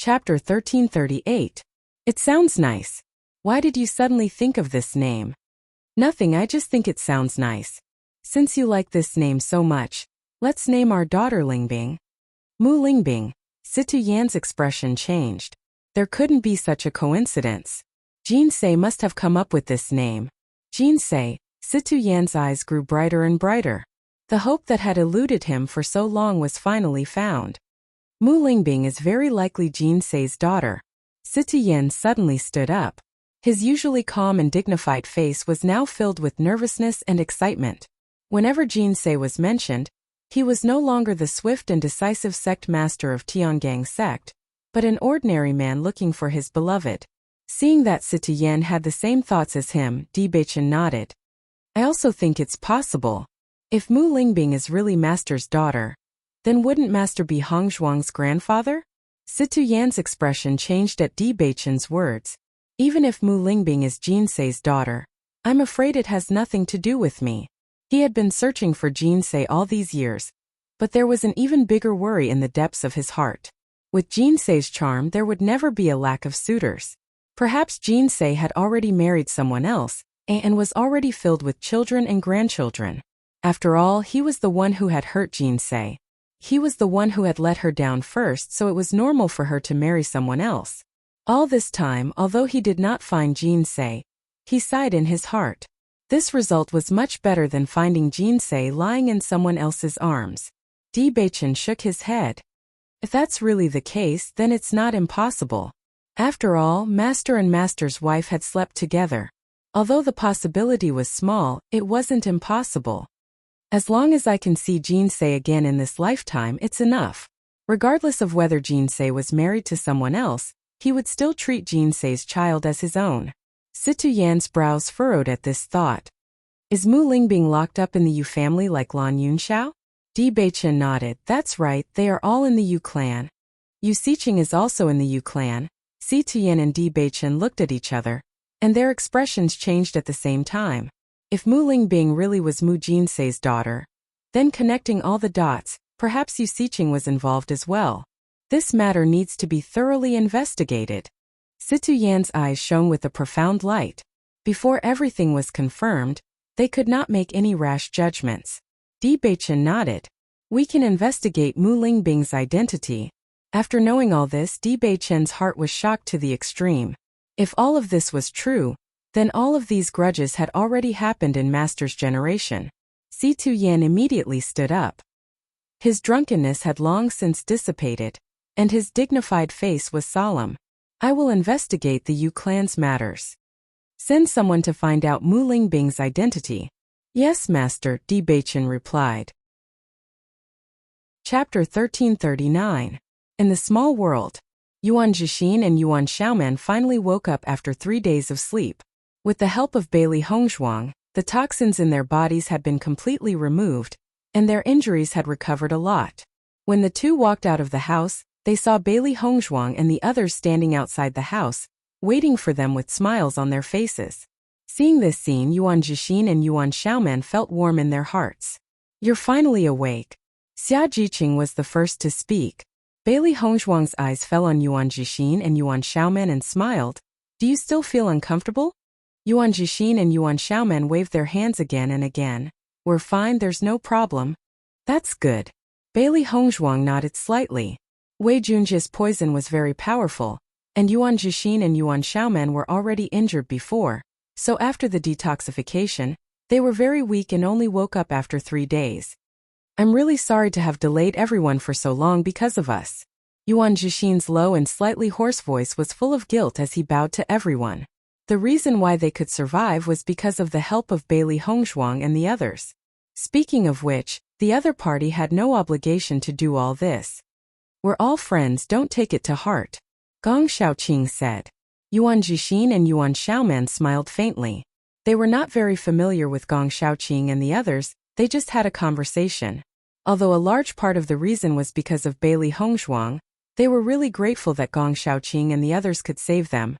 Chapter 1338. It sounds nice. Why did you suddenly think of this name? Nothing, I just think it sounds nice. Since you like this name so much, let's name our daughter Lingbing. Mu Lingbing. Situ Yan's expression changed. There couldn't be such a coincidence. Jinsei must have come up with this name. Jinsei. Situ Yan's eyes grew brighter and brighter. The hope that had eluded him for so long was finally found. Mu Lingbing is very likely Jinsei's daughter. Situ Yan suddenly stood up. His usually calm and dignified face was now filled with nervousness and excitement. Whenever Jinsei was mentioned, he was no longer the swift and decisive sect master of Tiangang sect, but an ordinary man looking for his beloved. Seeing that Situ Yan had the same thoughts as him, Di Beichen nodded. I also think it's possible. If Mu Lingbing is really Master's daughter, then wouldn't Master be Hongzhuang's grandfather? Situ Yan's expression changed at Di Beichen's words. Even if Mu Lingbing is Jinsei's daughter, I'm afraid it has nothing to do with me. He had been searching for Jinsei all these years, but there was an even bigger worry in the depths of his heart. With Jinsei's charm there would never be a lack of suitors. Perhaps Jinsei had already married someone else, and was already filled with children and grandchildren. After all, he was the one who had hurt Jinsei. He was the one who had let her down first, so it was normal for her to marry someone else. All this time, although he did not find Jinsei, he sighed in his heart. This result was much better than finding Jinsei lying in someone else's arms. Di Beichen shook his head. If that's really the case, then it's not impossible. After all, Master and Master's wife had slept together. Although the possibility was small, it wasn't impossible. As long as I can see Jinsei again in this lifetime, it's enough. Regardless of whether Jinsei was married to someone else, he would still treat Jinsei's child as his own. Situ Yan's brows furrowed at this thought. Is Mu Lingbing locked up in the Yu family like Lan Yunxiao? Di Beichen nodded. That's right, they are all in the Yu clan. Yu Xiqing is also in the Yu clan. Situ Yan and Di Beichen looked at each other, and their expressions changed at the same time. If Mu Lingbing really was Mu Jinsei's daughter, then connecting all the dots, perhaps Yu Xiqing was involved as well. This matter needs to be thoroughly investigated. Situ Yan's eyes shone with a profound light. Before everything was confirmed, they could not make any rash judgments. Di Beichen nodded. We can investigate Mu Lingbing's identity. After knowing all this, Di Beichen's heart was shocked to the extreme. If all of this was true, then all of these grudges had already happened in Master's generation. Situ Yan immediately stood up. His drunkenness had long since dissipated, and his dignified face was solemn. I will investigate the Yu clan's matters. Send someone to find out Mu Lingbing's identity. Yes, Master, Di Beichen replied. Chapter 1339. In the small world, Yuan Zhixin and Yuan Xiaoman finally woke up after 3 days of sleep. With the help of Bailey Hongzhuang, the toxins in their bodies had been completely removed, and their injuries had recovered a lot. When the two walked out of the house, they saw Bailey Hongzhuang and the others standing outside the house, waiting for them with smiles on their faces. Seeing this scene, Yuan Zhixin and Yuan Xiaoman felt warm in their hearts. You're finally awake. Xia Jiqing was the first to speak. Bailey Hongzhuang's eyes fell on Yuan Zhixin and Yuan Xiaoman and smiled. Do you still feel uncomfortable? Yuan Zhixin and Yuan Xiaoman waved their hands again and again. We're fine, there's no problem. That's good. Bailey Hongzhuang nodded slightly. Wei Junji's poison was very powerful, and Yuan Zhixin and Yuan Xiaoman were already injured before, so after the detoxification, they were very weak and only woke up after 3 days. I'm really sorry to have delayed everyone for so long because of us. Yuan Zhixin's low and slightly hoarse voice was full of guilt as he bowed to everyone. The reason why they could survive was because of the help of Bailey Hongzhuang and the others. Speaking of which, the other party had no obligation to do all this. We're all friends, don't take it to heart, Gong Shaoqing said. Yuan Zhixin and Yuan Xiaoman smiled faintly. They were not very familiar with Gong Shaoqing and the others, they just had a conversation. Although a large part of the reason was because of Bailey Hongzhuang, they were really grateful that Gong Shaoqing and the others could save them.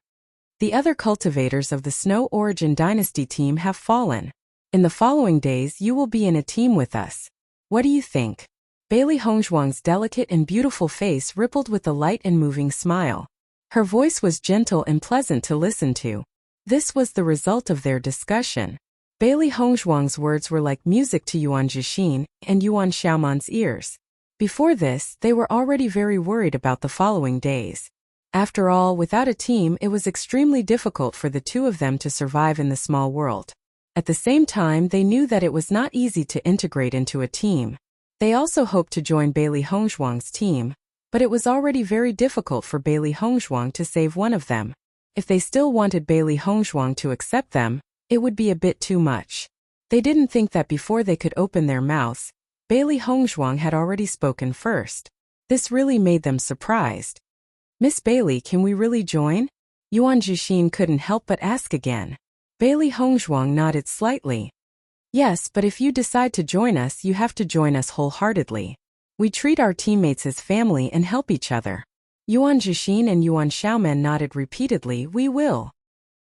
The other cultivators of the Snow Origin Dynasty team have fallen. In the following days you will be in a team with us. What do you think? Bailey Hongzhuang's delicate and beautiful face rippled with a light and moving smile. Her voice was gentle and pleasant to listen to. This was the result of their discussion. Bailey Hongzhuang's words were like music to Yuan Jixin and Yuan Xiaoman's ears. Before this, they were already very worried about the following days. After all, without a team, it was extremely difficult for the two of them to survive in the small world. At the same time, they knew that it was not easy to integrate into a team. They also hoped to join Bailey Hongzhuang's team, but it was already very difficult for Bailey Hongzhuang to save one of them. If they still wanted Bailey Hongzhuang to accept them, it would be a bit too much. They didn't think that before they could open their mouths, Bailey Hongzhuang had already spoken first. This really made them surprised. "Miss Bailey, can we really join?" Yuan Jixin couldn't help but ask again. Bailey Hongzhuang nodded slightly. "Yes, but if you decide to join us, you have to join us wholeheartedly. We treat our teammates as family and help each other." Yuan Jixin and Yuan Xiaoman nodded repeatedly. "We will."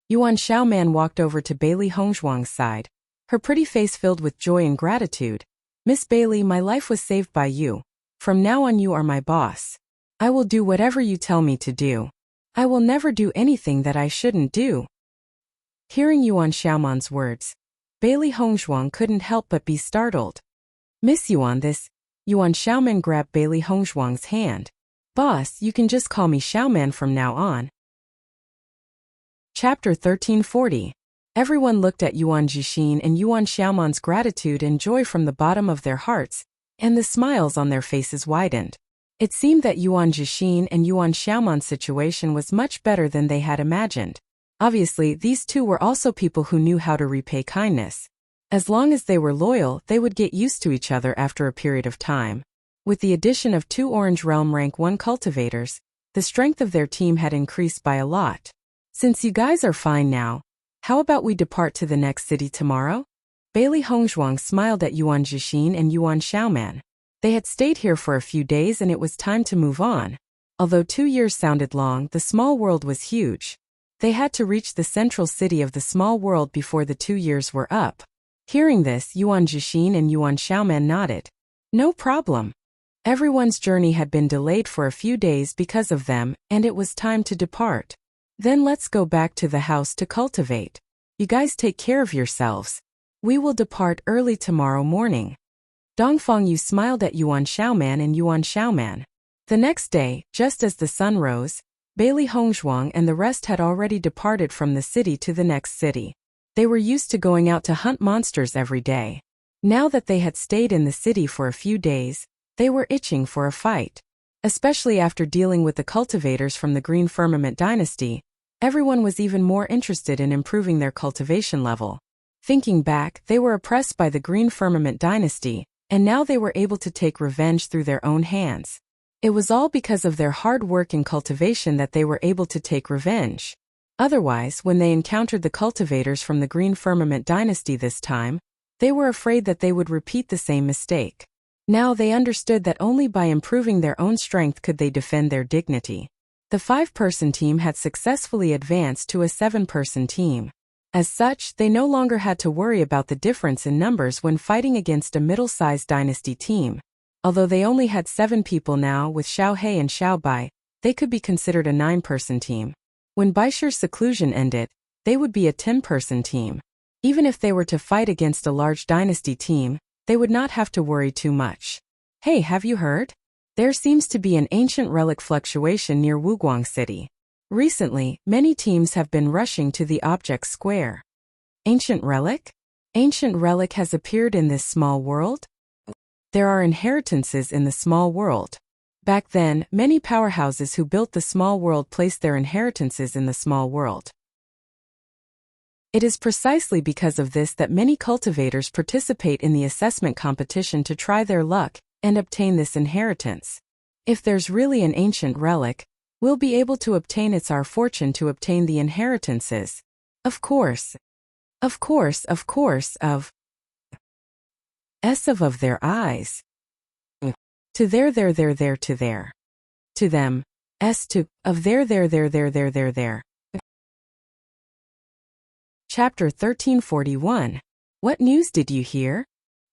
Yuan Xiaoman walked over to Bailey Hongzhuang's side, her pretty face filled with joy and gratitude. "Miss Bailey, my life was saved by you. From now on you are my boss. I will do whatever you tell me to do. I will never do anything that I shouldn't do." Hearing Yuan Xiaoman's words, Bailey Hongzhuang couldn't help but be startled. "Miss Yuan, this..." Yuan Xiaoman grabbed Bailey Hongzhuang's hand. "Boss, you can just call me Xiaoman from now on." Chapter 1340. Everyone looked at Yuan Jixin and Yuan Xiaoman's gratitude and joy from the bottom of their hearts, and the smiles on their faces widened. It seemed that Yuan Jixin and Yuan Xiaoman's situation was much better than they had imagined. Obviously, these two were also people who knew how to repay kindness. As long as they were loyal, they would get used to each other after a period of time. With the addition of 2 Orange Realm Rank 1 cultivators, the strength of their team had increased by a lot. "Since you guys are fine now, how about we depart to the next city tomorrow?" Bailey Hongzhuang smiled at Yuan Jixin and Yuan Xiaoman. They had stayed here for a few days and it was time to move on. Although 2 years sounded long, the small world was huge. They had to reach the central city of the small world before the 2 years were up. Hearing this, Yuan Jixin and Yuan Xiaoman nodded. No problem. Everyone's journey had been delayed for a few days because of them, and it was time to depart. "Then let's go back to the house to cultivate. You guys take care of yourselves. We will depart early tomorrow morning." Dongfang Yu smiled at Yuan Xiaoman and Yuan Xiaoman. The next day, just as the sun rose, Bailey Hongzhuang and the rest had already departed from the city to the next city. They were used to going out to hunt monsters every day. Now that they had stayed in the city for a few days, they were itching for a fight. Especially after dealing with the cultivators from the Green Firmament dynasty, everyone was even more interested in improving their cultivation level. Thinking back, they were oppressed by the Green Firmament dynasty, and now they were able to take revenge through their own hands. It was all because of their hard work in cultivation that they were able to take revenge. Otherwise, when they encountered the cultivators from the Green Firmament dynasty this time, they were afraid that they would repeat the same mistake. Now they understood that only by improving their own strength could they defend their dignity. The 5-person team had successfully advanced to a 7-person team. As such, they no longer had to worry about the difference in numbers when fighting against a middle-sized dynasty team. Although they only had 7 people now with Xiao He and Xiao Bai, they could be considered a 9-person team. When Baishi's seclusion ended, they would be a 10-person team. Even if they were to fight against a large dynasty team, they would not have to worry too much. "Hey, have you heard? There seems to be an ancient relic fluctuation near Wuguang City. Recently, many teams have been rushing to the object square." Ancient relic? Ancient relic has appeared in this small world? There are inheritances in the small world. Back then, many powerhouses who built the small world placed their inheritances in the small world. It is precisely because of this that many cultivators participate in the assessment competition to try their luck and obtain this inheritance. If there's really an ancient relic, we'll be able to obtain it's our fortune to obtain the inheritances. Of course. Of course, of course, of their eyes. To their to their. To them. To of their there. Chapter 1341. What news did you hear?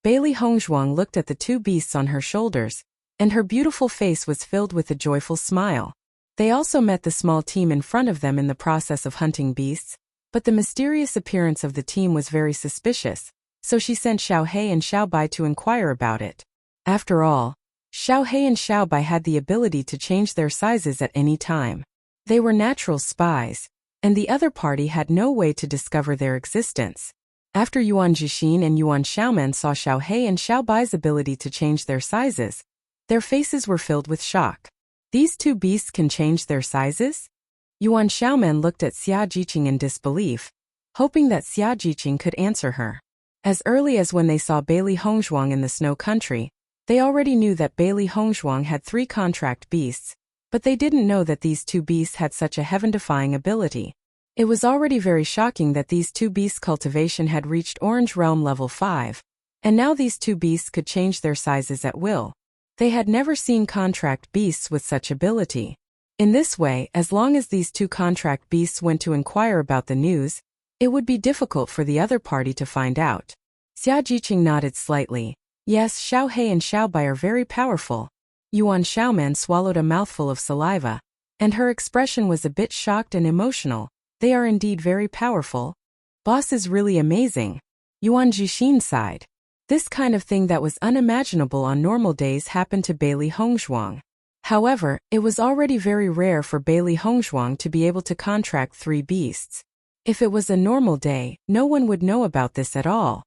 Bailey Hongzhuang looked at the two beasts on her shoulders, and her beautiful face was filled with a joyful smile. They also met the small team in front of them in the process of hunting beasts, but the mysterious appearance of the team was very suspicious, so she sent Xiao He and Xiao Bai to inquire about it. After all, Xiao He and Xiao Bai had the ability to change their sizes at any time. They were natural spies, and the other party had no way to discover their existence. After Yuan Jixin and Yuan Xiaoman saw Xiao He and Xiao Bai's ability to change their sizes, their faces were filled with shock. These two beasts can change their sizes? Yuan Xiaoman looked at Xia Jiqing in disbelief, hoping that Xia Jiqing could answer her. As early as when they saw Bailey Hongzhuang in the snow country, they already knew that Bailey Hongzhuang had 3 contract beasts, but they didn't know that these two beasts had such a heaven-defying ability. It was already very shocking that these two beasts' cultivation had reached Orange Realm level 5, and now these two beasts could change their sizes at will. They had never seen contract beasts with such ability. In this way, as long as these two contract beasts went to inquire about the news, it would be difficult for the other party to find out. Xia Jiqing nodded slightly. Yes, Xiao He and Xiao Bai are very powerful. Yuan Xiaoman swallowed a mouthful of saliva, and her expression was a bit shocked and emotional. They are indeed very powerful. Boss is really amazing. Yuan Jixin sighed. This kind of thing that was unimaginable on normal days happened to Bailey Hongzhuang. However, it was already very rare for Bailey Hongzhuang to be able to contract 3 beasts. If it was a normal day, no one would know about this at all.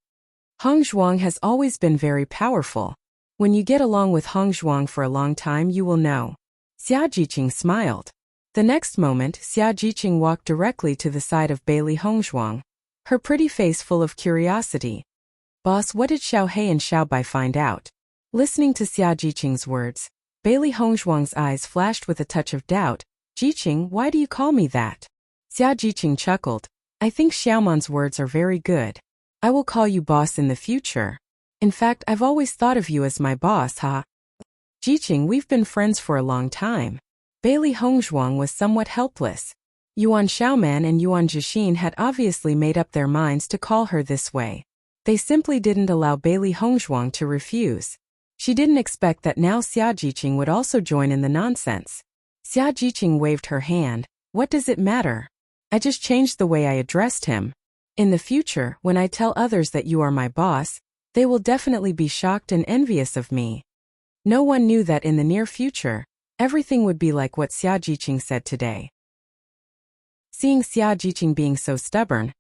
Hongzhuang has always been very powerful. When you get along with Hongzhuang for a long time, you will know. Xia Jiqing smiled. The next moment, Xia Jiqing walked directly to the side of Bailey Hongzhuang, her pretty face full of curiosity. Boss, what did Xiao He and Xiao Bai find out? Listening to Xia Jiqing's words, Bailey Hongzhuang's eyes flashed with a touch of doubt. Jiqing, why do you call me that? Xia Jiqing chuckled. I think Xiaoman's words are very good. I will call you boss in the future. In fact, I've always thought of you as my boss, huh? Jiqing, we've been friends for a long time. Bailey Hongzhuang was somewhat helpless. Yuan Xiaoman and Yuan Jixin had obviously made up their minds to call her this way. They simply didn't allow Bailey Hongzhuang to refuse. She didn't expect that now Xia Jiqing would also join in the nonsense. Xia Jiqing waved her hand. What does it matter? I just changed the way I addressed him. In the future, when I tell others that you are my boss, they will definitely be shocked and envious of me. No one knew that in the near future, everything would be like what Xia Jiqing said today. Seeing Xia Jiqing being so stubborn,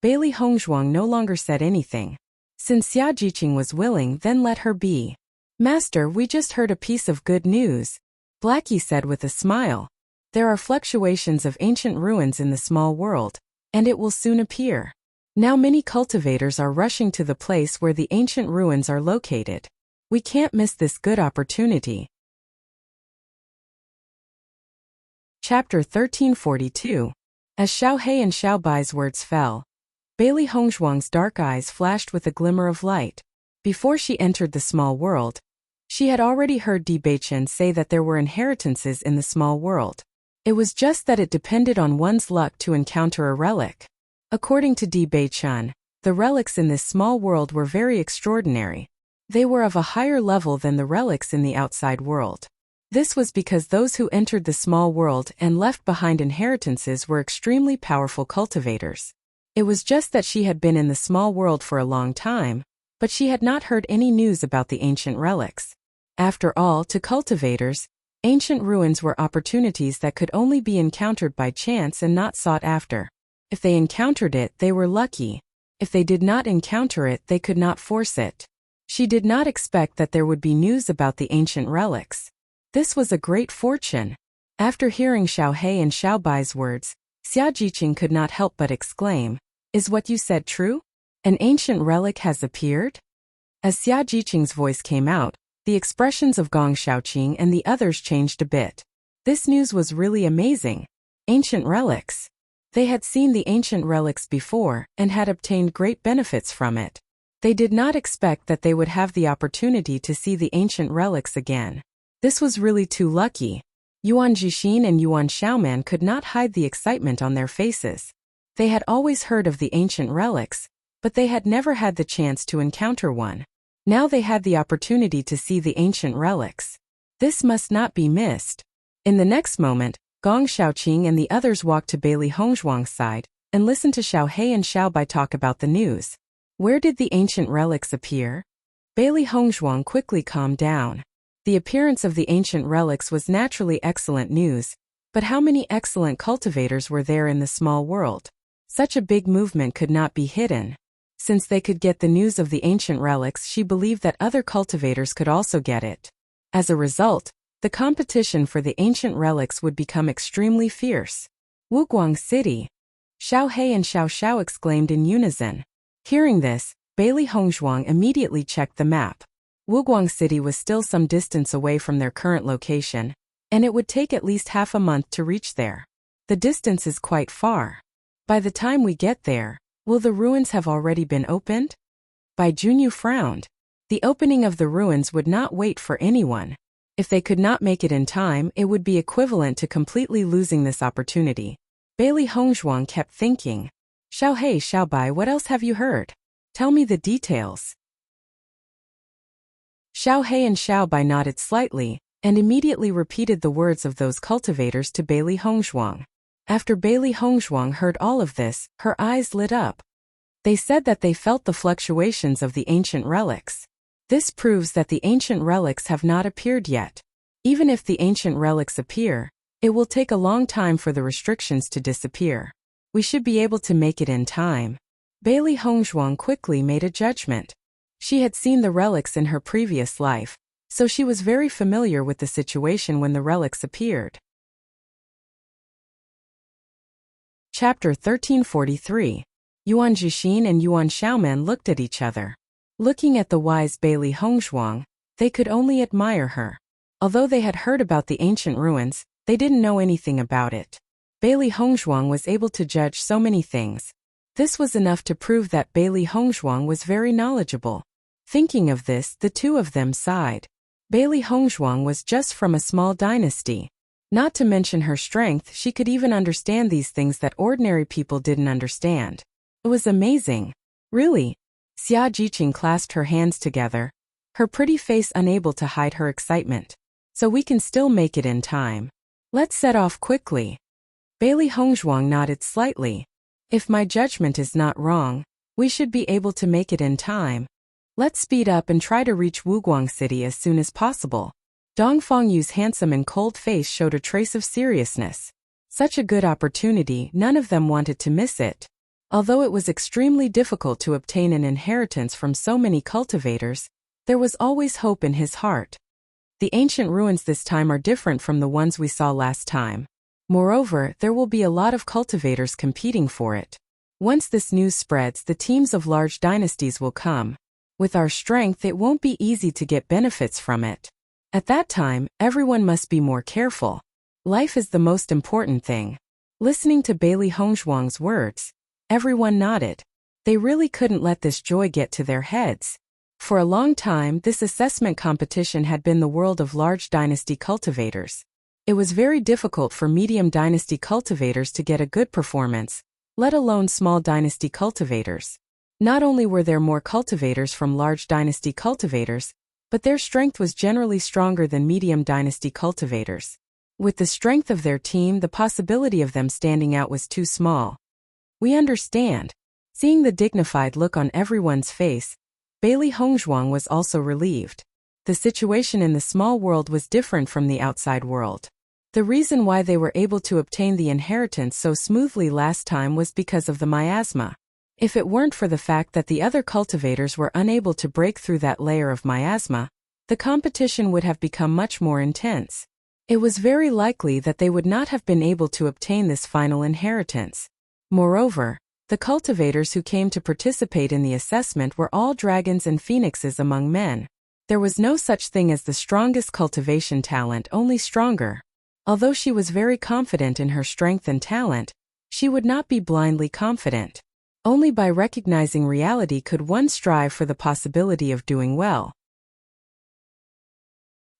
Bailey Hongzhuang no longer said anything. Since Xia Jiqing was willing, then let her be. Master, we just heard a piece of good news, Blackie said with a smile. There are fluctuations of ancient ruins in the small world, and it will soon appear. Now many cultivators are rushing to the place where the ancient ruins are located. We can't miss this good opportunity. Chapter 1342. As Xiao He and Xiao Bai's words fell, Bailey Hongzhuang's dark eyes flashed with a glimmer of light. Before she entered the small world, she had already heard Di Beichen say that there were inheritances in the small world. It was just that it depended on one's luck to encounter a relic. According to Di Beichen, the relics in this small world were very extraordinary. They were of a higher level than the relics in the outside world. This was because those who entered the small world and left behind inheritances were extremely powerful cultivators. It was just that she had been in the small world for a long time, but she had not heard any news about the ancient relics. After all, to cultivators, ancient ruins were opportunities that could only be encountered by chance and not sought after. If they encountered it, they were lucky. If they did not encounter it, they could not force it. She did not expect that there would be news about the ancient relics. This was a great fortune. After hearing Xiao He and Xiao Bai's words, Xia Jiqing could not help but exclaim, "Is what you said true? An ancient relic has appeared?" As Xia Jiqing's voice came out, the expressions of Gong Shaoqing and the others changed a bit. This news was really amazing. Ancient relics. They had seen the ancient relics before and had obtained great benefits from it. They did not expect that they would have the opportunity to see the ancient relics again. This was really too lucky. Yuan Jixin and Yuan Xiaoman could not hide the excitement on their faces. They had always heard of the ancient relics, but they had never had the chance to encounter one. Now they had the opportunity to see the ancient relics. This must not be missed. In the next moment, Gong Xiaoqing and the others walked to Bailey Hongzhuang's side and listened to Xiao Hei and Xiao Bai talk about the news. Where did the ancient relics appear? Bailey Hongzhuang quickly calmed down. The appearance of the ancient relics was naturally excellent news, but how many excellent cultivators were there in the small world? Such a big movement could not be hidden. Since they could get the news of the ancient relics, she believed that other cultivators could also get it. As a result, the competition for the ancient relics would become extremely fierce. Wuguang City! Xiao Hei and Xiao Xiao exclaimed in unison. Hearing this, Bailey Hongzhuang immediately checked the map. Wuguang City was still some distance away from their current location, and it would take at least half a month to reach there. The distance is quite far. By the time we get there, will the ruins have already been opened? Bai Junyu frowned. The opening of the ruins would not wait for anyone. If they could not make it in time, it would be equivalent to completely losing this opportunity. Bailey Hongzhuang kept thinking. Xiao Hei, Xiao Bai, what else have you heard? Tell me the details. Xiao Hei and Xiao Bai nodded slightly, and immediately repeated the words of those cultivators to Bailey Hongzhuang. After Bailey Hongzhuang heard all of this, her eyes lit up. They said that they felt the fluctuations of the ancient relics. This proves that the ancient relics have not appeared yet. Even if the ancient relics appear, it will take a long time for the restrictions to disappear. We should be able to make it in time. Bailey Hongzhuang quickly made a judgment. She had seen the relics in her previous life, so she was very familiar with the situation when the relics appeared. Chapter 1343. Yuan Jixin and Yuan Xiaomen looked at each other. Looking at the wise Bailey Hongzhuang, they could only admire her. Although they had heard about the ancient ruins, they didn't know anything about it. Bailey Hongzhuang was able to judge so many things. This was enough to prove that Bailey Hongzhuang was very knowledgeable. Thinking of this, the two of them sighed. Bailey Hongzhuang was just from a small dynasty. Not to mention her strength, she could even understand these things that ordinary people didn't understand. It was amazing. Really? Xia Jiqing clasped her hands together, her pretty face unable to hide her excitement. So we can still make it in time. Let's set off quickly. Bailey Hongzhuang nodded slightly. If my judgment is not wrong, we should be able to make it in time. Let's speed up and try to reach Wuguang City as soon as possible. Dong Fengyu's handsome and cold face showed a trace of seriousness. Such a good opportunity, none of them wanted to miss it. Although it was extremely difficult to obtain an inheritance from so many cultivators, there was always hope in his heart. The ancient ruins this time are different from the ones we saw last time. Moreover, there will be a lot of cultivators competing for it. Once this news spreads, the teams of large dynasties will come. With our strength, it won't be easy to get benefits from it. At that time, everyone must be more careful. Life is the most important thing. Listening to Bailey Hongzhuang's words, everyone nodded. They really couldn't let this joy get to their heads. For a long time, this assessment competition had been the world of large dynasty cultivators. It was very difficult for medium dynasty cultivators to get a good performance, let alone small dynasty cultivators. Not only were there more cultivators from large dynasty cultivators, but their strength was generally stronger than medium dynasty cultivators. With the strength of their team, the possibility of them standing out was too small. We understand. Seeing the dignified look on everyone's face, Bailey Hongzhuang was also relieved. The situation in the small world was different from the outside world. The reason why they were able to obtain the inheritance so smoothly last time was because of the miasma. If it weren't for the fact that the other cultivators were unable to break through that layer of miasma, the competition would have become much more intense. It was very likely that they would not have been able to obtain this final inheritance. Moreover, the cultivators who came to participate in the assessment were all dragons and phoenixes among men. There was no such thing as the strongest cultivation talent, only stronger. Although she was very confident in her strength and talent, she would not be blindly confident. Only by recognizing reality could one strive for the possibility of doing well.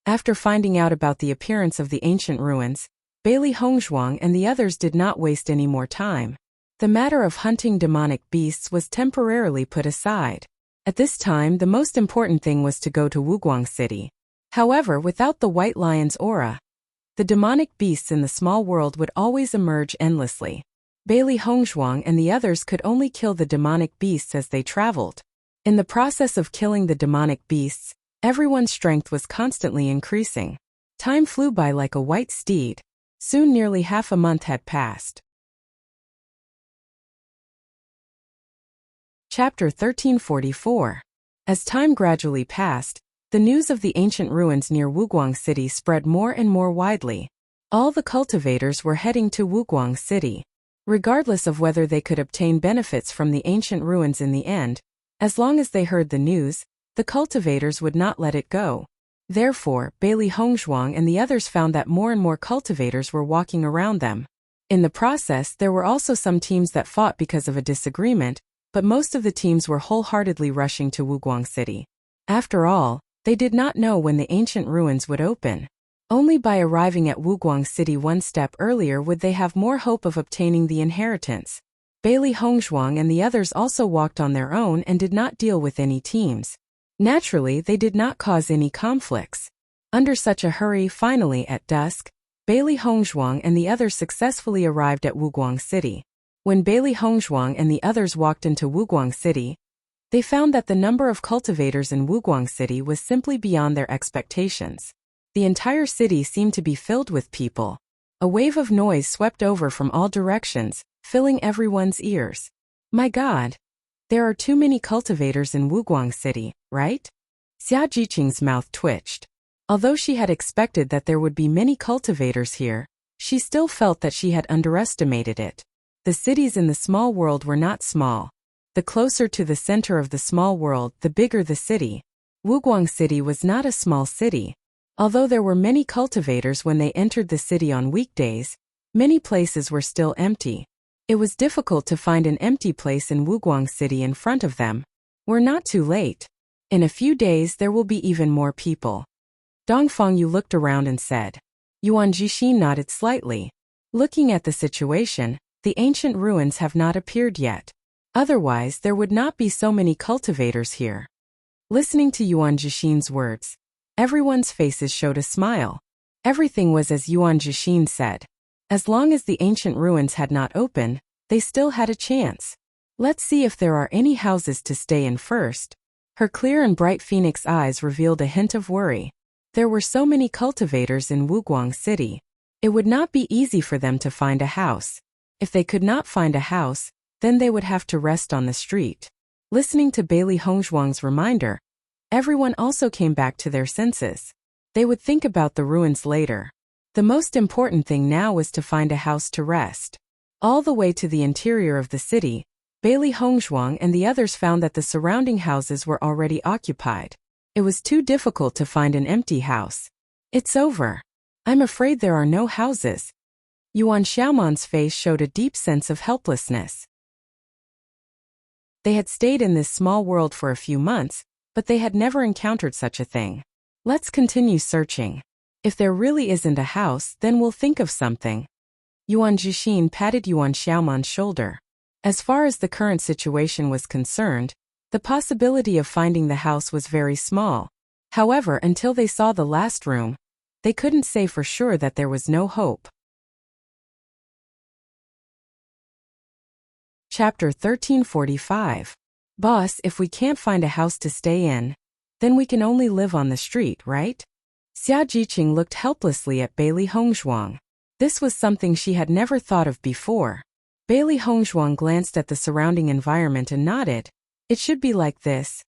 After finding out about the appearance of the ancient ruins, Bailey Hongzhuang and the others did not waste any more time. The matter of hunting demonic beasts was temporarily put aside. At this time, the most important thing was to go to Wuguang City. However, without the White Lion's aura, the demonic beasts in the small world would always emerge endlessly. Bailey Hongzhuang and the others could only kill the demonic beasts as they traveled. In the process of killing the demonic beasts, everyone's strength was constantly increasing. Time flew by like a white steed. Soon nearly half a month had passed. Chapter 1344. As time gradually passed, the news of the ancient ruins near Wuguang City spread more and more widely. All the cultivators were heading to Wuguang City. Regardless of whether they could obtain benefits from the ancient ruins in the end, as long as they heard the news, the cultivators would not let it go. Therefore, Bailey Hongzhuang and the others found that more and more cultivators were walking around them. In the process, there were also some teams that fought because of a disagreement, but most of the teams were wholeheartedly rushing to Wuguang City. After all, they did not know when the ancient ruins would open. Only by arriving at Wuguang City one step earlier would they have more hope of obtaining the inheritance. Bailey Hongzhuang and the others also walked on their own and did not deal with any teams. Naturally, they did not cause any conflicts. Under such a hurry, finally at dusk, Bailey Hongzhuang and the others successfully arrived at Wuguang City. When Bailey Hongzhuang and the others walked into Wuguang City, they found that the number of cultivators in Wuguang City was simply beyond their expectations. The entire city seemed to be filled with people. A wave of noise swept over from all directions, filling everyone's ears. My God! There are too many cultivators in Wuguang City, right? Xia Jiqing's mouth twitched. Although she had expected that there would be many cultivators here, she still felt that she had underestimated it. The cities in the small world were not small. The closer to the center of the small world, the bigger the city. Wuguang City was not a small city. Although there were many cultivators when they entered the city on weekdays, many places were still empty. It was difficult to find an empty place in Wuguang City in front of them. We're not too late. In a few days there will be even more people. Dongfang Yu looked around and said. Yuan Jixin nodded slightly. Looking at the situation, the ancient ruins have not appeared yet. Otherwise, there would not be so many cultivators here. Listening to Yuan Jixin's words, everyone's faces showed a smile. Everything was as Yuan Jixin said. As long as the ancient ruins had not opened, they still had a chance. Let's see if there are any houses to stay in first. Her clear and bright phoenix eyes revealed a hint of worry. There were so many cultivators in Wuguang City. It would not be easy for them to find a house. If they could not find a house, then they would have to rest on the street. Listening to Bailey Hongzhuang's reminder, everyone also came back to their senses. They would think about the ruins later. The most important thing now was to find a house to rest. All the way to the interior of the city, Bailey Hongzhuang and the others found that the surrounding houses were already occupied. It was too difficult to find an empty house. It's over. I'm afraid there are no houses. Yuan Xiaoman's face showed a deep sense of helplessness. They had stayed in this small world for a few months, but they had never encountered such a thing. Let's continue searching. If there really isn't a house, then we'll think of something. Yuan Jixin patted Yuan Xiaoman's shoulder. As far as the current situation was concerned, the possibility of finding the house was very small. However, until they saw the last room, they couldn't say for sure that there was no hope. Chapter 1345. Boss, if we can't find a house to stay in, then we can only live on the street, right? Xia Jiqing looked helplessly at Bailey Hongzhuang. This was something she had never thought of before. Bailey Hongzhuang glanced at the surrounding environment and nodded. It should be like this.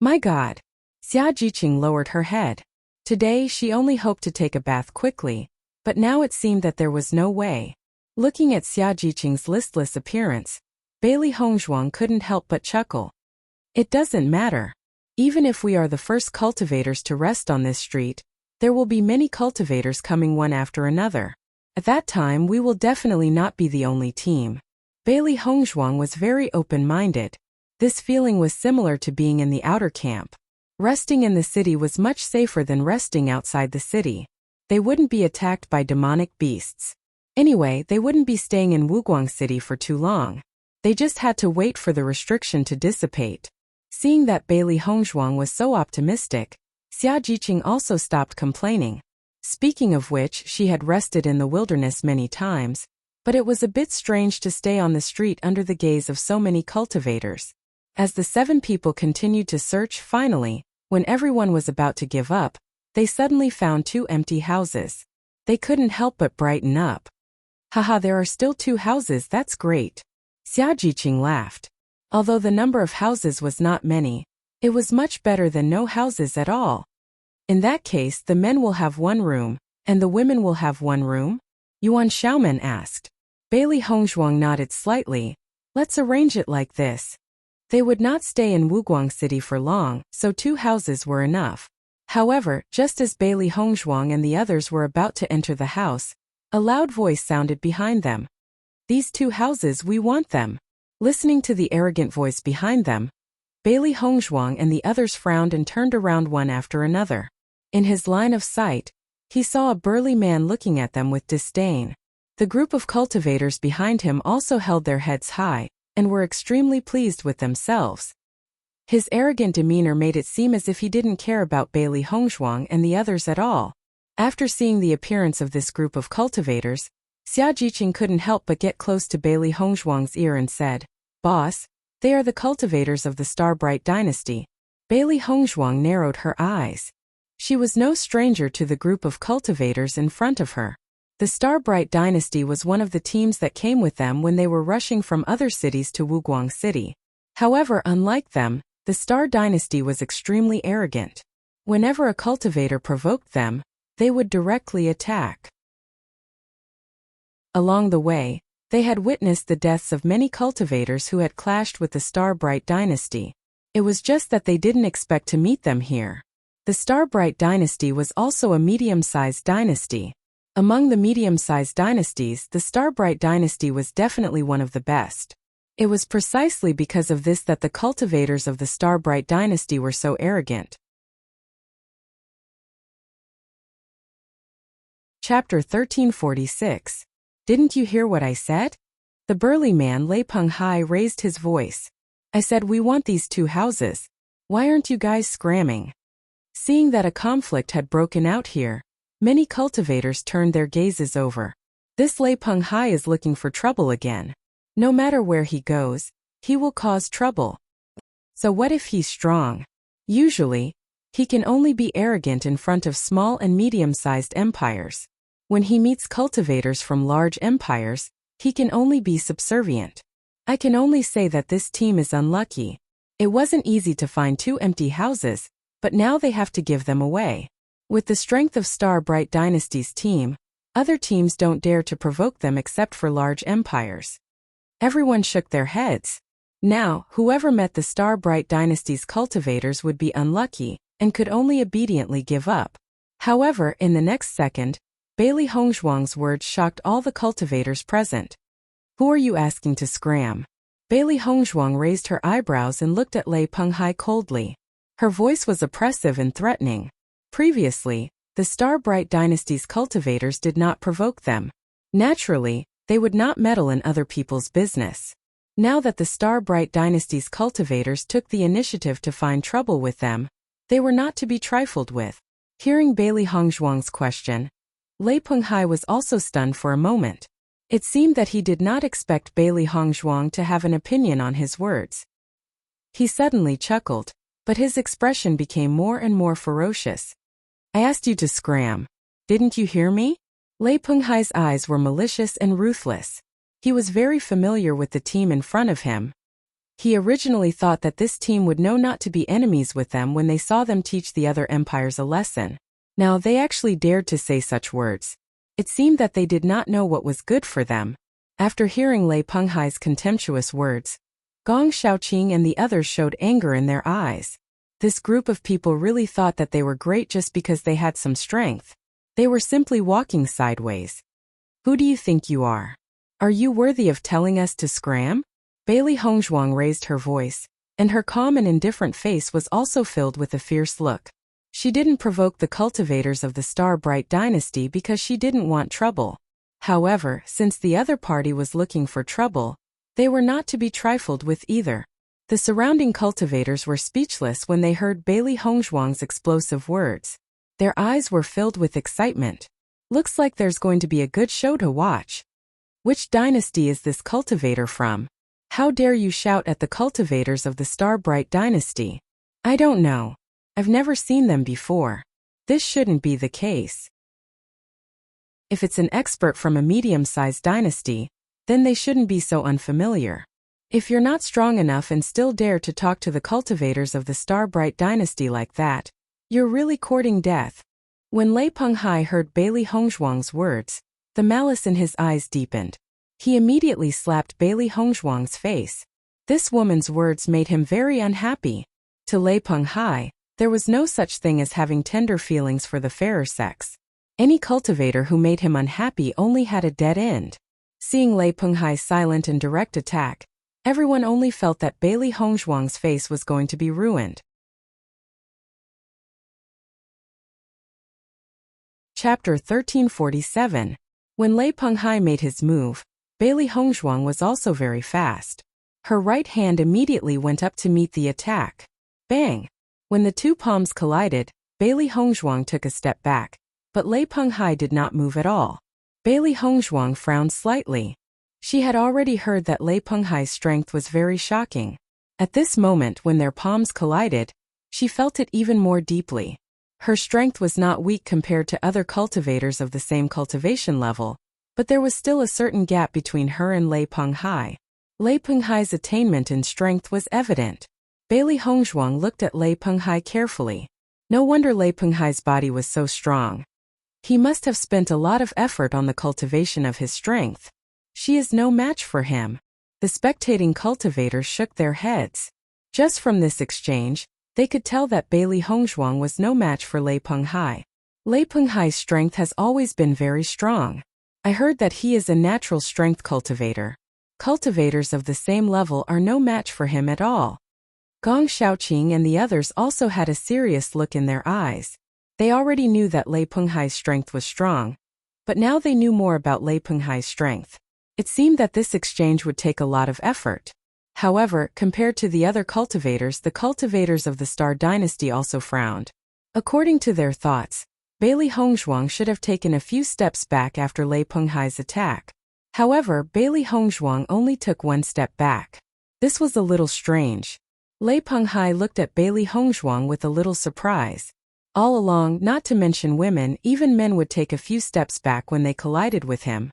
My God. Xia Jiqing lowered her head. Today she only hoped to take a bath quickly, but now it seemed that there was no way. Looking at Xia Jiqing's listless appearance, Bailey Hongzhuang couldn't help but chuckle. It doesn't matter. Even if we are the first cultivators to rest on this street, there will be many cultivators coming one after another. At that time we will definitely not be the only team. Bailey Hongzhuang was very open-minded. This feeling was similar to being in the outer camp. Resting in the city was much safer than resting outside the city. They wouldn't be attacked by demonic beasts. Anyway, they wouldn't be staying in Wuguang City for too long. They just had to wait for the restriction to dissipate. Seeing that Bailey Hongzhuang was so optimistic, Xia Jiqing also stopped complaining. Speaking of which, she had rested in the wilderness many times, but it was a bit strange to stay on the street under the gaze of so many cultivators. As the 7 people continued to search, finally, when everyone was about to give up, they suddenly found 2 empty houses. They couldn't help but brighten up. Haha, there are still 2 houses, that's great. Xia Jiqing laughed. Although the number of houses was not many, it was much better than no houses at all. In that case, the men will have 1 room, and the women will have 1 room? Yuan Xiaomen asked. Bailey Hongzhuang nodded slightly. Let's arrange it like this. They would not stay in Wuguang City for long, so 2 houses were enough. However, just as Bailey Hongzhuang and the others were about to enter the house, a loud voice sounded behind them. These 2 houses, we want them. Listening to the arrogant voice behind them, Bailey Hongzhuang and the others frowned and turned around one after another. In his line of sight, he saw a burly man looking at them with disdain. The group of cultivators behind him also held their heads high, and were extremely pleased with themselves. His arrogant demeanor made it seem as if he didn't care about Bailey Hongzhuang and the others at all. After seeing the appearance of this group of cultivators, Xia Jiqing couldn't help but get close to Bailey Hongzhuang's ear and said, "Boss, they are the cultivators of the Starbright dynasty." Bailey Hongzhuang narrowed her eyes. She was no stranger to the group of cultivators in front of her. The Starbright dynasty was one of the teams that came with them when they were rushing from other cities to Wuguang City. However, unlike them, the Star dynasty was extremely arrogant. Whenever a cultivator provoked them, they would directly attack. Along the way, they had witnessed the deaths of many cultivators who had clashed with the Starbright dynasty. It was just that they didn't expect to meet them here. The Starbright dynasty was also a medium-sized dynasty. Among the medium-sized dynasties, the Starbright dynasty was definitely one of the best. It was precisely because of this that the cultivators of the Starbright dynasty were so arrogant. Chapter 1346. Didn't you hear what I said? The burly man Lei Penghai raised his voice. I said we want these 2 houses. Why aren't you guys scramming? Seeing that a conflict had broken out here, many cultivators turned their gazes over. This Lei Penghai is looking for trouble again. No matter where he goes, he will cause trouble. So what if he's strong? Usually, he can only be arrogant in front of small and medium-sized empires. When he meets cultivators from large empires, he can only be subservient. I can only say that this team is unlucky. It wasn't easy to find 2 empty houses, but now they have to give them away. With the strength of Starbright Dynasty's team, other teams don't dare to provoke them except for large empires. Everyone shook their heads. Now, whoever met the Starbright Dynasty's cultivators would be unlucky, and could only obediently give up. However, in the next second, Bailey Hongzhuang's words shocked all the cultivators present. Who are you asking to scram? Bailey Hongzhuang raised her eyebrows and looked at Lei Penghai coldly. Her voice was oppressive and threatening. Previously, the Starbright Dynasty's cultivators did not provoke them. Naturally, they would not meddle in other people's business. Now that the Starbright Dynasty's cultivators took the initiative to find trouble with them, they were not to be trifled with. Hearing Bailey Hongzhuang's question, Lei Penghai was also stunned for a moment. It seemed that he did not expect Bailey Hongzhuang to have an opinion on his words. He suddenly chuckled, but his expression became more and more ferocious. I asked you to scram. Didn't you hear me? Lei Penghai's eyes were malicious and ruthless. He was very familiar with the team in front of him. He originally thought that this team would know not to be enemies with them when they saw them teach the other empires a lesson. Now they actually dared to say such words. It seemed that they did not know what was good for them. After hearing Lei Penghai's contemptuous words, Gong Shaoqing and the others showed anger in their eyes. This group of people really thought that they were great just because they had some strength. They were simply walking sideways. Who do you think you are? Are you worthy of telling us to scram? Bailey Hongzhuang raised her voice, and her calm and indifferent face was also filled with a fierce look. She didn't provoke the cultivators of the Starbright dynasty because she didn't want trouble. However, since the other party was looking for trouble, they were not to be trifled with either. The surrounding cultivators were speechless when they heard Bailey Hongzhuang's explosive words. Their eyes were filled with excitement. Looks like there's going to be a good show to watch. Which dynasty is this cultivator from? How dare you shout at the cultivators of the Star-Bright dynasty? I don't know. I've never seen them before. This shouldn't be the case. If it's an expert from a medium-sized dynasty, then they shouldn't be so unfamiliar. If you're not strong enough and still dare to talk to the cultivators of the Star-Bright dynasty like that, you're really courting death. When Lei Penghai heard Bailey Hongzhuang's words, the malice in his eyes deepened. He immediately slapped Bailey Hongzhuang's face. This woman's words made him very unhappy. To Lei Penghai, there was no such thing as having tender feelings for the fairer sex. Any cultivator who made him unhappy only had a dead end. Seeing Lei Penghai's silent and direct attack, everyone only felt that Bailey Hongzhuang's face was going to be ruined. Chapter 1347. When Lei Penghai made his move, Bailey Hongzhuang was also very fast. Her right hand immediately went up to meet the attack. Bang! When the two palms collided, Bailey Hongzhuang took a step back, but Lei Penghai did not move at all. Bailey Hongzhuang frowned slightly. She had already heard that Lei Penghai's strength was very shocking. At this moment when their palms collided, she felt it even more deeply. Her strength was not weak compared to other cultivators of the same cultivation level, but there was still a certain gap between her and Lei Penghai. Lei Penghai's attainment in strength was evident. Bailey Hongzhuang looked at Lei Penghai carefully. No wonder Lei Penghai's body was so strong. He must have spent a lot of effort on the cultivation of his strength. She is no match for him. The spectating cultivators shook their heads. Just from this exchange, they could tell that Bailey Hongzhuang was no match for Lei Penghai. Lei Penghai's strength has always been very strong. I heard that he is a natural strength cultivator. Cultivators of the same level are no match for him at all. Gong Xiaoqing and the others also had a serious look in their eyes. They already knew that Lei Penghai's strength was strong, but now they knew more about Lei Penghai's strength. It seemed that this exchange would take a lot of effort. However, compared to the other cultivators, the cultivators of the Star Dynasty also frowned. According to their thoughts, Bailey Hongzhuang should have taken a few steps back after Lei Penghai's attack. However, Bailey Hongzhuang only took one step back. This was a little strange. Lei Penghai looked at Bailey Hongzhuang with a little surprise. All along, not to mention women, even men would take a few steps back when they collided with him.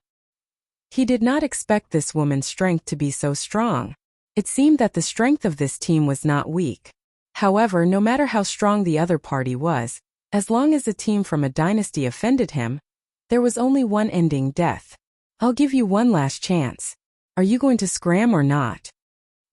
He did not expect this woman's strength to be so strong. It seemed that the strength of this team was not weak. However, no matter how strong the other party was, as long as a team from a dynasty offended him, there was only one ending: death. I'll give you one last chance. Are you going to scram or not?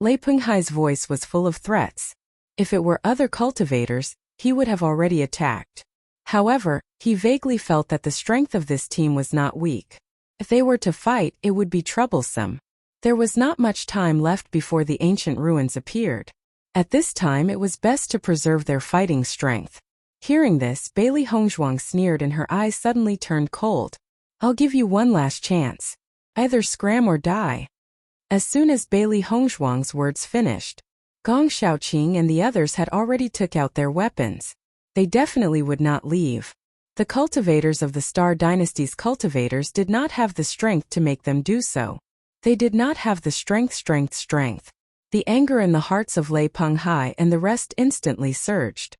Lei Penghai's voice was full of threats. If it were other cultivators, he would have already attacked. However, he vaguely felt that the strength of this team was not weak. If they were to fight, it would be troublesome. There was not much time left before the ancient ruins appeared. At this time it was best to preserve their fighting strength. Hearing this, Bailey Hongzhuang sneered and her eyes suddenly turned cold. I'll give you one last chance. Either scram or die. As soon as Bailey Hongzhuang's words finished, Gong Xiaoqing and the others had already took out their weapons. They definitely would not leave. The cultivators of the Star Dynasty's cultivators did not have the strength to make them do so. They did not have the strength. The anger in the hearts of Lei Penghai and the rest instantly surged.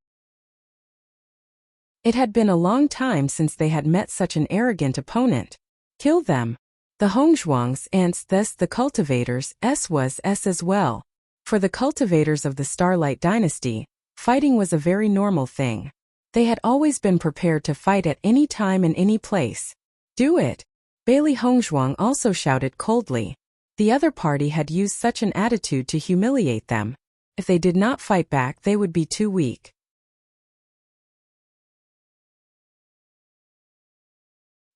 It had been a long time since they had met such an arrogant opponent. Kill them. The Hongzhuang's ants, thus the cultivators, was as well. For the cultivators of the Starlight Dynasty, fighting was a very normal thing. They had always been prepared to fight at any time in any place. Do it! Bailey Hongzhuang also shouted coldly. The other party had used such an attitude to humiliate them. If they did not fight back, they would be too weak.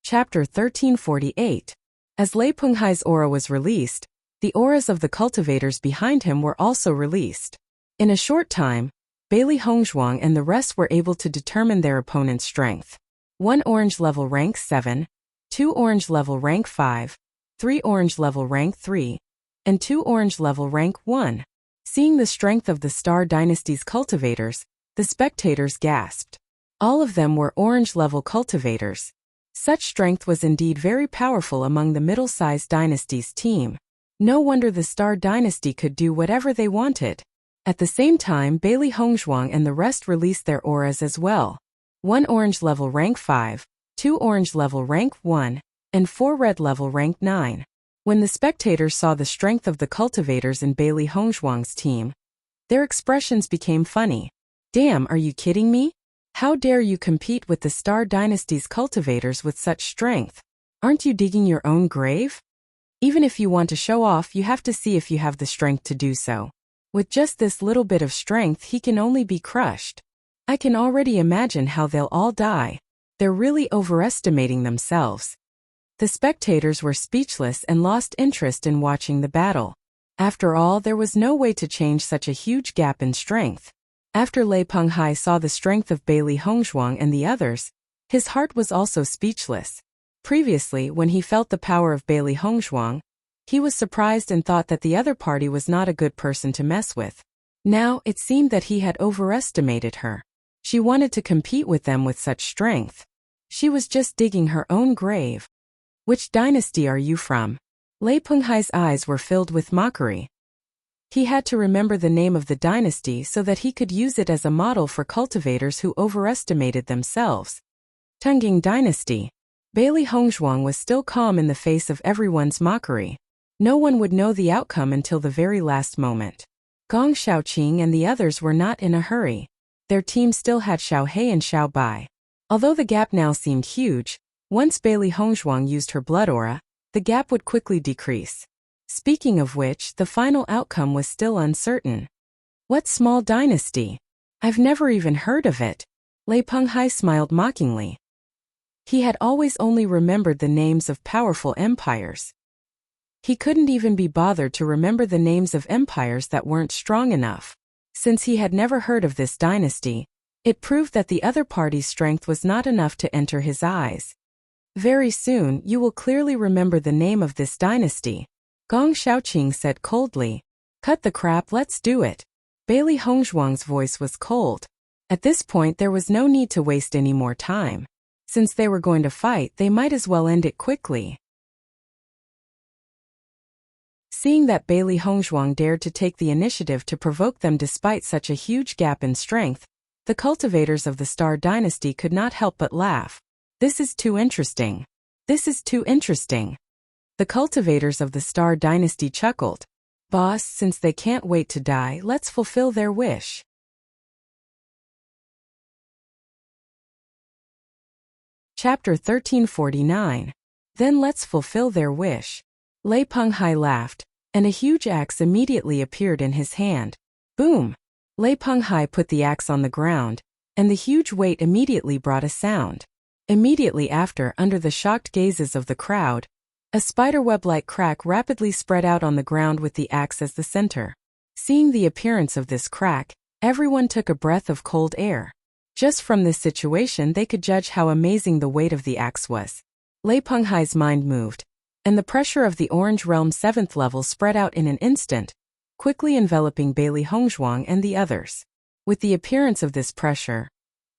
Chapter 1348. As Lei Penghai's aura was released, the auras of the cultivators behind him were also released. In a short time, Bailey Hongzhuang and the rest were able to determine their opponent's strength. 1 orange level rank 7, 2 orange level rank 5, 3 orange level rank 3, and 2 orange level rank 1. Seeing the strength of the Star Dynasty's cultivators, the spectators gasped. All of them were orange-level cultivators. Such strength was indeed very powerful among the middle-sized dynasty's team. No wonder the Star Dynasty could do whatever they wanted. At the same time, Bailey Hongzhuang and the rest released their auras as well. 1 orange level rank 5, 2 orange level rank 1, and 4 red level rank 9. When the spectators saw the strength of the cultivators in Bailey Hongzhuang's team, their expressions became funny. Damn, are you kidding me? How dare you compete with the Star Dynasty's cultivators with such strength? Aren't you digging your own grave? Even if you want to show off, you have to see if you have the strength to do so. With just this little bit of strength, he can only be crushed. I can already imagine how they'll all die. They're really overestimating themselves. The spectators were speechless and lost interest in watching the battle. After all, there was no way to change such a huge gap in strength. After Lei Penghai saw the strength of Bailey Hongzhuang and the others, his heart was also speechless. Previously, when he felt the power of Bailey Hongzhuang, he was surprised and thought that the other party was not a good person to mess with. Now, it seemed that he had overestimated her. She wanted to compete with them with such strength. She was just digging her own grave. Which dynasty are you from? Lei Penghai's eyes were filled with mockery. He had to remember the name of the dynasty so that he could use it as a model for cultivators who overestimated themselves. Tungging Dynasty. Bailey Hongzhuang was still calm in the face of everyone's mockery. No one would know the outcome until the very last moment. Gong Xiaoqing and the others were not in a hurry. Their team still had Xiao He and Xiao Bai. Although the gap now seemed huge, once Bailey Hongzhuang used her blood aura, the gap would quickly decrease. Speaking of which, the final outcome was still uncertain. What small dynasty? I've never even heard of it. Lei Penghai smiled mockingly. He had always only remembered the names of powerful empires. He couldn't even be bothered to remember the names of empires that weren't strong enough. Since he had never heard of this dynasty, it proved that the other party's strength was not enough to enter his eyes. Very soon, you will clearly remember the name of this dynasty. Gong Xiaoqing said coldly. Cut the crap, let's do it. Bailey Hongzhuang's voice was cold. At this point, there was no need to waste any more time. Since they were going to fight, they might as well end it quickly. Seeing that Bailey Hongzhuang dared to take the initiative to provoke them despite such a huge gap in strength, the cultivators of the Star Dynasty could not help but laugh. This is too interesting. This is too interesting. The cultivators of the Star Dynasty chuckled. Boss, since they can't wait to die, let's fulfill their wish. Chapter 1349. Then let's fulfill their wish. Lei Penghai laughed, and a huge axe immediately appeared in his hand. Boom! Lei Penghai put the axe on the ground, and the huge weight immediately brought a sound. Immediately after, under the shocked gazes of the crowd, a spiderweb-like crack rapidly spread out on the ground with the axe as the center. Seeing the appearance of this crack, everyone took a breath of cold air. Just from this situation they could judge how amazing the weight of the axe was. Lei Penghai's mind moved, and the pressure of the Orange Realm 7th level spread out in an instant, quickly enveloping Bailey Hongzhuang and the others. With the appearance of this pressure,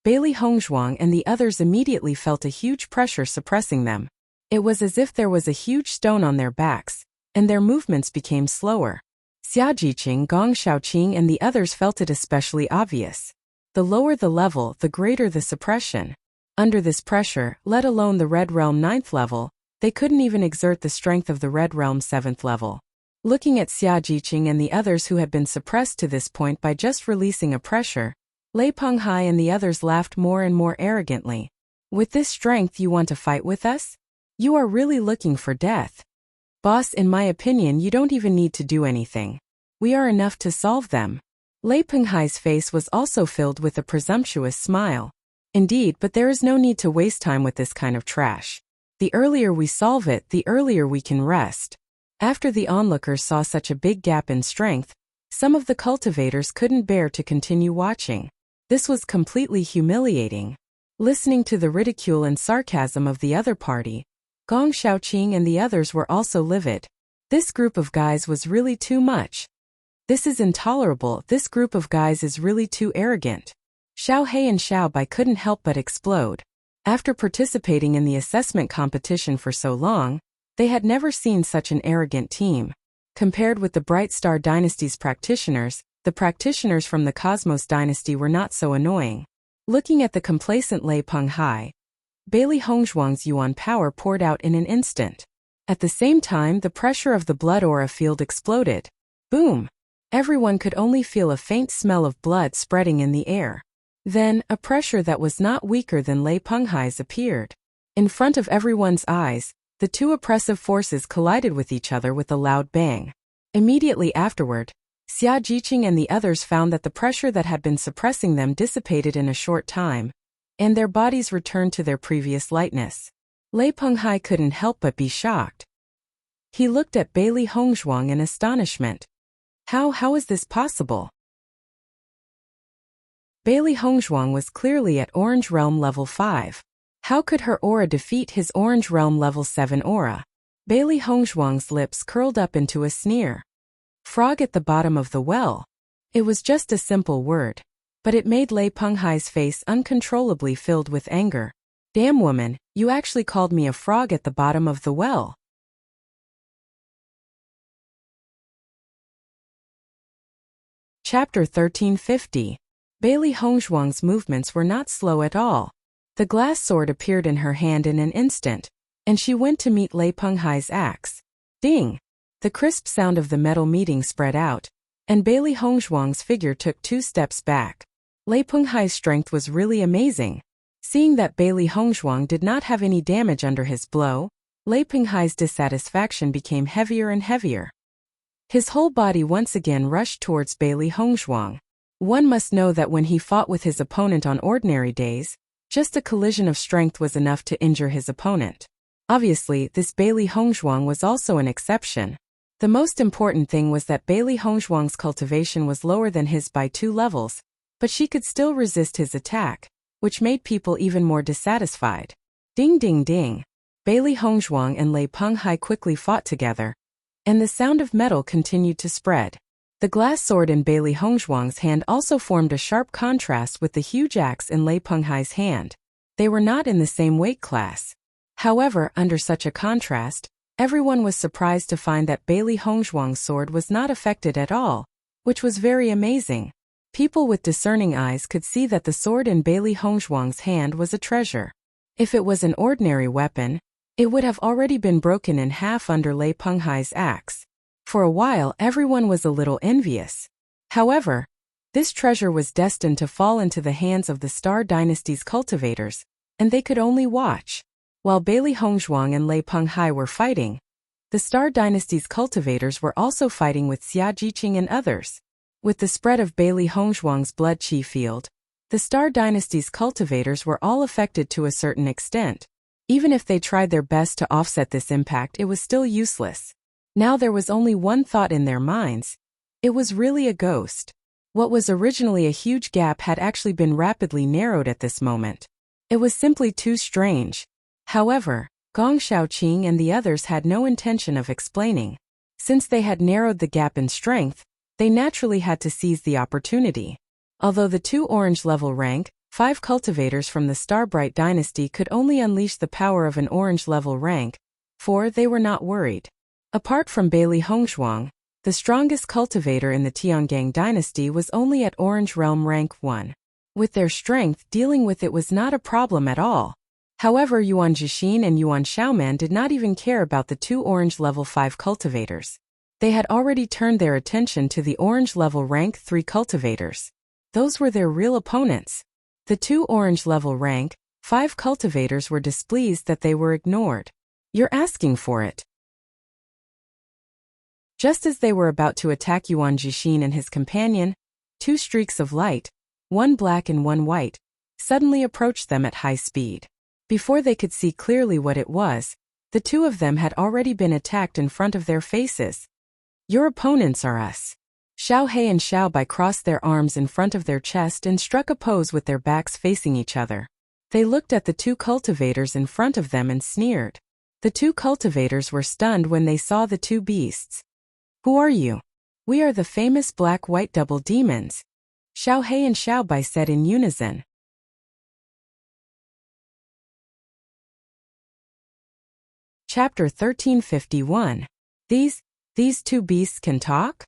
Bailey Hongzhuang and the others immediately felt a huge pressure suppressing them. It was as if there was a huge stone on their backs, and their movements became slower. Xia Jiqing, Gong Xiaoqing and the others felt it especially obvious. The lower the level, the greater the suppression. Under this pressure, let alone the Red Realm 9th level, they couldn't even exert the strength of the Red Realm 7th level. Looking at Xia Jiqing and the others who had been suppressed to this point by just releasing a pressure, Lei Penghai and the others laughed more and more arrogantly. With this strength you want to fight with us? You are really looking for death. Boss, in my opinion you don't even need to do anything. We are enough to solve them. Lei Penghai's face was also filled with a presumptuous smile. Indeed, but there is no need to waste time with this kind of trash. The earlier we solve it, the earlier we can rest. After the onlookers saw such a big gap in strength, some of the cultivators couldn't bear to continue watching. This was completely humiliating. Listening to the ridicule and sarcasm of the other party, Gong Xiaoqing and the others were also livid. This group of guys was really too much. This is intolerable, this group of guys is really too arrogant. Xiao He and Xiao Bai couldn't help but explode. After participating in the assessment competition for so long, they had never seen such an arrogant team. Compared with the Bright Star Dynasty's practitioners, the practitioners from the Cosmos Dynasty were not so annoying. Looking at the complacent Lei Penghai, Bailey Hongzhuang's yuan power poured out in an instant. At the same time, the pressure of the blood aura field exploded. Boom! Everyone could only feel a faint smell of blood spreading in the air. Then, a pressure that was not weaker than Lei Penghai's appeared. In front of everyone's eyes, the two oppressive forces collided with each other with a loud bang. Immediately afterward, Xia Jiqing and the others found that the pressure that had been suppressing them dissipated in a short time, and their bodies returned to their previous lightness. Lei Penghai couldn't help but be shocked. He looked at Bailey Hongzhuang in astonishment. How is this possible? Bailey Hongzhuang was clearly at Orange Realm level 5. How could her aura defeat his Orange Realm level 7 aura? Bailey Hongzhuang's lips curled up into a sneer. Frog at the bottom of the well. It was just a simple word, but it made Lei Penghai's face uncontrollably filled with anger. Damn woman, you actually called me a frog at the bottom of the well. Chapter 1350. Bailey Hongzhuang's movements were not slow at all. The glass sword appeared in her hand in an instant, and she went to meet Lei Penghai's axe. Ding! The crisp sound of the metal meeting spread out, and Bailey Hongzhuang's figure took 2 steps back. Lei Penghai's strength was really amazing. Seeing that Bailey Hongzhuang did not have any damage under his blow, Lei Penghai's dissatisfaction became heavier and heavier. His whole body once again rushed towards Bailey Hongzhuang. One must know that when he fought with his opponent on ordinary days, just a collision of strength was enough to injure his opponent. Obviously, this Bailey Hongzhuang was also an exception. The most important thing was that Bailey Hongzhuang's cultivation was lower than his by 2 levels, but she could still resist his attack, which made people even more dissatisfied. Ding ding ding. Bailey Hongzhuang and Lei Penghai quickly fought together, and the sound of metal continued to spread. The glass sword in Bailey Hongzhuang's hand also formed a sharp contrast with the huge axe in Lei Penghai's hand. They were not in the same weight class. However, under such a contrast, everyone was surprised to find that Bailey Hongzhuang's sword was not affected at all, which was very amazing. People with discerning eyes could see that the sword in Bailey Hongzhuang's hand was a treasure. If it was an ordinary weapon, it would have already been broken in half under Lei Penghai's axe. For a while, everyone was a little envious. However, this treasure was destined to fall into the hands of the Star Dynasty's cultivators, and they could only watch. While Bailey Hongzhuang and Lei Penghai were fighting, the Star Dynasty's cultivators were also fighting with Xia Jiqing and others. With the spread of Bailey Hongzhuang's blood qi field, the Star Dynasty's cultivators were all affected to a certain extent. Even if they tried their best to offset this impact, it was still useless. Now there was only one thought in their minds. It was really a ghost. What was originally a huge gap had actually been rapidly narrowed at this moment. It was simply too strange. However, Gong Shaoqing and the others had no intention of explaining. Since they had narrowed the gap in strength, they naturally had to seize the opportunity. Although the 2 orange level rank, 5 cultivators from the Starbright dynasty could only unleash the power of an orange level rank 4, they were not worried. Apart from Bailey Hongzhuang, the strongest cultivator in the Tiangang dynasty was only at Orange Realm rank 1. With their strength, dealing with it was not a problem at all. However, Yuan Jixin and Yuan Xiaoman did not even care about the 2 orange level 5 cultivators. They had already turned their attention to the orange level rank 3 cultivators. Those were their real opponents. The 2 orange level rank 5 cultivators were displeased that they were ignored. You're asking for it. Just as they were about to attack Yuan Jixin and his companion, 2 streaks of light, one black and one white, suddenly approached them at high speed. Before they could see clearly what it was, the 2 of them had already been attacked in front of their faces. Your opponents are us. Xiao He and Xiao Bai crossed their arms in front of their chest and struck a pose with their backs facing each other. They looked at the 2 cultivators in front of them and sneered. The 2 cultivators were stunned when they saw the 2 beasts. Who are you? We are the famous black-white double demons, Xiao He and Xiao Bai said in unison. Chapter 1351. These two beasts can talk?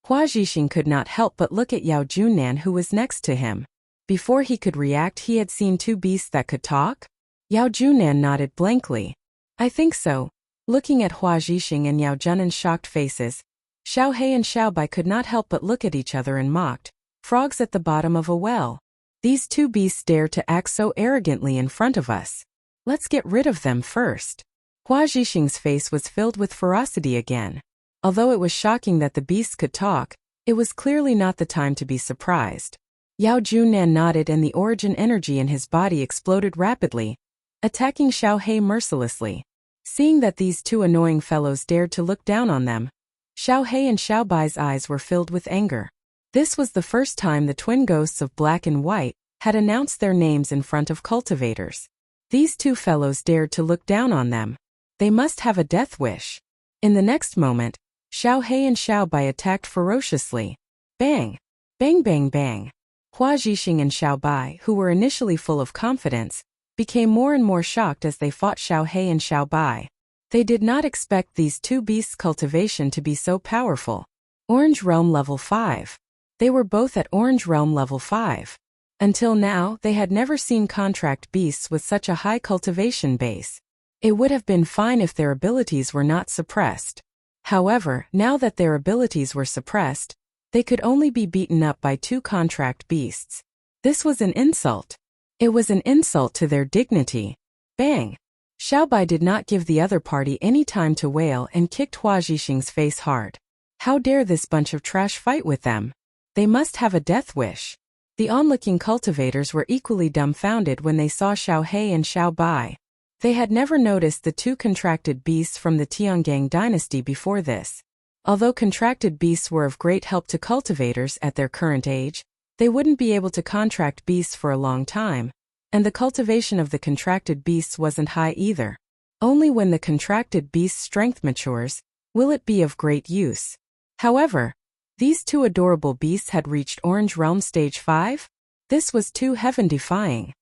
Hua Zhixing could not help but look at Yao Junnan, who was next to him. Before he could react, he had seen two beasts that could talk? Yao Junnan nodded blankly. I think so. Looking at Hua Zhixing and Yao Junnan's shocked faces, Xiao He and Xiao Bai could not help but look at each other and mocked. Frogs at the bottom of a well. These two beasts dare to act so arrogantly in front of us. Let's get rid of them first. Hua Zhixing's face was filled with ferocity again. Although it was shocking that the beasts could talk, it was clearly not the time to be surprised. Yao Junnan nodded and the origin energy in his body exploded rapidly, attacking Xiao He mercilessly. Seeing that these two annoying fellows dared to look down on them, Xiao He and Xiao Bai's eyes were filled with anger. This was the first time the twin ghosts of Black and White had announced their names in front of cultivators. These two fellows dared to look down on them. They must have a death wish. In the next moment, Xiao He and Xiao Bai attacked ferociously. Bang! Bang bang bang! Hua Zhixing and Xiao Bai, who were initially full of confidence, became more and more shocked as they fought Xiao He and Xiao Bai. They did not expect these two beasts' cultivation to be so powerful. Orange Realm Level 5. They were both at Orange Realm Level 5. Until now, they had never seen contract beasts with such a high cultivation base. It would have been fine if their abilities were not suppressed. However, now that their abilities were suppressed, they could only be beaten up by two contract beasts. This was an insult. It was an insult to their dignity. Bang! Xiao Bai did not give the other party any time to wail and kicked Hua Zhixing's face hard. How dare this bunch of trash fight with them? They must have a death wish. The onlooking cultivators were equally dumbfounded when they saw Xiao He and Xiao Bai. They had never noticed the two contracted beasts from the Tiangang dynasty before this. Although contracted beasts were of great help to cultivators at their current age, they wouldn't be able to contract beasts for a long time, and the cultivation of the contracted beasts wasn't high either. Only when the contracted beast's strength matures will it be of great use. However, these two adorable beasts had reached Orange Realm Stage 5? This was too heaven-defying.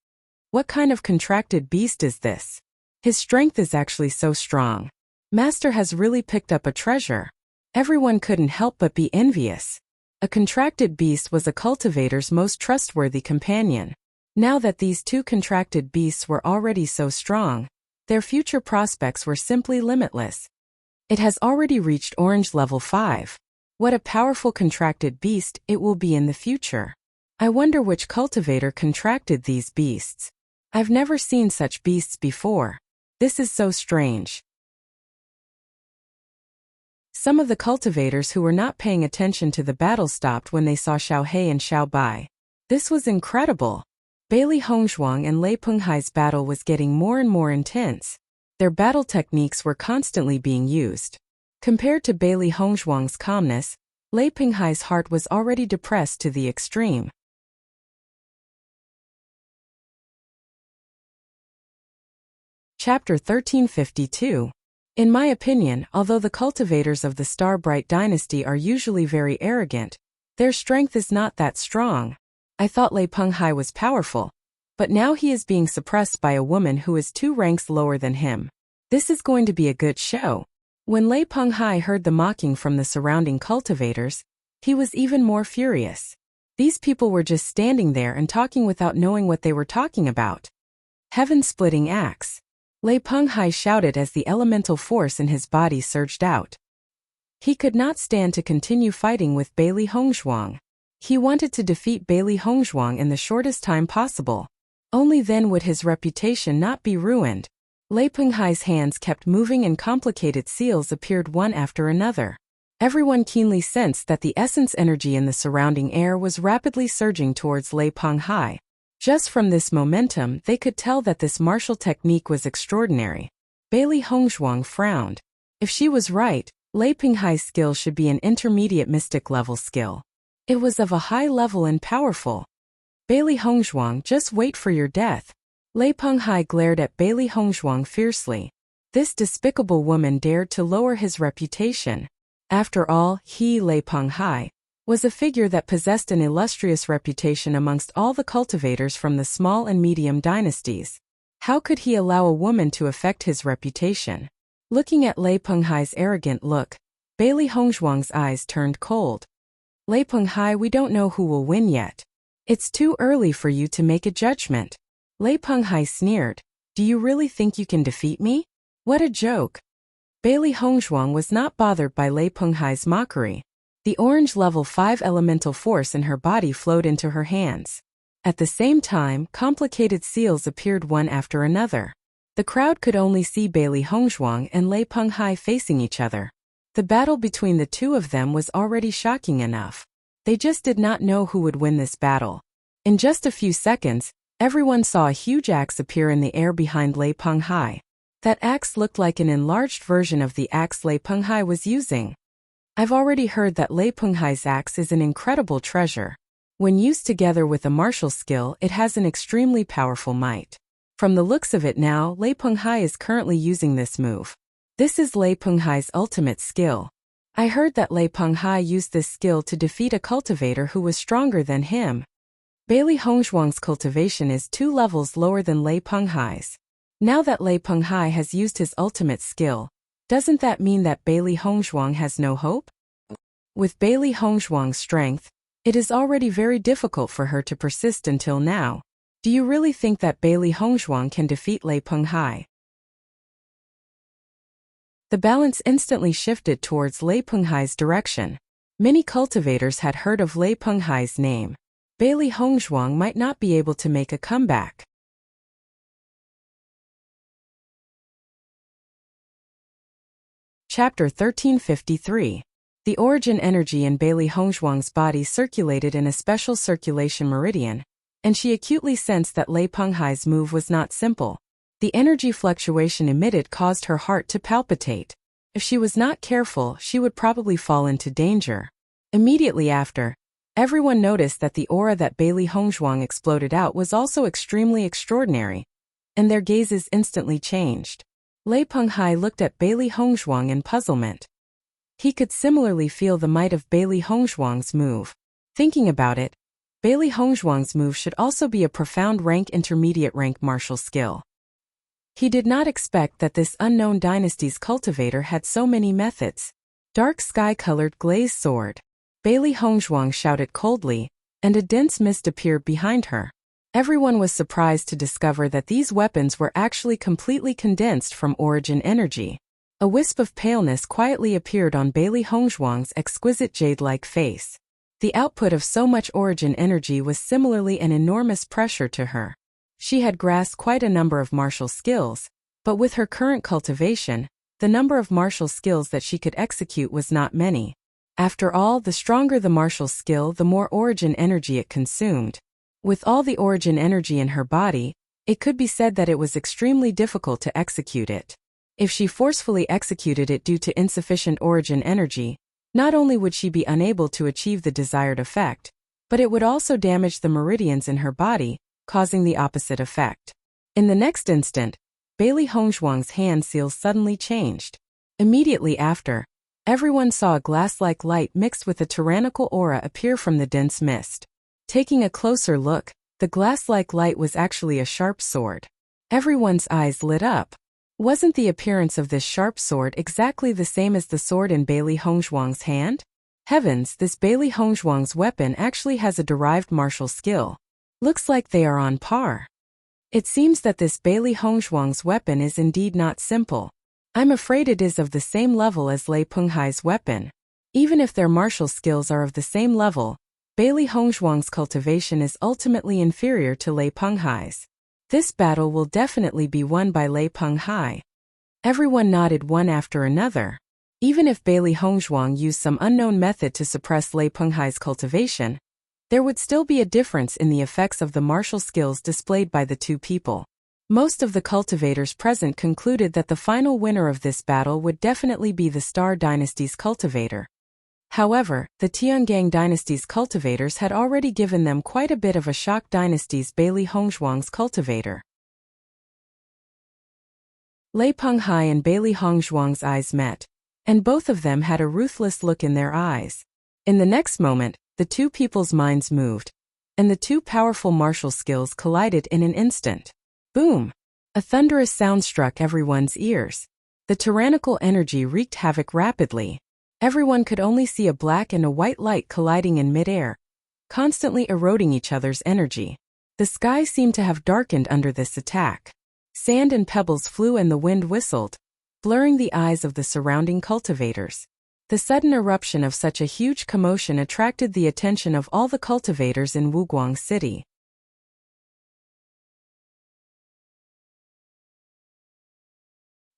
What kind of contracted beast is this? His strength is actually so strong. Master has really picked up a treasure. Everyone couldn't help but be envious. A contracted beast was a cultivator's most trustworthy companion. Now that these two contracted beasts were already so strong, their future prospects were simply limitless. It has already reached Orange Level 5. What a powerful contracted beast it will be in the future. I wonder which cultivator contracted these beasts. I've never seen such beasts before. This is so strange. Some of the cultivators who were not paying attention to the battle stopped when they saw Xiao He and Xiao Bai. This was incredible. Bailey Hongzhuang and Lei Penghai's battle was getting more and more intense. Their battle techniques were constantly being used. Compared to Bailey Hongzhuang's calmness, Lei Penghai's heart was already depressed to the extreme. Chapter 1352. In my opinion, although the cultivators of the Star-Bright dynasty are usually very arrogant, their strength is not that strong. I thought Lei Penghai was powerful, but now he is being suppressed by a woman who is 2 ranks lower than him. This is going to be a good show. When Lei Penghai heard the mocking from the surrounding cultivators, he was even more furious. These people were just standing there and talking without knowing what they were talking about. Heaven-splitting axe. Lei Penghai shouted as the elemental force in his body surged out. He could not stand to continue fighting with Bailey Hongzhuang. He wanted to defeat Bailey Hongzhuang in the shortest time possible. Only then would his reputation not be ruined. Lei Penghai's hands kept moving and complicated seals appeared one after another. Everyone keenly sensed that the essence energy in the surrounding air was rapidly surging towards Lei Penghai. Just from this momentum, they could tell that this martial technique was extraordinary. Bailey Hongzhuang frowned. If she was right, Lei Penghai's skill should be an intermediate mystic level skill. It was of a high level and powerful. Bailey Hongzhuang, just wait for your death. Lei Penghai glared at Bailey Hongzhuang fiercely. This despicable woman dared to lower his reputation. After all, he, Lei Penghai, was a figure that possessed an illustrious reputation amongst all the cultivators from the small and medium dynasties. How could he allow a woman to affect his reputation? Looking at Lei Penghai's arrogant look, Bailey Hongzhuang's eyes turned cold. Lei Penghai, we don't know who will win yet. It's too early for you to make a judgment. Lei Penghai sneered. Do you really think you can defeat me? What a joke. Bailey Hongzhuang was not bothered by Lei Penghai's mockery. The orange level 5 elemental force in her body flowed into her hands. At the same time, complicated seals appeared one after another. The crowd could only see Bailey Hongzhuang and Lei Penghai facing each other. The battle between the two of them was already shocking enough. They just did not know who would win this battle. In just a few seconds, everyone saw a huge axe appear in the air behind Lei Penghai. That axe looked like an enlarged version of the axe Lei Penghai was using. I've already heard that Lei Penghai's axe is an incredible treasure. When used together with a martial skill, it has an extremely powerful might. From the looks of it now, Lei Penghai is currently using this move. This is Lei Penghai's ultimate skill. I heard that Lei Penghai used this skill to defeat a cultivator who was stronger than him. Bailey Hongzhuang's cultivation is 2 levels lower than Lei Penghai's. Now that Lei Penghai has used his ultimate skill, doesn't that mean that Bailey Hongzhuang has no hope? With Bailey Hongzhuang's strength, it is already very difficult for her to persist until now. Do you really think that Bailey Hongzhuang can defeat Lei Penghai? The balance instantly shifted towards Lei Penghai's direction. Many cultivators had heard of Lei Penghai's name. Bailey Hongzhuang might not be able to make a comeback. Chapter 1353. The origin energy in Bailey Hongzhuang's body circulated in a special circulation meridian, and she acutely sensed that Lei Penghai's move was not simple. The energy fluctuation emitted caused her heart to palpitate. If she was not careful, she would probably fall into danger. Immediately after, everyone noticed that the aura that Bailey Hongzhuang exploded out was also extremely extraordinary, and their gazes instantly changed. Lei Penghai looked at Bailey Hongzhuang in puzzlement. He could similarly feel the might of Bailey Hongzhuang's move. Thinking about it, Bailey Hongzhuang's move should also be a profound rank intermediate rank martial skill. He did not expect that this unknown dynasty's cultivator had so many methods. Dark sky-colored glazed sword. Bailey Hongzhuang shouted coldly, and a dense mist appeared behind her. Everyone was surprised to discover that these weapons were actually completely condensed from origin energy. A wisp of paleness quietly appeared on Bailey Hongzhuang's exquisite jade-like face. The output of so much origin energy was similarly an enormous pressure to her. She had grasped quite a number of martial skills, but with her current cultivation, the number of martial skills that she could execute was not many. After all, the stronger the martial skill, the more origin energy it consumed. With all the origin energy in her body, it could be said that it was extremely difficult to execute it. If she forcefully executed it due to insufficient origin energy, not only would she be unable to achieve the desired effect, but it would also damage the meridians in her body, causing the opposite effect. In the next instant, Bailey Hongzhuang's hand seal suddenly changed. Immediately after, everyone saw a glass-like light mixed with a tyrannical aura appear from the dense mist. Taking a closer look, the glass-like light was actually a sharp sword. Everyone's eyes lit up. Wasn't the appearance of this sharp sword exactly the same as the sword in Bailey Hongzhuang's hand? Heavens, this Bailey Hongzhuang's weapon actually has a derived martial skill. Looks like they are on par. It seems that this Bailey Hongzhuang's weapon is indeed not simple. I'm afraid it is of the same level as Lei Penghai's weapon. Even if their martial skills are of the same level, Bailey Hongzhuang's cultivation is ultimately inferior to Lei Penghai's. This battle will definitely be won by Lei Penghai. Everyone nodded one after another. Even if Bailey Hongzhuang used some unknown method to suppress Lei Penghai's cultivation, there would still be a difference in the effects of the martial skills displayed by the two people. Most of the cultivators present concluded that the final winner of this battle would definitely be the Star Dynasty's cultivator. However, the Tiangang Dynasty's cultivators had already given them quite a bit of a shock. Dynasty's Bailey Hongzhuang's cultivator. Lei Penghai and Bailey Hongzhuang's eyes met, and both of them had a ruthless look in their eyes. In the next moment, the two people's minds moved, and the two powerful martial skills collided in an instant. Boom! A thunderous sound struck everyone's ears. The tyrannical energy wreaked havoc rapidly. Everyone could only see a black and a white light colliding in midair, constantly eroding each other's energy. The sky seemed to have darkened under this attack. Sand and pebbles flew and the wind whistled, blurring the eyes of the surrounding cultivators. The sudden eruption of such a huge commotion attracted the attention of all the cultivators in Wuguang City.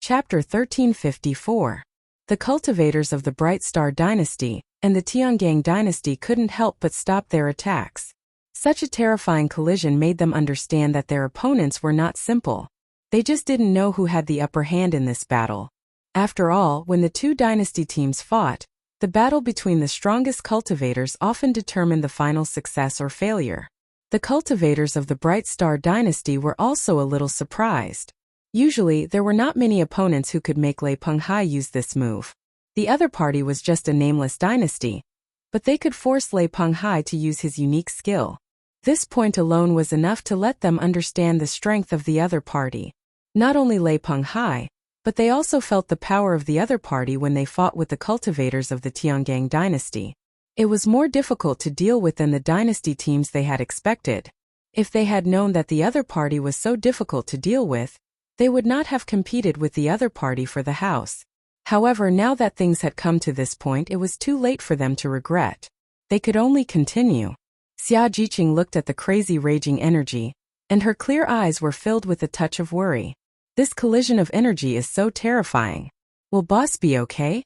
Chapter 1354. The cultivators of the Bright Star Dynasty and the Tiangang Dynasty couldn't help but stop their attacks. Such a terrifying collision made them understand that their opponents were not simple. They just didn't know who had the upper hand in this battle. After all, when the two dynasty teams fought, the battle between the strongest cultivators often determined the final success or failure. The cultivators of the Bright Star Dynasty were also a little surprised. Usually, there were not many opponents who could make Lei Penghai use this move. The other party was just a nameless dynasty, but they could force Lei Penghai to use his unique skill. This point alone was enough to let them understand the strength of the other party. Not only Lei Penghai, but they also felt the power of the other party when they fought with the cultivators of the Tiangang Dynasty. It was more difficult to deal with than the dynasty teams they had expected. If they had known that the other party was so difficult to deal with, they would not have competed with the other party for the house. However, now that things had come to this point, it was too late for them to regret. They could only continue. Xia Jiqing looked at the crazy raging energy, and her clear eyes were filled with a touch of worry. This collision of energy is so terrifying. Will boss be okay?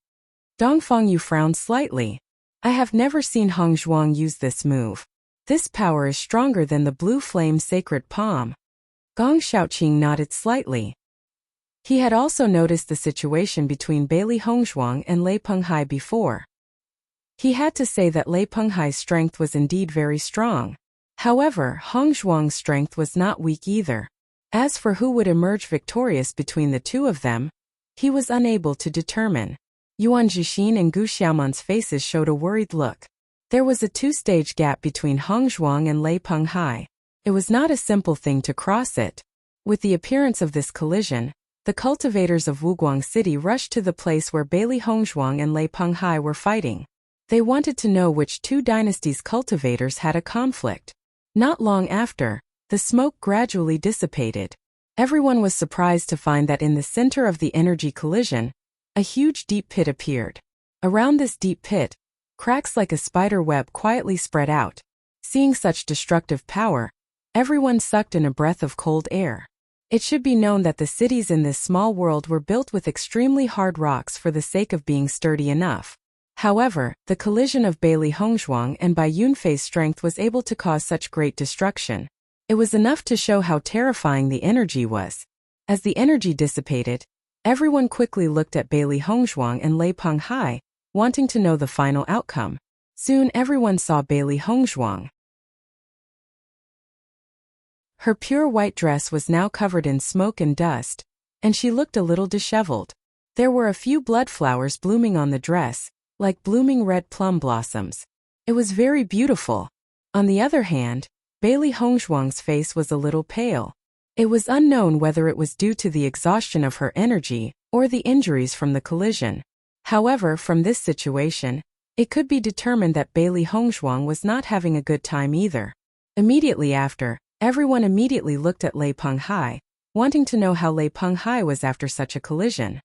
Dong Fengyu frowned slightly. I have never seen Hong Zhuang use this move. This power is stronger than the blue flame sacred palm. Gong Xiaoqing nodded slightly. He had also noticed the situation between Bailey Hongzhuang and Lei Penghai before. He had to say that Lei Penghai's strength was indeed very strong. However, Hongzhuang's strength was not weak either. As for who would emerge victorious between the two of them, he was unable to determine. Yuan Zhixin and Gu Xiaoman's faces showed a worried look. There was a two-stage gap between Hongzhuang and Lei Penghai. It was not a simple thing to cross it. With the appearance of this collision, the cultivators of Wuguang City rushed to the place where Bailey Hongzhuang and Lei Penghai were fighting. They wanted to know which two dynasties' cultivators had a conflict. Not long after, the smoke gradually dissipated. Everyone was surprised to find that in the center of the energy collision, a huge deep pit appeared. Around this deep pit, cracks like a spider web quietly spread out. Seeing such destructive power, everyone sucked in a breath of cold air. It should be known that the cities in this small world were built with extremely hard rocks for the sake of being sturdy enough. However, the collision of Bailey Hongzhuang and Bai Yunfei's strength was able to cause such great destruction. It was enough to show how terrifying the energy was. As the energy dissipated, everyone quickly looked at Bailey Hongzhuang and Lei Penghai, wanting to know the final outcome. Soon everyone saw Bailey Hongzhuang. Her pure white dress was now covered in smoke and dust, and she looked a little disheveled. There were a few blood flowers blooming on the dress, like blooming red plum blossoms. It was very beautiful. On the other hand, Bailey Hongzhuang's face was a little pale. It was unknown whether it was due to the exhaustion of her energy or the injuries from the collision. However, from this situation, it could be determined that Bailey Hongzhuang was not having a good time either. Immediately after, everyone immediately looked at Lei Penghai, wanting to know how Lei Penghai was after such a collision.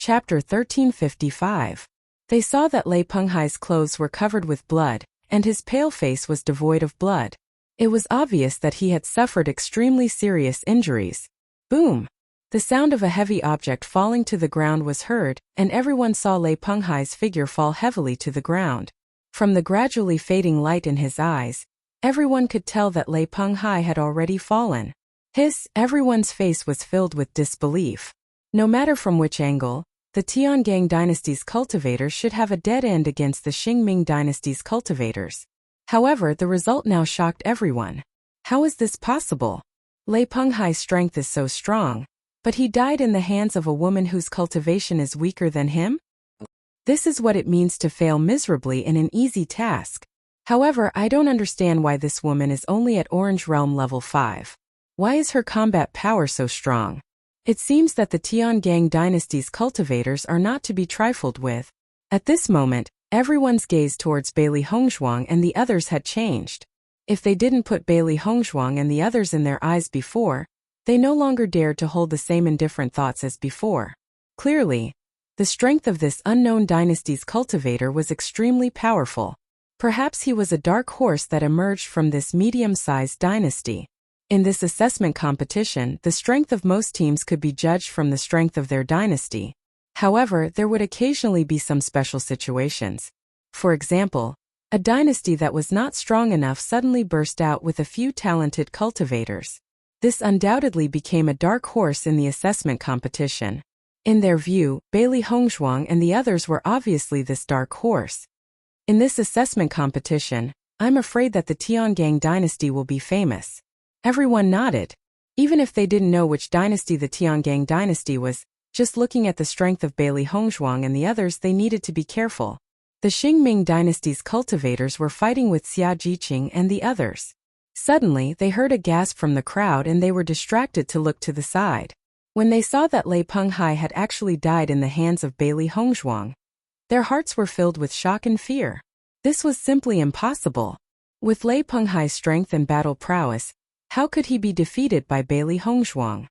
Chapter 1355. They saw that Lei Penghai's clothes were covered with blood, and his pale face was devoid of blood. It was obvious that he had suffered extremely serious injuries. Boom! The sound of a heavy object falling to the ground was heard, and everyone saw Lei Penghai's figure fall heavily to the ground. From the gradually fading light in his eyes, everyone could tell that Lei Penghai had already fallen. Everyone's face was filled with disbelief. No matter from which angle, the Tiangang dynasty's cultivators should have a dead end against the Xingming dynasty's cultivators. However, the result now shocked everyone. How is this possible? Lei Penghai's strength is so strong, but he died in the hands of a woman whose cultivation is weaker than him? This is what it means to fail miserably in an easy task. However, I don't understand why this woman is only at Orange Realm level 5. Why is her combat power so strong? It seems that the Tiangang dynasty's cultivators are not to be trifled with. At this moment, everyone's gaze towards Bailey Hongzhuang and the others had changed. If they didn't put Bailey Hongzhuang and the others in their eyes before, they no longer dared to hold the same indifferent thoughts as before. Clearly, the strength of this unknown dynasty's cultivator was extremely powerful. Perhaps he was a dark horse that emerged from this medium-sized dynasty. In this assessment competition, the strength of most teams could be judged from the strength of their dynasty. However, there would occasionally be some special situations. For example, a dynasty that was not strong enough suddenly burst out with a few talented cultivators. This undoubtedly became a dark horse in the assessment competition. In their view, Bailey Hongzhuang and the others were obviously this dark horse. In this assessment competition, I'm afraid that the Tiangang dynasty will be famous. Everyone nodded. Even if they didn't know which dynasty the Tiangang dynasty was, just looking at the strength of Bailey Hongzhuang and the others, they needed to be careful. The Qingming dynasty's cultivators were fighting with Xia Jiqing and the others. Suddenly, they heard a gasp from the crowd and they were distracted to look to the side. When they saw that Lei Penghai had actually died in the hands of Bailey Hongzhuang, their hearts were filled with shock and fear. This was simply impossible. With Lei Penghai's strength and battle prowess, how could he be defeated by Bailey Hongzhuang?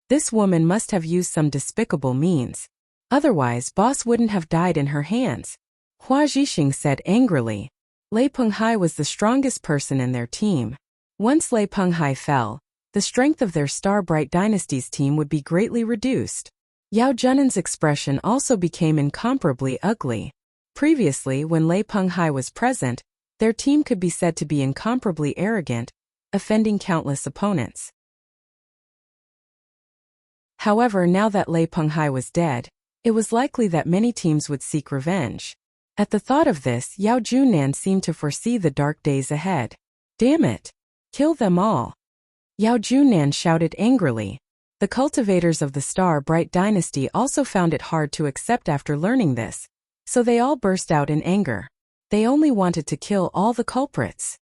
This woman must have used some despicable means. Otherwise, boss wouldn't have died in her hands. Hua Zhixing said angrily. Lei Penghai was the strongest person in their team. Once Lei Penghai fell, the strength of their Star-Bright Dynasty's team would be greatly reduced. Yao Junan's expression also became incomparably ugly. Previously, when Lei Penghai was present, their team could be said to be incomparably arrogant, offending countless opponents. However, now that Lei Penghai was dead, it was likely that many teams would seek revenge. At the thought of this, Yao Junan seemed to foresee the dark days ahead. Damn it! Kill them all! Yao Junan shouted angrily. The cultivators of the Star-Bright Dynasty also found it hard to accept after learning this, so they all burst out in anger. They only wanted to kill all the culprits.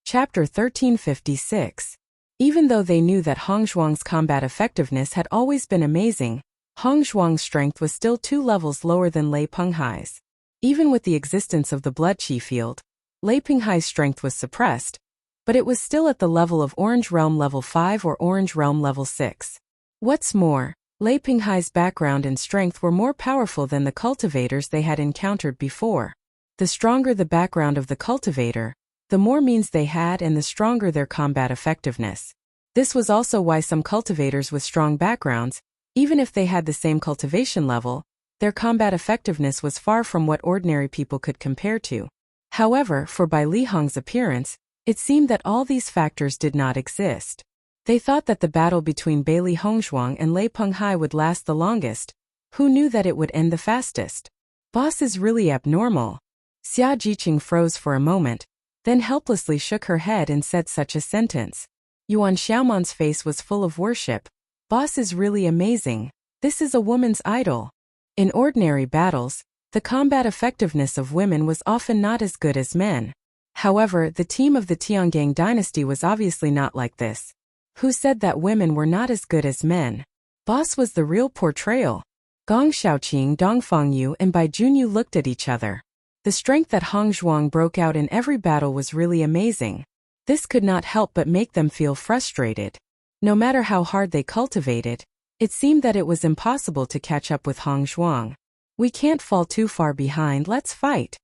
Chapter 1356. Even though they knew that Hongzhuang's combat effectiveness had always been amazing, Hongzhuang's strength was still 2 levels lower than Lei Penghai's. Even with the existence of the Blood Qi field, Lei Penghai's strength was suppressed, but it was still at the level of Orange Realm level 5 or Orange Realm level 6. What's more, Lei Penghai's background and strength were more powerful than the cultivators they had encountered before. The stronger the background of the cultivator, the more means they had and the stronger their combat effectiveness. This was also why some cultivators with strong backgrounds, even if they had the same cultivation level, their combat effectiveness was far from what ordinary people could compare to. However, for Bai Lihong's appearance, it seemed that all these factors did not exist. They thought that the battle between Bailey Hongzhuang and Lei Penghai would last the longest. Who knew that it would end the fastest? Boss is really abnormal. Xia Jiqing froze for a moment, then helplessly shook her head and said such a sentence. Yuan Xiaoman's face was full of worship. Boss is really amazing. This is a woman's idol. In ordinary battles, the combat effectiveness of women was often not as good as men. However, the team of the Tiangang dynasty was obviously not like this. Who said that women were not as good as men? Boss was the real portrayal. Gong Xiaoqing, Dong Fengyu and Bai Junyu looked at each other. The strength that Hongzhuang broke out in every battle was really amazing. This could not help but make them feel frustrated. No matter how hard they cultivated, it seemed that it was impossible to catch up with Hongzhuang. We can't fall too far behind, let's fight.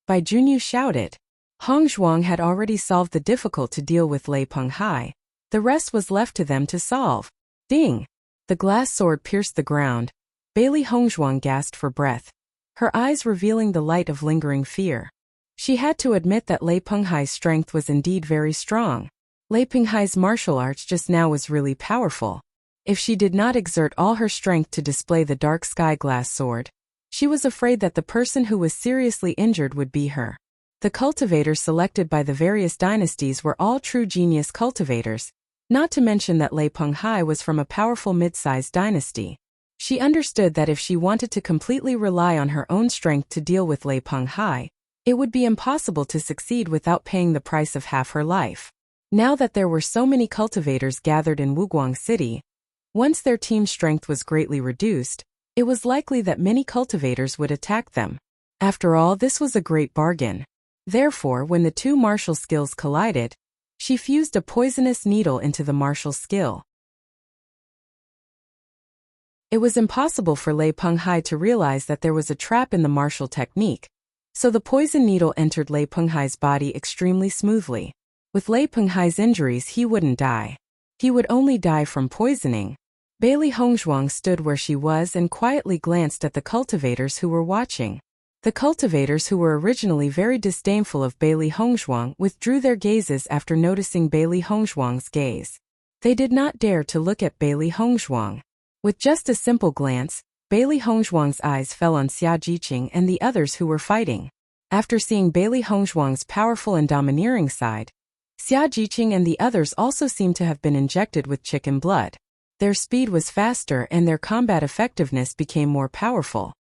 Bai Junyu shouted. Hongzhuang had already solved the difficult to deal with Lei Penghai. The rest was left to them to solve. Ding! The glass sword pierced the ground. Bailey Hongzhuang gasped for breath, her eyes revealing the light of lingering fear. She had to admit that Lei Penghai's strength was indeed very strong. Lei Penghai's martial arts just now was really powerful. If she did not exert all her strength to display the dark sky glass sword, she was afraid that the person who was seriously injured would be her. The cultivators selected by the various dynasties were all true genius cultivators, not to mention that Lei Penghai was from a powerful mid-sized dynasty. She understood that if she wanted to completely rely on her own strength to deal with Lei Penghai, it would be impossible to succeed without paying the price of half her life. Now that there were so many cultivators gathered in Wuguang City, once their team's strength was greatly reduced, it was likely that many cultivators would attack them. After all, this was a great bargain. Therefore, when the two martial skills collided, she fused a poisonous needle into the martial skill. It was impossible for Lei Penghai to realize that there was a trap in the martial technique, so the poison needle entered Lei Penghai's body extremely smoothly. With Lei Penghai's injuries, he wouldn't die. He would only die from poisoning. Bailey Hongzhuang stood where she was and quietly glanced at the cultivators who were watching. The cultivators, who were originally very disdainful of Bailey Hongzhuang, withdrew their gazes after noticing Bailey Hongzhuang's gaze. They did not dare to look at Bailey Hongzhuang. With just a simple glance, Bailey Hongzhuang's eyes fell on Xia Jiqing and the others who were fighting. After seeing Bailey Hongzhuang's powerful and domineering side, Xia Jiqing and the others also seemed to have been injected with chicken blood. Their speed was faster and their combat effectiveness became more powerful.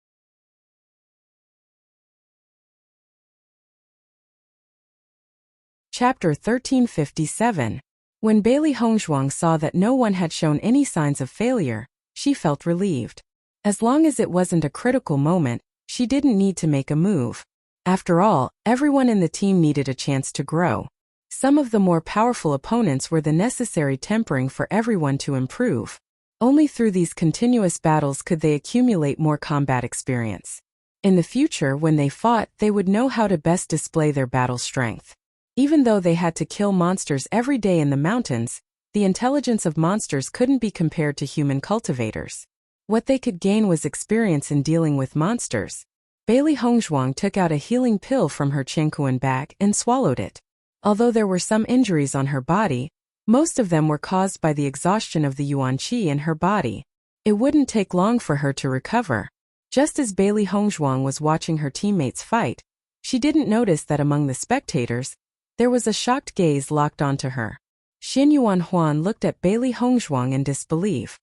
Chapter 1357. When Bailey Hongzhuang saw that no one had shown any signs of failure, she felt relieved. As long as it wasn't a critical moment, she didn't need to make a move. After all, everyone in the team needed a chance to grow. Some of the more powerful opponents were the necessary tempering for everyone to improve. Only through these continuous battles could they accumulate more combat experience. In the future, when they fought, they would know how to best display their battle strength. Even though they had to kill monsters every day in the mountains, the intelligence of monsters couldn't be compared to human cultivators. What they could gain was experience in dealing with monsters. Bailey Hongzhuang took out a healing pill from her Qingkuan bag and swallowed it. Although there were some injuries on her body, most of them were caused by the exhaustion of the yuan qi in her body. It wouldn't take long for her to recover. Just as Bailey Hongzhuang was watching her teammates fight, she didn't notice that among the spectators, there was a shocked gaze locked onto her. Xin Yuanhuan looked at Bailey Hongzhuang in disbelief.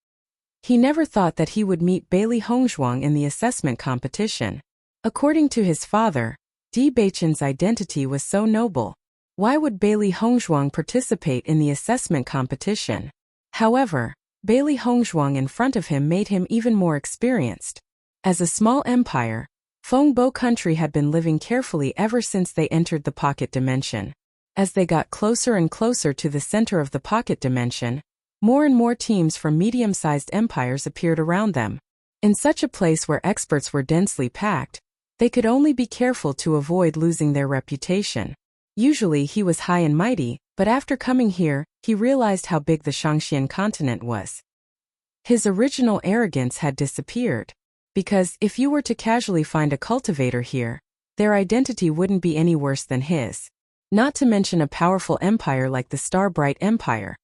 He never thought that he would meet Bailey Hongzhuang in the assessment competition. According to his father, Di Beichen's identity was so noble. Why would Bailey Hongzhuang participate in the assessment competition? However, Bailey Hongzhuang in front of him made him even more experienced. As a small empire, Fengbo country had been living carefully ever since they entered the pocket dimension. As they got closer and closer to the center of the pocket dimension, more and more teams from medium-sized empires appeared around them. In such a place where experts were densely packed, they could only be careful to avoid losing their reputation. Usually he was high and mighty, but after coming here, he realized how big the Shangxian continent was. His original arrogance had disappeared. Because if you were to casually find a cultivator here, their identity wouldn't be any worse than his. Not to mention a powerful empire like the Starbright Empire.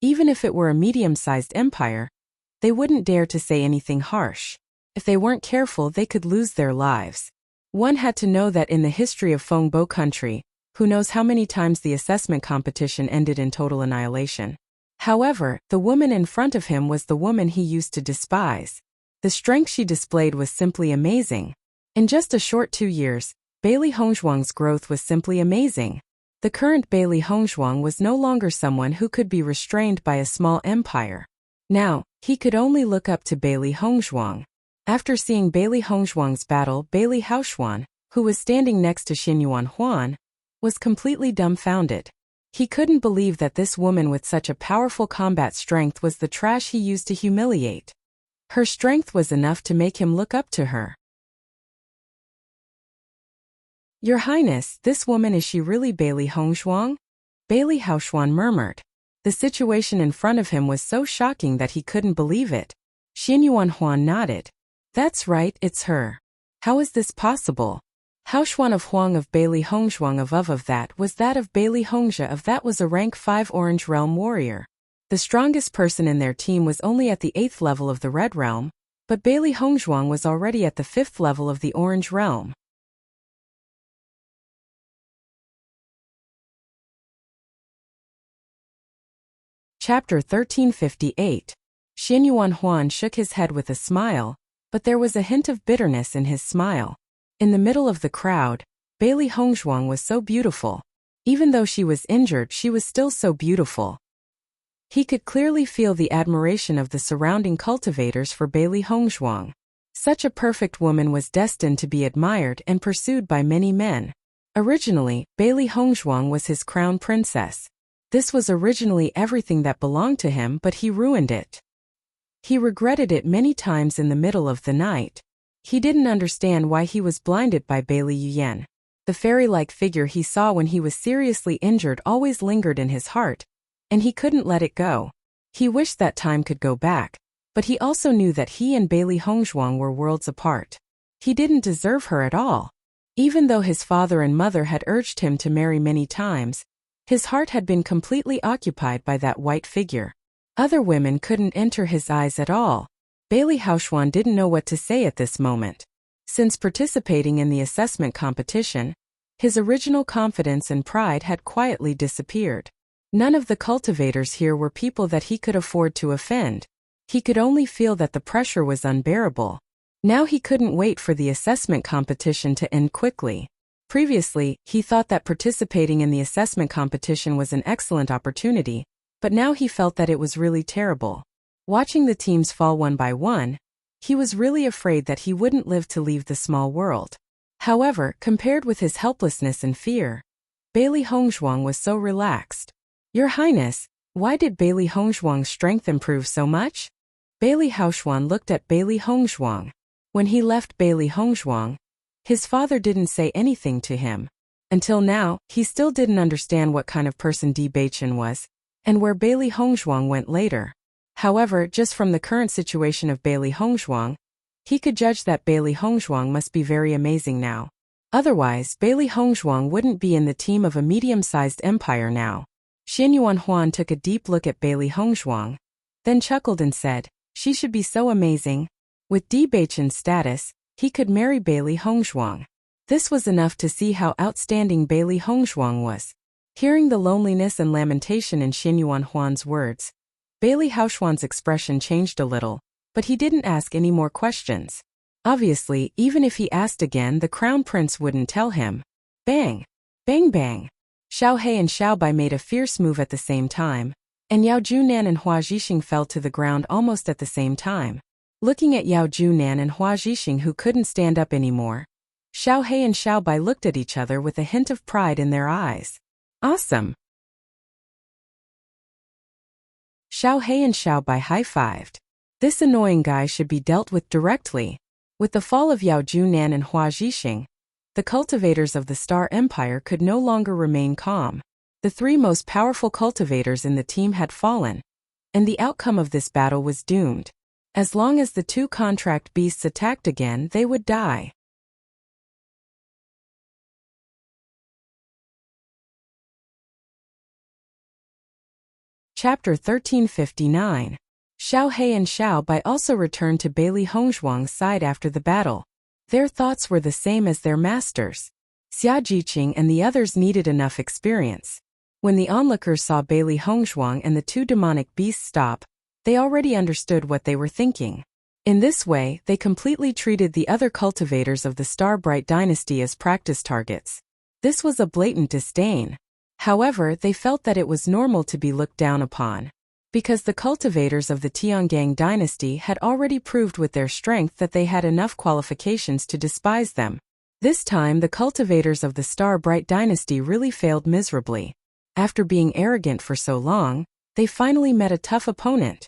Even if it were a medium-sized empire, they wouldn't dare to say anything harsh. If they weren't careful, they could lose their lives. One had to know that in the history of Fengbo country, who knows how many times the assessment competition ended in total annihilation. However, the woman in front of him was the woman he used to despise. The strength she displayed was simply amazing. In just a short 2 years, Bailey Hongzhuang's growth was simply amazing. The current Bailey Hongzhuang was no longer someone who could be restrained by a small empire. Now, he could only look up to Bailey Hongzhuang. After seeing Bailey Hongzhuang's battle, Bailey Haoxuan, who was standing next to Xin Yuanhuan, was completely dumbfounded. He couldn't believe that this woman with such a powerful combat strength was the trash he used to humiliate. Her strength was enough to make him look up to her. Your Highness, this woman, is she really Bailey Hongzhuang? Bailey Haoxuan murmured. The situation in front of him was so shocking that he couldn't believe it. Xin Yuanhuan nodded. That's right, it's her. How is this possible? Haoxuan of Huang of Bailey Hongzhuang of that was that of Bailey Hongzhe of that was a rank 5 Orange Realm warrior. The strongest person in their team was only at the 8th level of the Red Realm, but Bailey Hongzhuang was already at the 5th level of the Orange Realm. Chapter 1358. Xianyuan Huan shook his head with a smile, but there was a hint of bitterness in his smile. In the middle of the crowd, Bailey Hongzhuang was so beautiful. Even though she was injured, she was still so beautiful. He could clearly feel the admiration of the surrounding cultivators for Bailey Hongzhuang. Such a perfect woman was destined to be admired and pursued by many men. Originally, Bailey Hongzhuang was his crown princess. This was originally everything that belonged to him, but he ruined it. He regretted it many times in the middle of the night. He didn't understand why he was blinded by Bailey Yuyan. The fairy-like figure he saw when he was seriously injured always lingered in his heart, and he couldn't let it go. He wished that time could go back, but he also knew that he and Bailey Hongzhuang were worlds apart. He didn't deserve her at all. Even though his father and mother had urged him to marry many times, his heart had been completely occupied by that white figure. Other women couldn't enter his eyes at all. Bailey Hongzhuang didn't know what to say at this moment. Since participating in the assessment competition, his original confidence and pride had quietly disappeared. None of the cultivators here were people that he could afford to offend. He could only feel that the pressure was unbearable. Now he couldn't wait for the assessment competition to end quickly. Previously, he thought that participating in the assessment competition was an excellent opportunity, but now he felt that it was really terrible. Watching the teams fall one by one, he was really afraid that he wouldn't live to leave the small world. However, compared with his helplessness and fear, Bailey Hongzhuang was so relaxed. Your Highness, why did Bailey Hongzhuang's strength improve so much? Bailey Hongzhuang looked at Bailey Hongzhuang. When he left Bailey Hongzhuang, his father didn't say anything to him. Until now, he still didn't understand what kind of person Di Beichen was, and where Bailey Hongzhuang went later. However, just from the current situation of Bailey Hongzhuang, he could judge that Bailey Hongzhuang must be very amazing now. Otherwise, Bailey Hongzhuang wouldn't be in the team of a medium-sized empire now. Xianyuan Huan took a deep look at Bailey Hongzhuang, then chuckled and said, she should be so amazing. With Di Beichen's status, he could marry Bailey Hongzhuang. This was enough to see how outstanding Bailey Hongzhuang was. Hearing the loneliness and lamentation in Xianyuan Huan's words, Bailey Hongzhuang's expression changed a little, but he didn't ask any more questions. Obviously, even if he asked again, the crown prince wouldn't tell him. Bang! Bang bang! Xiao He and Xiao Bai made a fierce move at the same time, and Yao Junan and Hua Zhixing fell to the ground almost at the same time. Looking at Yao Junan and Hua Zhixing, who couldn't stand up anymore, Xiao He and Xiao Bai looked at each other with a hint of pride in their eyes. Awesome! Xiao He and Xiao Bai high-fived. This annoying guy should be dealt with directly. With the fall of Yao Junan and Hua Zhixing, the cultivators of the Star Empire could no longer remain calm. The three most powerful cultivators in the team had fallen, and the outcome of this battle was doomed. As long as the two contract beasts attacked again, they would die. Chapter 1359. Xiao He and Xiao Bai also returned to Bailey Hongzhuang's side after the battle. Their thoughts were the same as their masters. Xia Jiqing and the others needed enough experience. When the onlookers saw Bailey Hongzhuang and the two demonic beasts stop, they already understood what they were thinking. In this way, they completely treated the other cultivators of the Star Bright dynasty as practice targets. This was a blatant disdain. However, they felt that it was normal to be looked down upon, because the cultivators of the Tiangang dynasty had already proved with their strength that they had enough qualifications to despise them. This time the cultivators of the Star Bright dynasty really failed miserably. After being arrogant for so long, they finally met a tough opponent.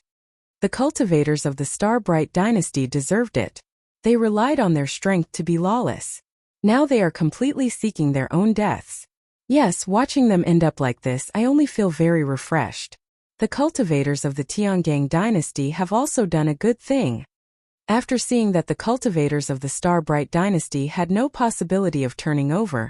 The cultivators of the Star Bright dynasty deserved it. They relied on their strength to be lawless. Now they are completely seeking their own deaths. Yes, watching them end up like this, I only feel very refreshed. The cultivators of the Tiangang dynasty have also done a good thing. After seeing that the cultivators of the Star Bright dynasty had no possibility of turning over,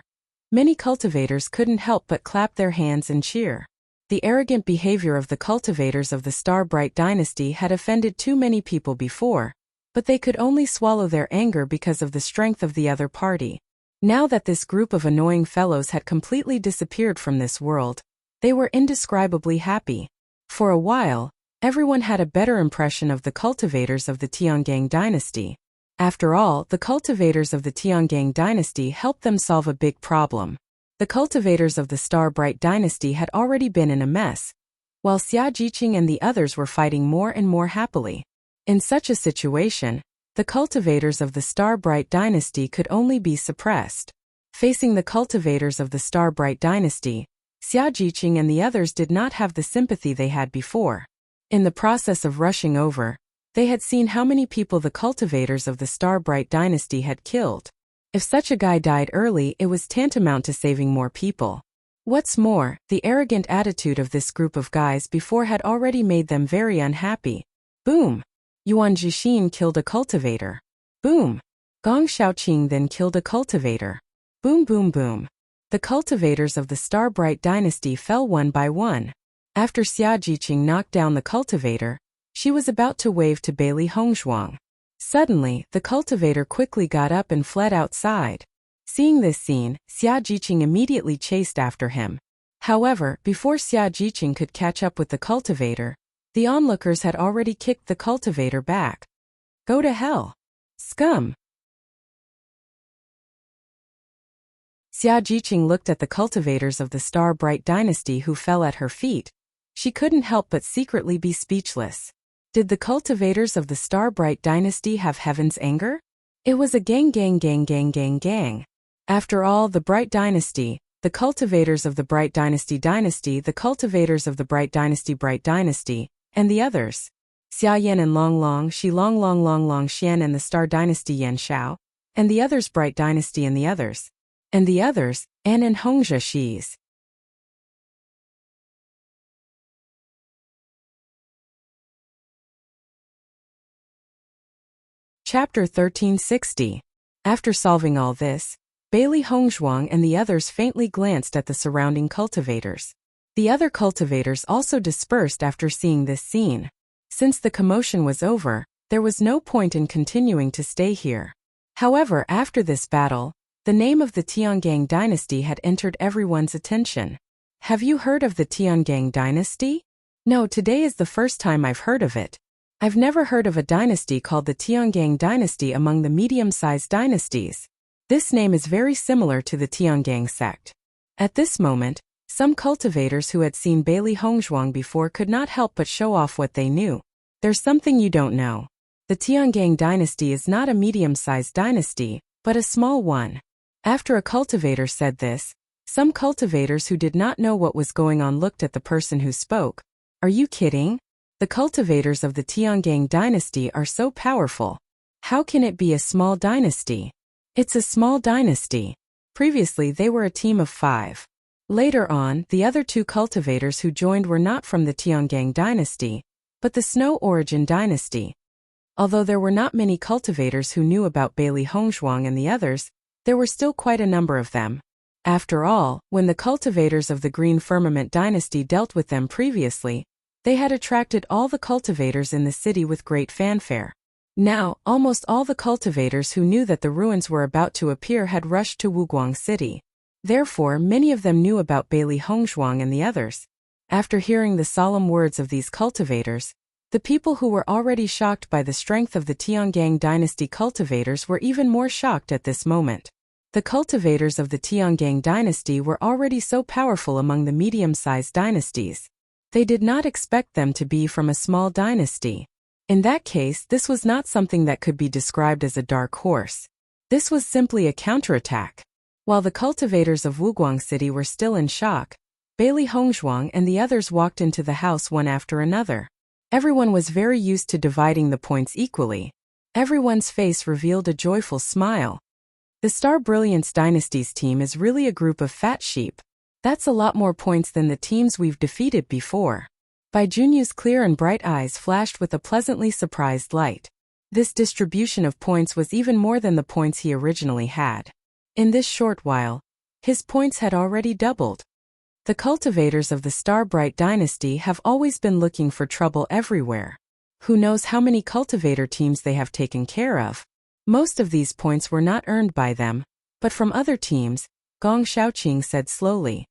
many cultivators couldn't help but clap their hands and cheer. The arrogant behavior of the cultivators of the Star Bright dynasty had offended too many people before, but they could only swallow their anger because of the strength of the other party. Now that this group of annoying fellows had completely disappeared from this world, they were indescribably happy. For a while, everyone had a better impression of the cultivators of the Tiangang dynasty. After all, the cultivators of the Tiangang dynasty helped them solve a big problem. The cultivators of the Star Bright dynasty had already been in a mess, while Xia Jiqing and the others were fighting more and more happily. In such a situation, the cultivators of the Star Bright dynasty could only be suppressed. Facing the cultivators of the Star Bright dynasty, Xia Jiqing and the others did not have the sympathy they had before. In the process of rushing over, they had seen how many people the cultivators of the Star Bright dynasty had killed. If such a guy died early, it was tantamount to saving more people. What's more, the arrogant attitude of this group of guys before had already made them very unhappy. Boom! Yuan Jixin killed a cultivator. Boom! Gong Shaoqing then killed a cultivator. Boom boom boom. The cultivators of the Star Bright dynasty fell one by one. After Xia Jiqing knocked down the cultivator, she was about to wave to Bailey Hongzhuang. Suddenly, the cultivator quickly got up and fled outside. Seeing this scene, Xia Jiqing immediately chased after him. However, before Xia Jiqing could catch up with the cultivator, the onlookers had already kicked the cultivator back. Go to hell, scum! Xia Jiqing looked at the cultivators of the Star Bright dynasty who fell at her feet. She couldn't help but secretly be speechless. Did the cultivators of the Star Bright dynasty have heaven's anger? It was a gang. After all, the Bright dynasty, the cultivators of the Bright dynasty, the cultivators of the Bright dynasty, and the others. Xia Yan and Long Shi Long Xian and the Star dynasty Yan Shao, and the others Bright dynasty and the others. And the others, An and Hongzhe Shis. Chapter 1360. After solving all this, Bailey Hongzhuang and the others faintly glanced at the surrounding cultivators. The other cultivators also dispersed after seeing this scene. Since the commotion was over, there was no point in continuing to stay here. However, after this battle, the name of the Tiangang dynasty had entered everyone's attention. Have you heard of the Tiangang dynasty? No, today is the first time I've heard of it. I've never heard of a dynasty called the Tiangang dynasty among the medium-sized dynasties. This name is very similar to the Tiangang sect. At this moment, some cultivators who had seen Bailey Hongzhuang before could not help but show off what they knew. There's something you don't know. The Tiangang dynasty is not a medium-sized dynasty, but a small one. After a cultivator said this, some cultivators who did not know what was going on looked at the person who spoke. Are you kidding? The cultivators of the Tiangang dynasty are so powerful. How can it be a small dynasty? It's a small dynasty. Previously they were a team of 5. Later on, the other 2 cultivators who joined were not from the Tiangang dynasty, but the Snow Origin dynasty. Although there were not many cultivators who knew about Bailey Hongzhuang and the others, there were still quite a number of them. After all, when the cultivators of the Green Firmament dynasty dealt with them previously, they had attracted all the cultivators in the city with great fanfare. Now, almost all the cultivators who knew that the ruins were about to appear had rushed to Wuguang City. Therefore, many of them knew about Bailey Hongzhuang and the others. After hearing the solemn words of these cultivators, the people who were already shocked by the strength of the Tiangang dynasty cultivators were even more shocked at this moment. The cultivators of the Tiangang dynasty were already so powerful among the medium-sized dynasties. They did not expect them to be from a small dynasty. In that case, this was not something that could be described as a dark horse. This was simply a counterattack. While the cultivators of Wuguang City were still in shock, Bailey Hongzhuang and the others walked into the house one after another. Everyone was very used to dividing the points equally. Everyone's face revealed a joyful smile. The Star Brilliance Dynasty's team is really a group of fat sheep. That's a lot more points than the teams we've defeated before. Bai Junyu's clear and bright eyes flashed with a pleasantly surprised light. This distribution of points was even more than the points he originally had. In this short while, his points had already doubled. The cultivators of the Star Bright dynasty have always been looking for trouble everywhere. Who knows how many cultivator teams they have taken care of? Most of these points were not earned by them, but from other teams, Gong Shaoqing said slowly.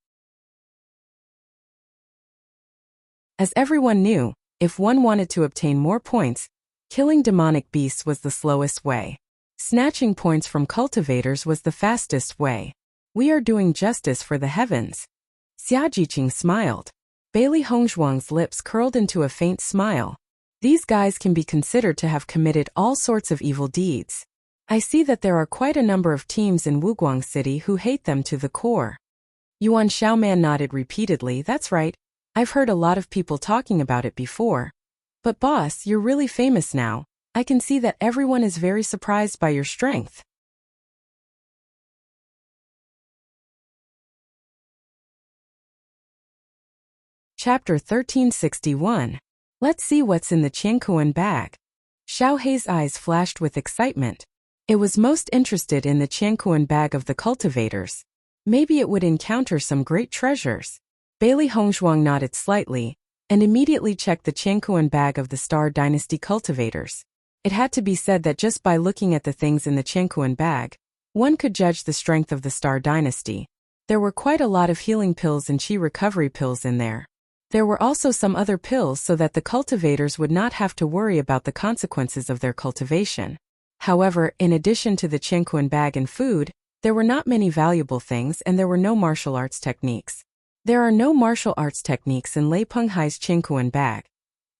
As everyone knew, if one wanted to obtain more points, killing demonic beasts was the slowest way. Snatching points from cultivators was the fastest way. We are doing justice for the heavens. Xia Jiqing smiled. Bailey Hongzhuang's lips curled into a faint smile. These guys can be considered to have committed all sorts of evil deeds. I see that there are quite a number of teams in Wuguang City who hate them to the core. Yuan Xiaoman nodded repeatedly. That's right. I've heard a lot of people talking about it before. But boss, you're really famous now. I can see that everyone is very surprised by your strength. Chapter 1361. Let's see what's in the Qiankuan bag. Xiao Hei's eyes flashed with excitement. It was most interested in the Qiankuan bag of the cultivators. Maybe it would encounter some great treasures. Bailey Hongzhuang nodded slightly, and immediately checked the Qiankuan bag of the Star Dynasty cultivators. It had to be said that just by looking at the things in the Qiankuan bag, one could judge the strength of the Star Dynasty. There were quite a lot of healing pills and chi recovery pills in there. There were also some other pills so that the cultivators would not have to worry about the consequences of their cultivation. However, in addition to the Qiankuan bag and food, there were not many valuable things and there were no martial arts techniques. There are no martial arts techniques in Lei Penghai's Qiankuan bag.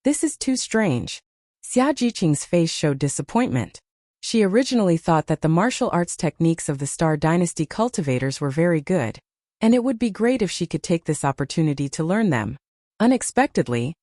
This is too strange. Xia Jiqing's face showed disappointment. She originally thought that the martial arts techniques of the Star Dynasty cultivators were very good, and it would be great if she could take this opportunity to learn them. Unexpectedly,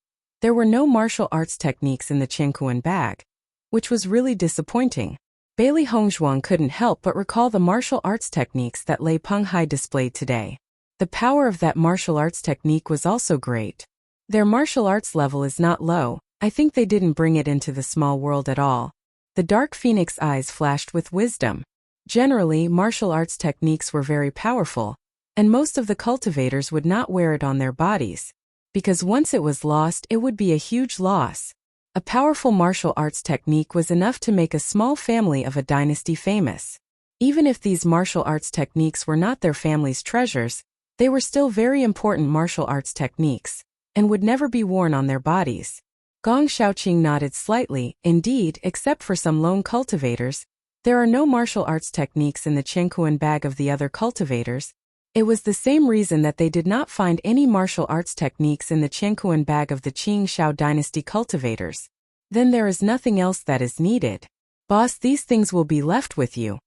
there were no martial arts techniques in the Qiankuan bag, which was really disappointing. Bailey Hongzhuang couldn't help but recall the martial arts techniques that Lei Penghai displayed today. The power of that martial arts technique was also great. Their martial arts level is not low. I think they didn't bring it into the small world at all. The Dark Phoenix eyes flashed with wisdom. Generally, martial arts techniques were very powerful, and most of the cultivators would not wear it on their bodies, because once it was lost, it would be a huge loss. A powerful martial arts technique was enough to make a small family of a dynasty famous. Even if these martial arts techniques were not their family's treasures, they were still very important martial arts techniques, and would never be worn on their bodies. Gong Xiaoqing nodded slightly. Indeed, except for some lone cultivators, there are no martial arts techniques in the Qiankuan bag of the other cultivators. It was the same reason that they did not find any martial arts techniques in the Qiankuan bag of the Qing Shao Dynasty cultivators. Then there is nothing else that is needed. Boss, these things will be left with you.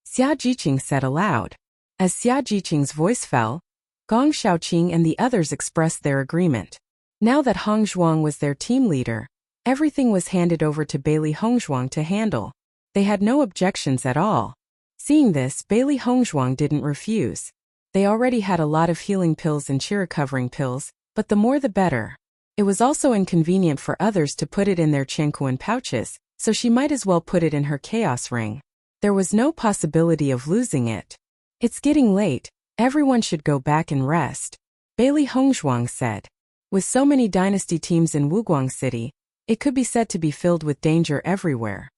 Xia Jiqing said aloud. As Xia Jiqing's voice fell, Gong Xiaoqing and the others expressed their agreement. Now that Hongzhuang was their team leader, everything was handed over to Bailey Hongzhuang to handle. They had no objections at all. Seeing this, Bailey Hongzhuang didn't refuse. They already had a lot of healing pills and chi recovering pills, but the more the better. It was also inconvenient for others to put it in their Qiankuan pouches, so she might as well put it in her chaos ring. There was no possibility of losing it. It's getting late. Everyone should go back and rest, Bailey Hongzhuang said. With so many dynasty teams in Wuguang City, it could be said to be filled with danger everywhere.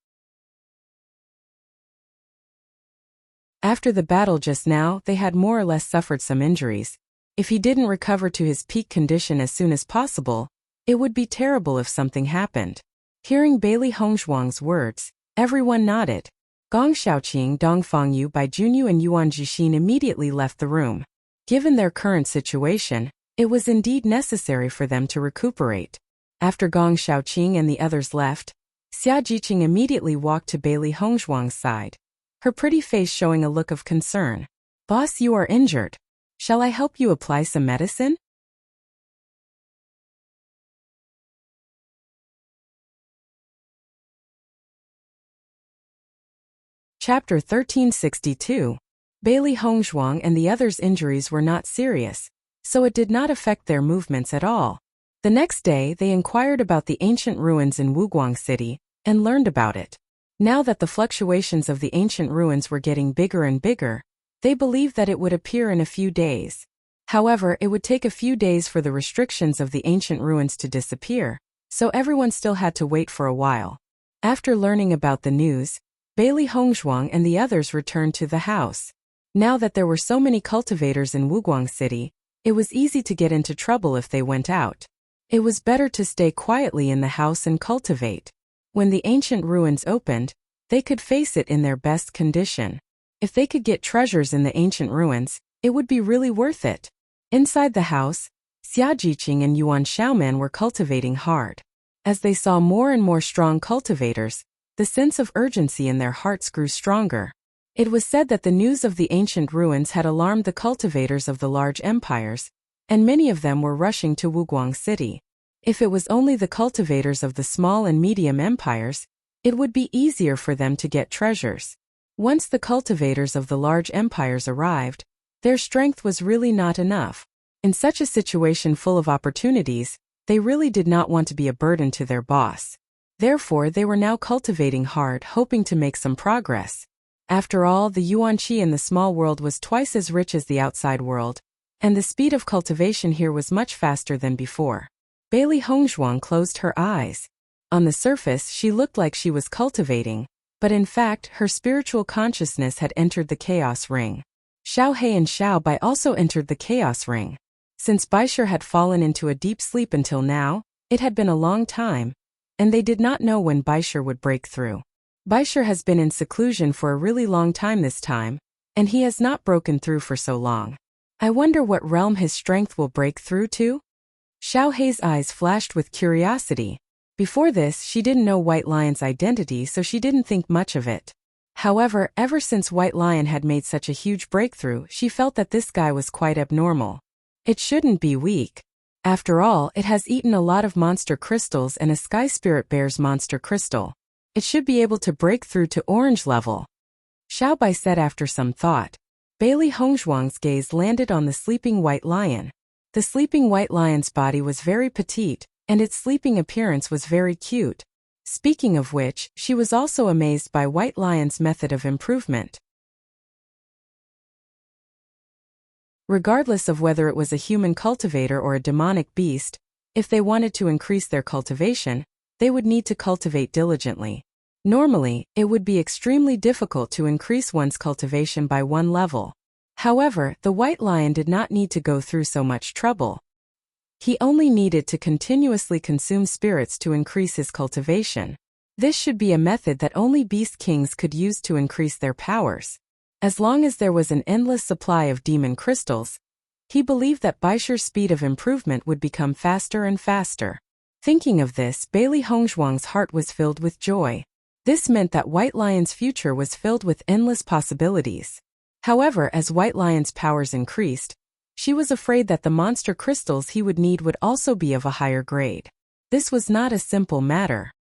After the battle just now, they had more or less suffered some injuries. If he didn't recover to his peak condition as soon as possible, it would be terrible if something happened. Hearing Bailey Hongzhuang's words, everyone nodded. Gong Xiaoqing, Dong Fangyu, Bai Junyu and Yuan Jixin immediately left the room. Given their current situation, it was indeed necessary for them to recuperate. After Gong Xiaoqing and the others left, Xia Jiqing immediately walked to Bailey Hongzhuang's side, her pretty face showing a look of concern. Boss, you are injured. Shall I help you apply some medicine? Chapter 1362. Bailey Hongzhuang and the others' injuries were not serious, so it did not affect their movements at all. The next day, they inquired about the ancient ruins in Wuguang City and learned about it. Now that the fluctuations of the ancient ruins were getting bigger and bigger, they believed that it would appear in a few days. However, it would take a few days for the restrictions of the ancient ruins to disappear, so everyone still had to wait for a while. After learning about the news, Bailey Hongzhuang and the others returned to the house. Now that there were so many cultivators in Wuguang City, it was easy to get into trouble if they went out. It was better to stay quietly in the house and cultivate. When the ancient ruins opened, they could face it in their best condition. If they could get treasures in the ancient ruins, it would be really worth it. Inside the house, Xia Jiqing and Yuan Xiaoman were cultivating hard. As they saw more and more strong cultivators, the sense of urgency in their hearts grew stronger. It was said that the news of the ancient ruins had alarmed the cultivators of the large empires, and many of them were rushing to Wuguang City. If it was only the cultivators of the small and medium empires, it would be easier for them to get treasures. Once the cultivators of the large empires arrived, their strength was really not enough. In such a situation full of opportunities, they really did not want to be a burden to their boss. Therefore, they were now cultivating hard, hoping to make some progress. After all, the Yuanqi in the small world was twice as rich as the outside world, and the speed of cultivation here was much faster than before. Bailey Hongzhuang closed her eyes. On the surface, she looked like she was cultivating, but in fact, her spiritual consciousness had entered the chaos ring. Xiao He and Xiao Bai also entered the chaos ring. Since Baisher had fallen into a deep sleep until now, it had been a long time, and they did not know when Baisher would break through. Baisher has been in seclusion for a really long time this time, and he has not broken through for so long. I wonder what realm his strength will break through to? Xiao Hei's eyes flashed with curiosity. Before this, she didn't know White Lion's identity, so she didn't think much of it. However, ever since White Lion had made such a huge breakthrough, she felt that this guy was quite abnormal. It shouldn't be weak. After all, it has eaten a lot of monster crystals and a Sky Spirit Bear's monster crystal. It should be able to break through to orange level. Xiao Bai said after some thought. Bailey Hongzhuang's gaze landed on the sleeping White Lion. The sleeping White Lion's body was very petite, and its sleeping appearance was very cute. Speaking of which, she was also amazed by White Lion's method of improvement. Regardless of whether it was a human cultivator or a demonic beast, if they wanted to increase their cultivation, they would need to cultivate diligently. Normally, it would be extremely difficult to increase one's cultivation by one level. However, the White Lion did not need to go through so much trouble. He only needed to continuously consume spirits to increase his cultivation. This should be a method that only beast kings could use to increase their powers. As long as there was an endless supply of demon crystals, he believed that Baisher's speed of improvement would become faster and faster. Thinking of this, Bailey Hongzhuang's heart was filled with joy. This meant that White Lion's future was filled with endless possibilities. However, as White Lion's powers increased, she was afraid that the monster crystals he would need would also be of a higher grade. This was not a simple matter.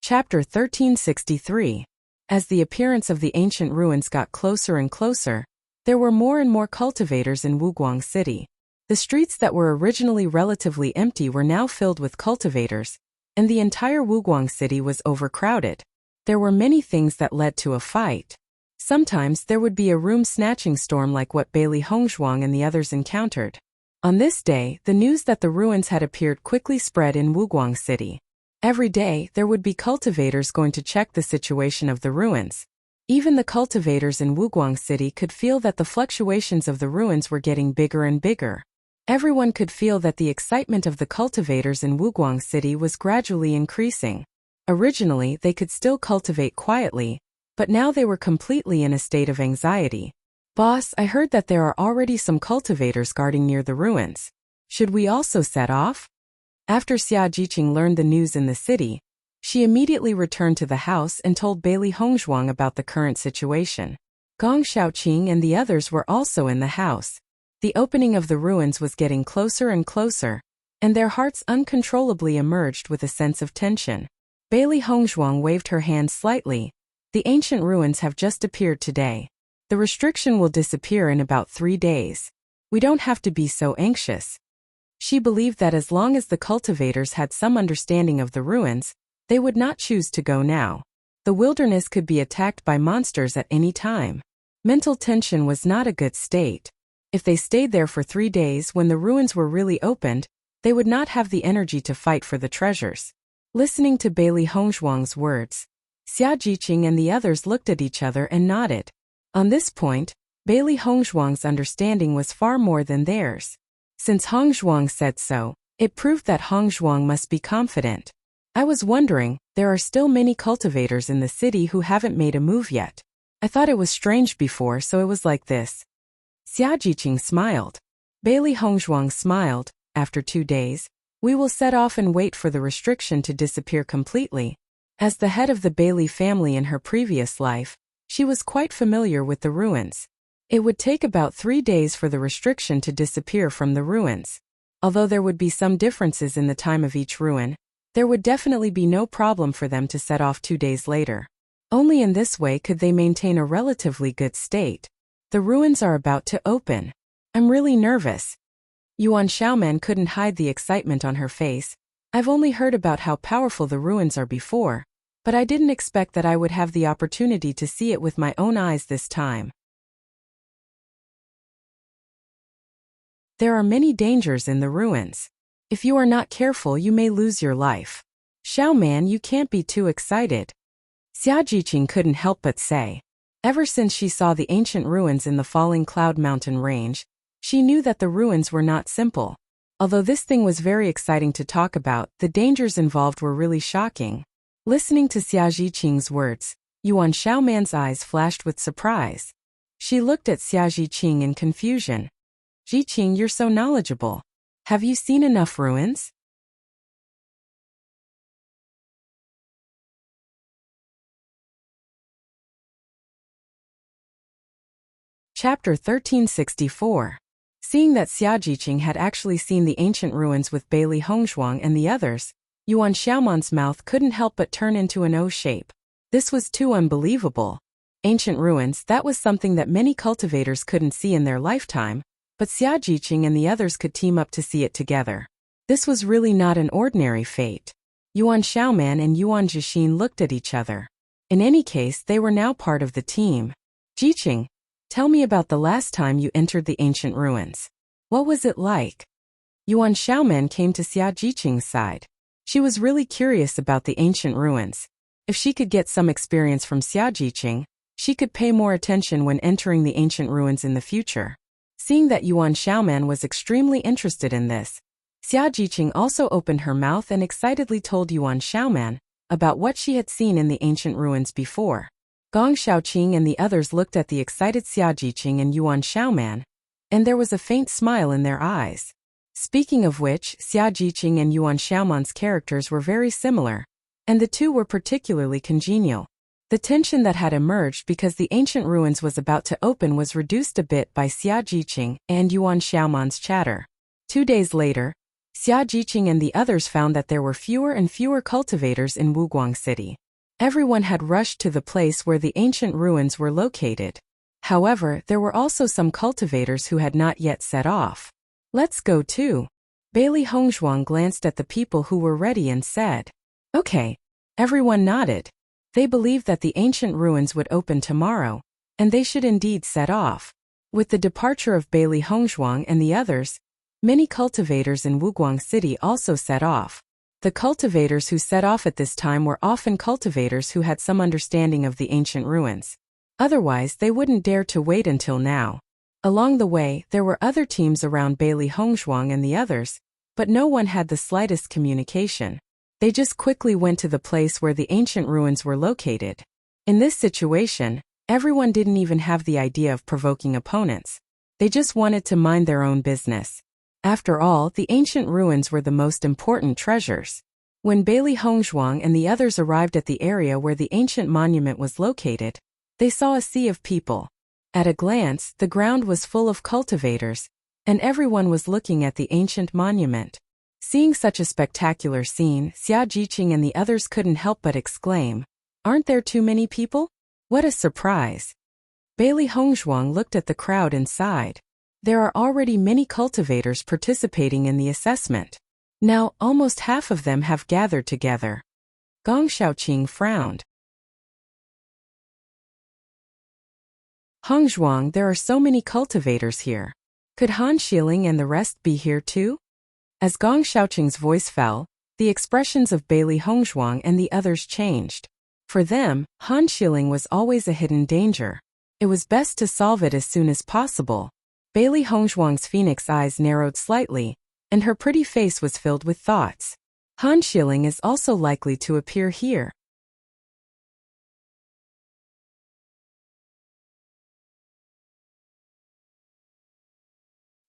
Chapter 1363. As the appearance of the ancient ruins got closer and closer, there were more and more cultivators in Wuguang City. The streets that were originally relatively empty were now filled with cultivators, and the entire Wuguang City was overcrowded. There were many things that led to a fight. Sometimes there would be a room-snatching storm like what Bailey Hongzhuang and the others encountered. On this day, the news that the ruins had appeared quickly spread in Wuguang City. Every day, there would be cultivators going to check the situation of the ruins. Even the cultivators in Wuguang City could feel that the fluctuations of the ruins were getting bigger and bigger. Everyone could feel that the excitement of the cultivators in Wuguang City was gradually increasing. Originally, they could still cultivate quietly, but now they were completely in a state of anxiety. "Boss, I heard that there are already some cultivators guarding near the ruins. Should we also set off?" After Xia Jiqing learned the news in the city, she immediately returned to the house and told Bailey Hongzhuang about the current situation. Gong Xiaoqing and the others were also in the house. The opening of the ruins was getting closer and closer, and their hearts uncontrollably emerged with a sense of tension. Bailey Hongzhuang waved her hand slightly. "The ancient ruins have just appeared today. The restriction will disappear in about 3 days. We don't have to be so anxious." She believed that as long as the cultivators had some understanding of the ruins, they would not choose to go now. The wilderness could be attacked by monsters at any time. Mental tension was not a good state. If they stayed there for 3 days when the ruins were really opened, they would not have the energy to fight for the treasures. Listening to Bailey Hongzhuang's words, Xia Jiqing and the others looked at each other and nodded. On this point, Bailey Hongzhuang's understanding was far more than theirs. Since Hongzhuang said so, it proved that Hongzhuang must be confident. I was wondering, there are still many cultivators in the city who haven't made a move yet. I thought it was strange before, so it was like this. Xia Jiqing smiled. Bailey Hongzhuang smiled. After 2 days, we will set off and wait for the restriction to disappear completely. As the head of the Bailey family in her previous life, she was quite familiar with the ruins. It would take about 3 days for the restriction to disappear from the ruins. Although there would be some differences in the time of each ruin, there would definitely be no problem for them to set off 2 days later. Only in this way could they maintain a relatively good state. The ruins are about to open. I'm really nervous. Yuan Xiaoman couldn't hide the excitement on her face. I've only heard about how powerful the ruins are before, but I didn't expect that I would have the opportunity to see it with my own eyes this time. There are many dangers in the ruins. If you are not careful, you may lose your life. Xiaoman, you can't be too excited. Xia Jiqing couldn't help but say. Ever since she saw the ancient ruins in the Falling Cloud Mountain range, she knew that the ruins were not simple. Although this thing was very exciting to talk about, the dangers involved were really shocking. Listening to Xia Jiqing's words, Yuan Xiaoman's eyes flashed with surprise. She looked at Xia Jiqing in confusion. Jiqing, you're so knowledgeable. Have you seen enough ruins? Chapter 1364. Seeing that Xia Jiqing had actually seen the ancient ruins with Bailey Hongzhuang and the others, Yuan Xiaoman's mouth couldn't help but turn into an O shape. This was too unbelievable. Ancient ruins, that was something that many cultivators couldn't see in their lifetime, but Xia Jiqing and the others could team up to see it together. This was really not an ordinary fate. Yuan Xiaoman and Yuan Jixin looked at each other. In any case, they were now part of the team. Jiqing, tell me about the last time you entered the ancient ruins. What was it like? Yuan Xiaoman came to Xia Jiqing's side. She was really curious about the ancient ruins. If she could get some experience from Xia Jiqing, she could pay more attention when entering the ancient ruins in the future. Seeing that Yuan Xiaoman was extremely interested in this, Xia Jiqing also opened her mouth and excitedly told Yuan Xiaoman about what she had seen in the ancient ruins before. Gong Shaoqing and the others looked at the excited Xia Jiqing and Yuan Xiaoman, and there was a faint smile in their eyes. Speaking of which, Xia Jiqing and Yuan Xiaoman's characters were very similar, and the two were particularly congenial. The tension that had emerged because the ancient ruins was about to open was reduced a bit by Xia Jiqing and Yuan Xiaoman's chatter. 2 days later, Xia Jiqing and the others found that there were fewer and fewer cultivators in Wuguang City. Everyone had rushed to the place where the ancient ruins were located. However, there were also some cultivators who had not yet set off. Let's go too. Bailey Hongzhuang glanced at the people who were ready and said, Okay. Everyone nodded. They believed that the ancient ruins would open tomorrow, and they should indeed set off. With the departure of Bailey Hongzhuang and the others, many cultivators in Wuguang City also set off. The cultivators who set off at this time were often cultivators who had some understanding of the ancient ruins. Otherwise, they wouldn't dare to wait until now. Along the way, there were other teams around Bailey Hongzhuang and the others, but no one had the slightest communication. They just quickly went to the place where the ancient ruins were located. In this situation, everyone didn't even have the idea of provoking opponents. They just wanted to mind their own business. After all, the ancient ruins were the most important treasures. When Bailey Hongzhuang and the others arrived at the area where the ancient monument was located, they saw a sea of people. At a glance, the ground was full of cultivators, and everyone was looking at the ancient monument. Seeing such a spectacular scene, Xia Jiqing and the others couldn't help but exclaim, "Aren't there too many people? What a surprise!" Bailey Hongzhuang looked at the crowd and sighed. There are already many cultivators participating in the assessment. Now, almost half of them have gathered together. Gong Shaoqing frowned. Hongzhuang, there are so many cultivators here. Could Han Xiling and the rest be here too? As Gong Shaoqing's voice fell, the expressions of Bailey Hongzhuang and the others changed. For them, Han Xiling was always a hidden danger. It was best to solve it as soon as possible. Bailey Hongzhuang's phoenix eyes narrowed slightly, and her pretty face was filled with thoughts. Han Shilling is also likely to appear here.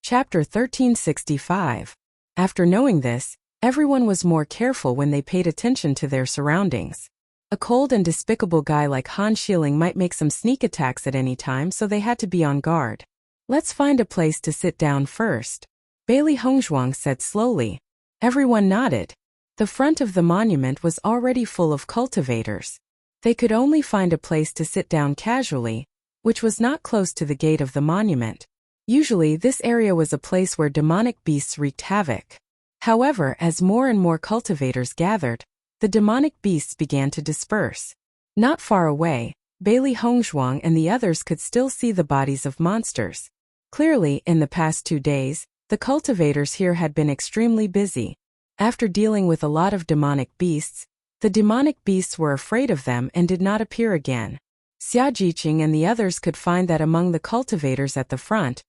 Chapter 1365. After knowing this, everyone was more careful when they paid attention to their surroundings. A cold and despicable guy like Han Shilling might make some sneak attacks at any time, so they had to be on guard. Let's find a place to sit down first, Bailey Hongzhuang said slowly. Everyone nodded. The front of the monument was already full of cultivators. They could only find a place to sit down casually, which was not close to the gate of the monument. Usually this area was a place where demonic beasts wreaked havoc. However, as more and more cultivators gathered, the demonic beasts began to disperse. Not far away, Bailey Hongzhuang and the others could still see the bodies of monsters. Clearly, in the past 2 days, the cultivators here had been extremely busy. After dealing with a lot of demonic beasts, the demonic beasts were afraid of them and did not appear again. Xia Jiqing and the others could find that among the cultivators at the front,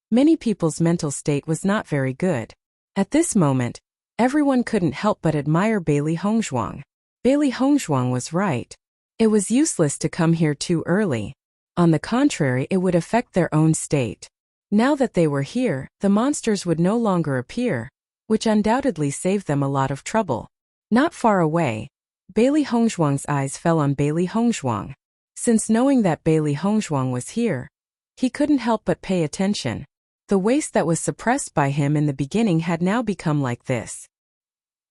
many people's mental state was not very good. At this moment, everyone couldn't help but admire Bailey Hongzhuang. Bailey Hongzhuang was right. It was useless to come here too early. On the contrary, it would affect their own state. Now that they were here, the monsters would no longer appear, which undoubtedly saved them a lot of trouble. Not far away, Bailey Hongzhuang's eyes fell on Bailey Hongzhuang. Since knowing that Bailey Hongzhuang was here, he couldn't help but pay attention. The waste that was suppressed by him in the beginning had now become like this.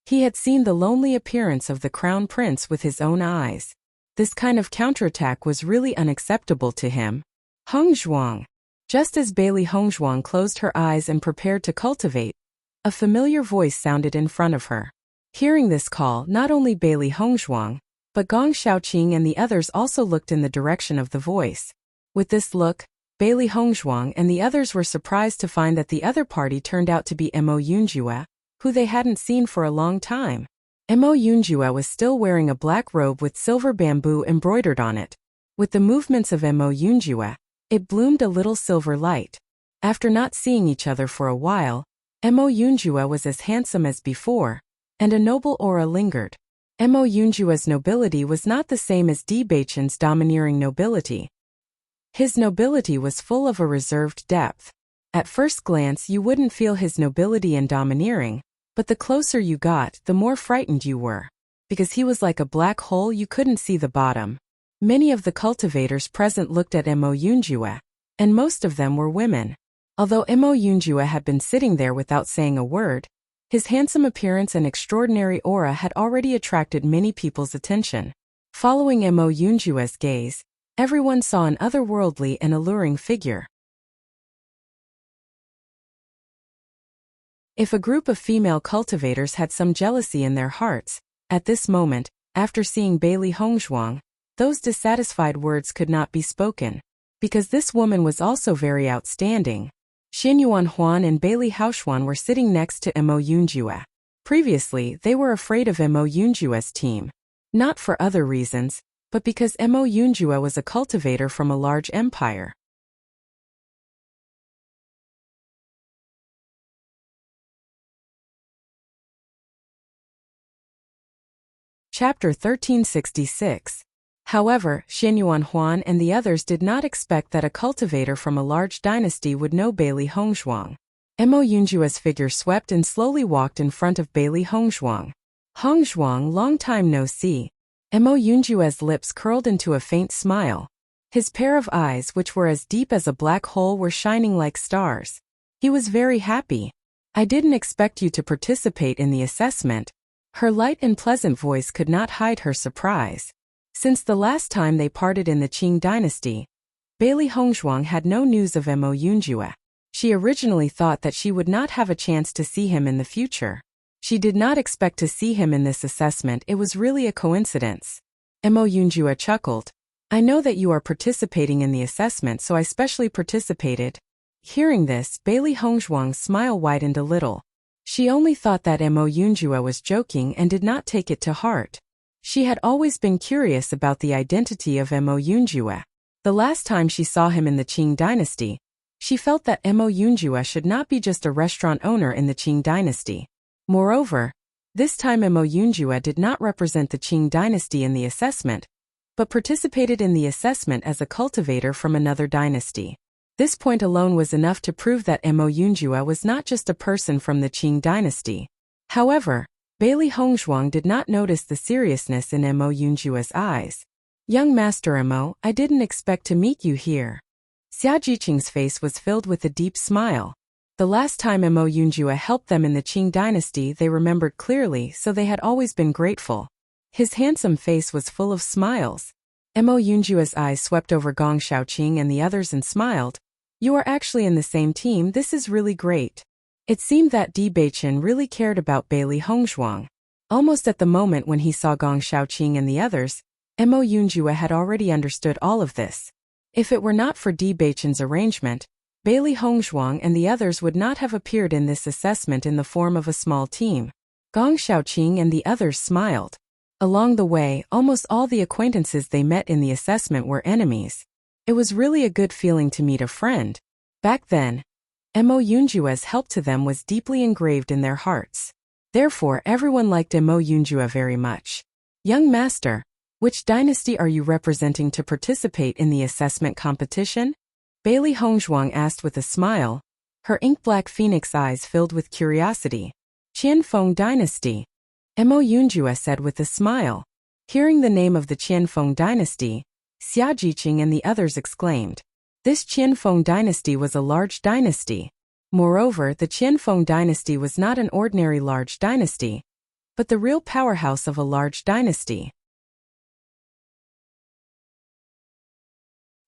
He had seen the lonely appearance of the crown prince with his own eyes. This kind of counterattack was really unacceptable to him. Hongzhuang. Just as Bailey Hongzhuang closed her eyes and prepared to cultivate, a familiar voice sounded in front of her. Hearing this call, not only Bailey Hongzhuang, but Gong Shaoqing and the others also looked in the direction of the voice. With this look, Bailey Hongzhuang and the others were surprised to find that the other party turned out to be Mo Yunjue, who they hadn't seen for a long time. Mo Yunjue was still wearing a black robe with silver bamboo embroidered on it. With the movements of Mo Yunjue, it bloomed a little silver light. After not seeing each other for a while, Mo Yunjue was as handsome as before, and a noble aura lingered. Mo Yunjue's nobility was not the same as Di Baichen's domineering nobility. His nobility was full of a reserved depth. At first glance you wouldn't feel his nobility and domineering, but the closer you got, the more frightened you were. Because he was like a black hole, you couldn't see the bottom. Many of the cultivators present looked at Mo Yunjue, and most of them were women. Although Mo Yunjue had been sitting there without saying a word, his handsome appearance and extraordinary aura had already attracted many people's attention. Following Mo Yunjue's gaze, everyone saw an otherworldly and alluring figure. If a group of female cultivators had some jealousy in their hearts, at this moment, after seeing Bailey Hongzhuang, those dissatisfied words could not be spoken. Because this woman was also very outstanding. Xin Yuanhuan and Bailey Haoxuan were sitting next to Mo Yunjue. Previously, they were afraid of Mo Yunjue's team. Not for other reasons, but because Mo Yunjue was a cultivator from a large empire. Chapter 1366. However, Xin Yuanhuan and the others did not expect that a cultivator from a large dynasty would know Bailey Hongzhuang. Mo Yunjue's figure swept and slowly walked in front of Bailey Hongzhuang. Hongzhuang, long time no see. Mo Yunjue's lips curled into a faint smile. His pair of eyes, which were as deep as a black hole, were shining like stars. He was very happy. I didn't expect you to participate in the assessment. Her light and pleasant voice could not hide her surprise. Since the last time they parted in the Qing dynasty, Bailey Hongzhuang had no news of Mo Yunjue. She originally thought that she would not have a chance to see him in the future. She did not expect to see him in this assessment. It was really a coincidence. Mo Yunjue chuckled. I know that you are participating in the assessment, so I specially participated. Hearing this, Bailey Hongzhuang's smile widened a little. She only thought that Mo Yunjue was joking and did not take it to heart. She had always been curious about the identity of Mo Yunjue. The last time she saw him in the Qing dynasty, she felt that Mo Yunjue should not be just a restaurant owner in the Qing dynasty. Moreover, this time Mo Yunjue did not represent the Qing dynasty in the assessment, but participated in the assessment as a cultivator from another dynasty. This point alone was enough to prove that Mo Yunjue was not just a person from the Qing dynasty. However, Bailey Hongzhuang did not notice the seriousness in Mo Yunjue's eyes. "Young Master Mo, I didn't expect to meet you here." Xia Jiqing's face was filled with a deep smile. The last time Mo Yunjue helped them in the Qing dynasty they remembered clearly, so they had always been grateful. His handsome face was full of smiles. Mo Yunjue's eyes swept over Gong Shaoqing and the others and smiled. "You are actually in the same team, this is really great." It seemed that Di Beichen really cared about Bailey Hongzhuang. Almost at the moment when he saw Gong Shaoqing and the others, Mo Yunjue had already understood all of this. If it were not for Di Beichen's arrangement, Bailey Hongzhuang and the others would not have appeared in this assessment in the form of a small team. Gong Shaoqing and the others smiled. Along the way, almost all the acquaintances they met in the assessment were enemies. It was really a good feeling to meet a friend. Back then, Mo Yunjue's help to them was deeply engraved in their hearts. Therefore, everyone liked Mo Yunjue very much. "Young Master, which dynasty are you representing to participate in the assessment competition?" Bailey Hongzhuang asked with a smile, her ink-black phoenix eyes filled with curiosity. "Qianfeng dynasty," Mo Yunjue said with a smile. Hearing the name of the Qianfeng dynasty, Xia Jiqing and the others exclaimed. This Qianfeng dynasty was a large dynasty. Moreover, the Qianfeng dynasty was not an ordinary large dynasty, but the real powerhouse of a large dynasty.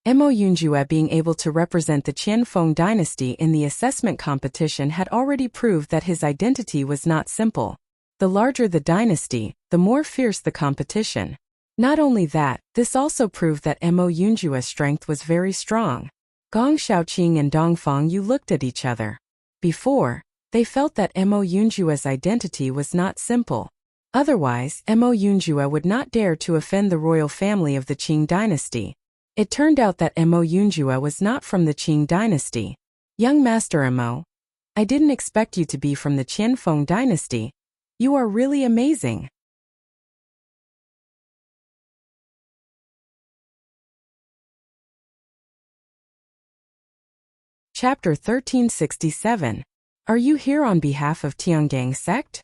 Mo Yunjue being able to represent the Qianfeng dynasty in the assessment competition had already proved that his identity was not simple. The larger the dynasty, the more fierce the competition. Not only that, this also proved that Mo Yunjue's strength was very strong. Gong Shaoqing and Dongfang Yu looked at each other. Before, they felt that Mo Yunjue's identity was not simple. Otherwise, Mo Yunjue would not dare to offend the royal family of the Qing dynasty. It turned out that Mo Yunjue was not from the Qing dynasty. Young Master Mo, I didn't expect you to be from the Qianfeng dynasty. You are really amazing. Chapter 1367. Are you here on behalf of Tiangang sect?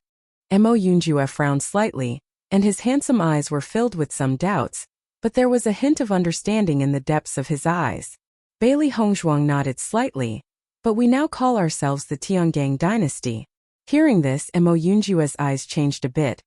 Mo Yunjue frowned slightly, and his handsome eyes were filled with some doubts, but there was a hint of understanding in the depths of his eyes. Bailey Hongzhuang nodded slightly, but we now call ourselves the Tiangang dynasty. Hearing this, Mo Yunjue's eyes changed a bit,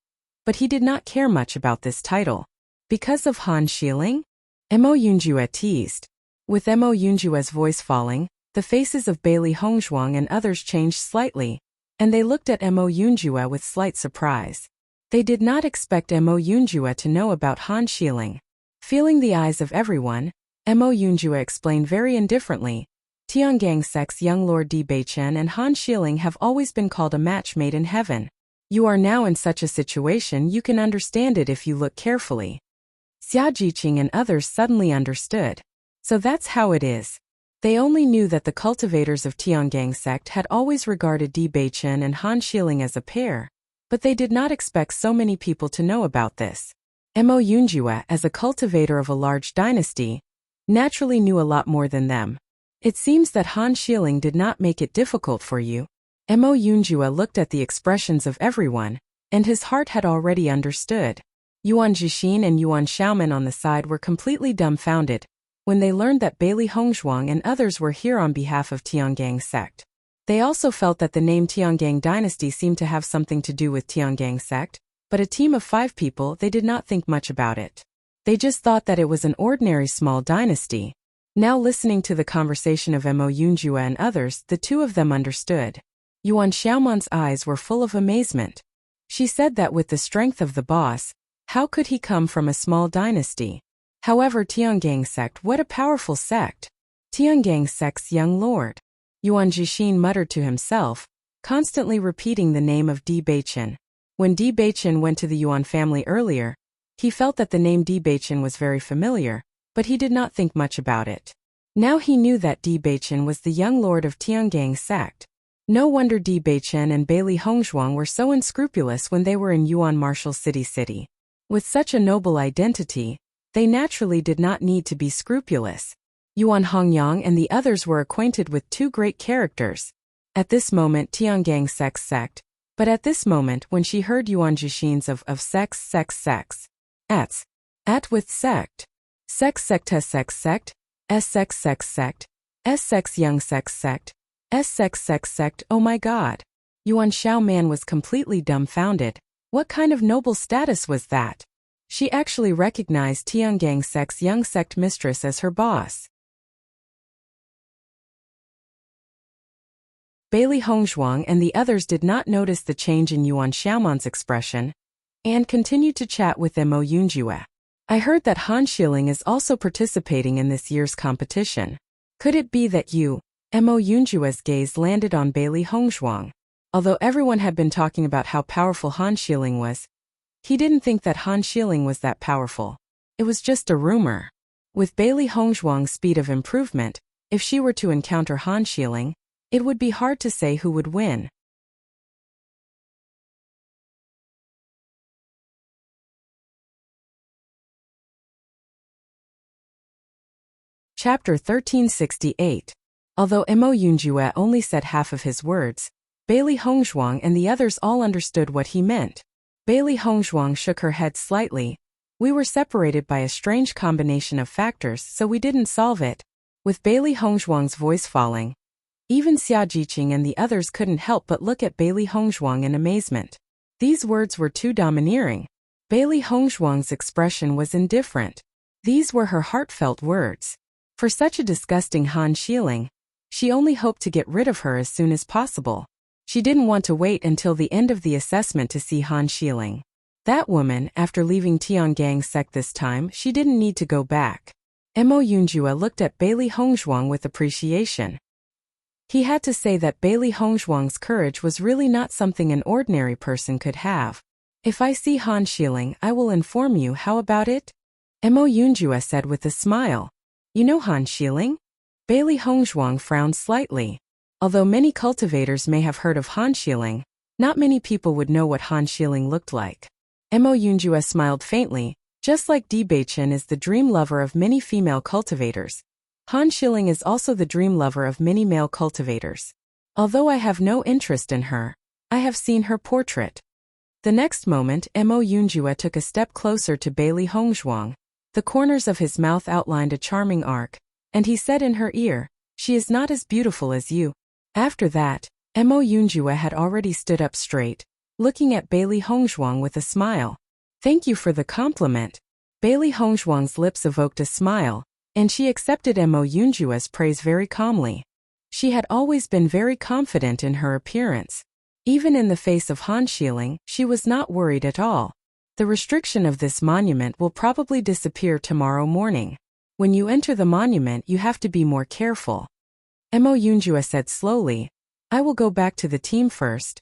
but he did not care much about this title. Because of Han Xiling? Mo Yunjue teased. With Mo Yunjue's voice falling, the faces of Bailey Hongzhuang and others changed slightly, and they looked at Mo Yunjue with slight surprise. They did not expect Mo Yunjue to know about Han Xiling. Feeling the eyes of everyone, Mo Yunjue explained very indifferently. Tiangang sect's young Lord Di Beichen and Han Xiling have always been called a match made in heaven. You are now in such a situation you can understand it if you look carefully. Xia Jiqing and others suddenly understood. So that's how it is. They only knew that the cultivators of Tiangang sect had always regarded Di Beichen and Han Xiling as a pair, but they did not expect so many people to know about this. Mo Yunjue, as a cultivator of a large dynasty, naturally knew a lot more than them. It seems that Han Xiling did not make it difficult for you. Mo Yunjue looked at the expressions of everyone, and his heart had already understood. Yuan Jixin and Yuan Xiaoman on the side were completely dumbfounded when they learned that Bailey Hongzhuang and others were here on behalf of Tiangang sect. They also felt that the name Tiangang dynasty seemed to have something to do with Tiangang sect, but a team of 5 people, they did not think much about it. They just thought that it was an ordinary small dynasty. Now listening to the conversation of Mo Yunjue and others, the two of them understood. Yuan Xiaoman's eyes were full of amazement. She said that with the strength of the boss, how could he come from a small dynasty? However, Tiangang sect, what a powerful sect. Tiangang sect's young lord. Yuan Jixin muttered to himself, constantly repeating the name of Di Beichen. When Di Beichen went to the Yuan family earlier, he felt that the name Di Beichen was very familiar, but he did not think much about it. Now he knew that Di Beichen was the young lord of Tiangang's sect. No wonder Di Beichen and Bailey Hongzhuang were so unscrupulous when they were in Yuan Martial City. With such a noble identity, they naturally did not need to be scrupulous. Yuan Hongyang and the others were acquainted with two great characters. At this moment Tiangang sect. But at this moment when she heard Yuan Jixin's of sex. At with sect. Sex sect, S sex young sect. S sect, oh my god. Yuan Xiao Man was completely dumbfounded. What kind of noble status was that? She actually recognized Tiangang sect's young sect mistress as her boss. Bailey Hongzhuang and the others did not notice the change in Yuan Xiaoman's expression, and continued to chat with Mo Yunjue. I heard that Han Xiling is also participating in this year's competition. Could it be that Mo Yunjue's gaze landed on Bailey Hongzhuang? Although everyone had been talking about how powerful Han Xiling was, he didn't think that Han Xiling was that powerful. It was just a rumor. With Bailey Hongzhuang's speed of improvement, if she were to encounter Han Xiling, it would be hard to say who would win. Chapter 1368. Although Mo Yunjue only said half of his words, Bailey Hongzhuang and the others all understood what he meant. Bailey Hongzhuang shook her head slightly. We were separated by a strange combination of factors, so we didn't solve it. With Bailey Hongzhuang's voice falling, even Xia Jiqing and the others couldn't help but look at Bailey Hongzhuang in amazement. These words were too domineering. Bailey Hongzhuang's expression was indifferent. These were her heartfelt words. For such a disgusting Han Xiling, she only hoped to get rid of her as soon as possible. She didn't want to wait until the end of the assessment to see Han Xiling. That woman, after leaving Tiangang sect this time, she didn't need to go back. Mo Yunjue looked at Bailey Hongzhuang with appreciation. He had to say that Bailey Hongzhuang's courage was really not something an ordinary person could have. If I see Han Xiling, I will inform you. How about it? Mo Yunjue said with a smile. You know Han Xiling? Bailey Hongzhuang frowned slightly. Although many cultivators may have heard of Han Xiling, not many people would know what Han Xiling looked like. Mo Yunjue smiled faintly. Just like Di Beichen is the dream lover of many female cultivators, Han Xiling is also the dream lover of many male cultivators. Although I have no interest in her, I have seen her portrait. The next moment, Mo Yunjue took a step closer to Bailey Hongzhuang. The corners of his mouth outlined a charming arc, and he said in her ear, "She is not as beautiful as you." After that, Mo Yunjue had already stood up straight, looking at Bailey Hongzhuang with a smile. Thank you for the compliment. Bailey Hongzhuang's lips evoked a smile, and she accepted Mo Yunjue's praise very calmly. She had always been very confident in her appearance. Even in the face of Han Xiling, she was not worried at all. The restriction of this monument will probably disappear tomorrow morning. When you enter the monument, you have to be more careful. Mo Yunjue said slowly, I will go back to the team first.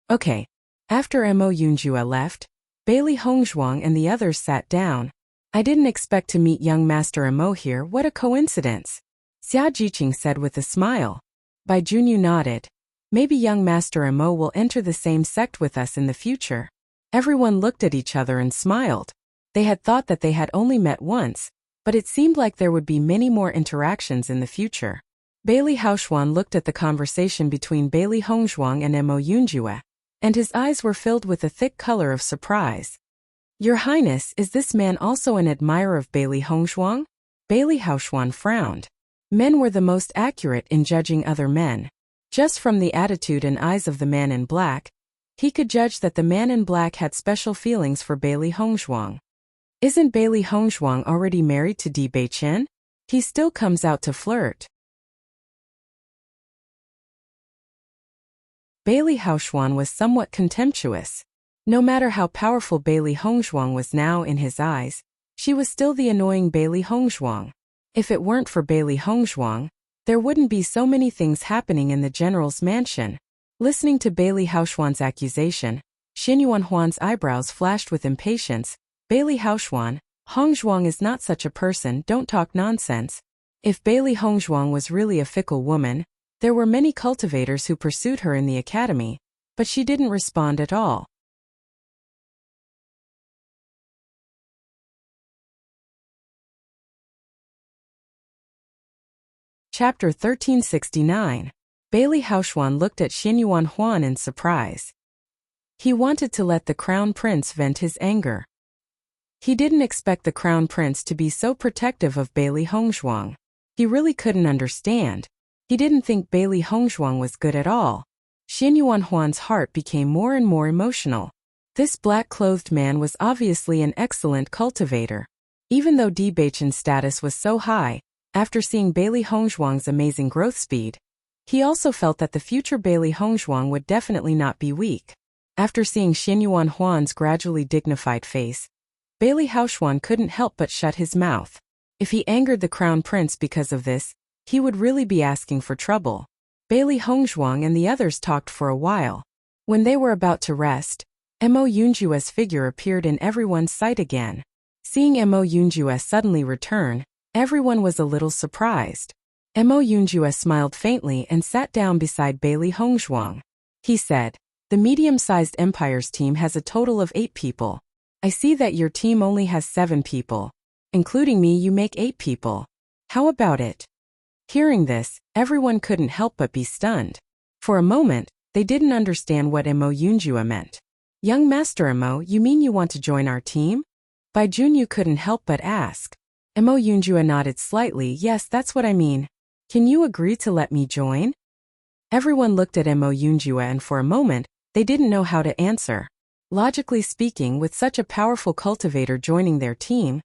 Okay. After Mo Yunjue left, Bailey Hongzhuang and the others sat down. I didn't expect to meet young Master Mo here. What a coincidence. Xia Jiqing said with a smile. Bai Junyu nodded. Maybe young Master Mo will enter the same sect with us in the future. Everyone looked at each other and smiled. They had thought that they had only met once, but it seemed like there would be many more interactions in the future. Bailey Haoxuan looked at the conversation between Bailey Hongzhuang and Mo Yunjue, and his eyes were filled with a thick color of surprise. Your Highness, is this man also an admirer of Bailey Hongzhuang? Bailey Haoxuan frowned. Men were the most accurate in judging other men. Just from the attitude and eyes of the man in black, he could judge that the man in black had special feelings for Bailey Hongzhuang. Isn't Bailey Hongzhuang already married to Di Beichen? He still comes out to flirt. Bailey Haoxuan was somewhat contemptuous. No matter how powerful Bailey Hongzhuang was now in his eyes, she was still the annoying Bailey Hongzhuang. If it weren't for Bailey Hongzhuang, there wouldn't be so many things happening in the general's mansion. Listening to Bailey Haoxuan's accusation, Xin Yuanhuan's eyebrows flashed with impatience. Bailey Haoxuan, Hongzhuang is not such a person, don't talk nonsense. If Bailey Hongzhuang was really a fickle woman, there were many cultivators who pursued her in the academy, but she didn't respond at all. Chapter 1369. Bailey Haoxuan looked at Xinyuan Huan in surprise. He wanted to let the crown prince vent his anger. He didn't expect the crown prince to be so protective of Bailey Hongzhuang. He really couldn't understand. He didn't think Bailey Hongzhuang was good at all. Xinyuan Huan's heart became more and more emotional. This black-clothed man was obviously an excellent cultivator. Even though Di Beichen's status was so high, after seeing Bailey Hongzhuang's amazing growth speed, he also felt that the future Bailey Hongzhuang would definitely not be weak. After seeing Xinyuan Huan's gradually dignified face, Bailey Haoxuan couldn't help but shut his mouth. If he angered the crown prince because of this, he would really be asking for trouble. Bailey Hongzhuang and the others talked for a while. When they were about to rest, Mo Yunjue's figure appeared in everyone's sight again. Seeing Mo Yunjue suddenly return, everyone was a little surprised. Mo Yunjue smiled faintly and sat down beside Bailey Hongzhuang. He said, "The medium-sized Empire's team has a total of 8 people. I see that your team only has 7 people. Including me, you make 8 people. How about it?" Hearing this, everyone couldn't help but be stunned. For a moment, they didn't understand what Mo Yunjue meant. "Young Master Mo, you mean you want to join our team?" Bai Junyu couldn't help but ask. Mo Yunjue nodded slightly. "Yes, that's what I mean. Can you agree to let me join?" Everyone looked at Mo Yunjue and for a moment, they didn't know how to answer. Logically speaking, with such a powerful cultivator joining their team,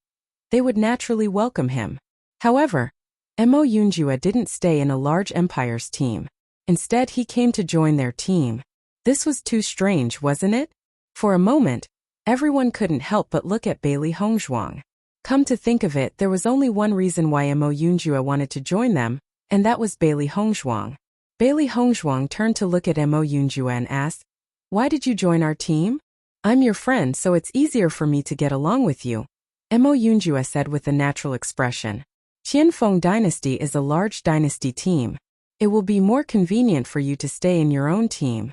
they would naturally welcome him. However, Mo Yunjue didn't stay in a large Empire's team. Instead, he came to join their team. This was too strange, wasn't it? For a moment, everyone couldn't help but look at Bailey Hongzhuang. Come to think of it, there was only one reason why Mo Yunjue wanted to join them, and that was Bailey Hongzhuang. Bailey Hongzhuang turned to look at Mo Yunjue and asked, "Why did you join our team?" "I'm your friend, so it's easier for me to get along with you," Mo Yunjue said with a natural expression. Qianfeng Dynasty is a large dynasty team. It will be more convenient for you to stay in your own team,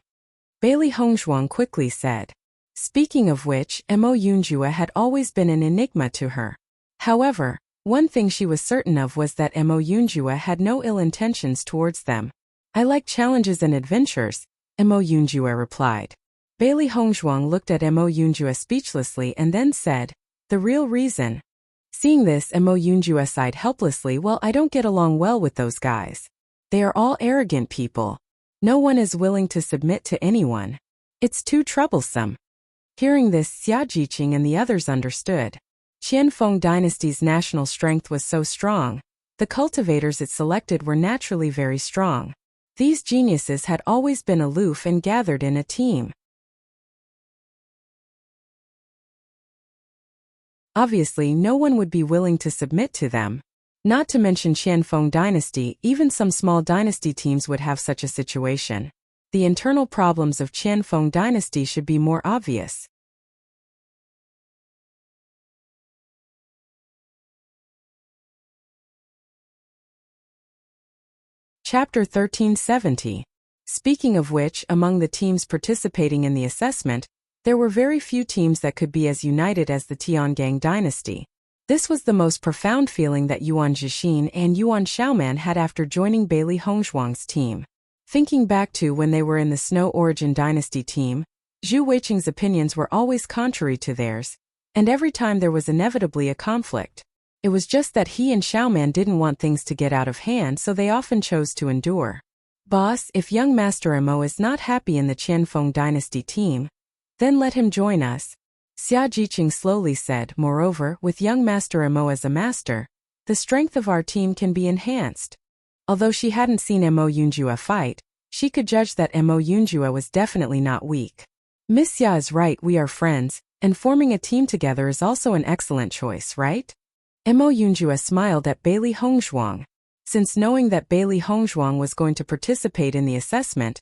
Bailey Hongzhuang quickly said. Speaking of which, Mo Yunjue had always been an enigma to her. However, one thing she was certain of was that Mo Yunjue had no ill intentions towards them. "I like challenges and adventures," Mo Yunjue replied. Bailey Hongzhuang looked at Mo Yunjue speechlessly and then said, "The real reason?" Seeing this, Mo Yunjue sighed helplessly. "Well, I don't get along well with those guys. They are all arrogant people. No one is willing to submit to anyone. It's too troublesome." Hearing this, Xia Jiqing and the others understood. Qianfeng Dynasty's national strength was so strong. The cultivators it selected were naturally very strong. These geniuses had always been aloof and gathered in a team. Obviously, no one would be willing to submit to them. Not to mention Qianfeng Dynasty, even some small dynasty teams would have such a situation. The internal problems of Qianfeng Dynasty should be more obvious. Chapter 1370. Speaking of which, among the teams participating in the assessment, there were very few teams that could be as united as the Tiangang dynasty. This was the most profound feeling that Yuan Zhixin and Yuan Xiaoman had after joining Bailey Hongzhuang's team. Thinking back to when they were in the Snow Origin dynasty team, Zhu Weiqing's opinions were always contrary to theirs, and every time there was inevitably a conflict. It was just that he and Xiaoman didn't want things to get out of hand, so they often chose to endure. "Boss, if young Master Mo is not happy in the Qianfeng dynasty team, then let him join us," Xia Jiqing slowly said. "Moreover, with young Master Mo as a master, the strength of our team can be enhanced." Although she hadn't seen Mo Yunjue fight, she could judge that Mo Yunjue was definitely not weak. "Miss Xia is right, we are friends, and forming a team together is also an excellent choice, right?" Mo Yunjue smiled at Bailey Hongzhuang. Since knowing that Bailey Hongzhuang was going to participate in the assessment,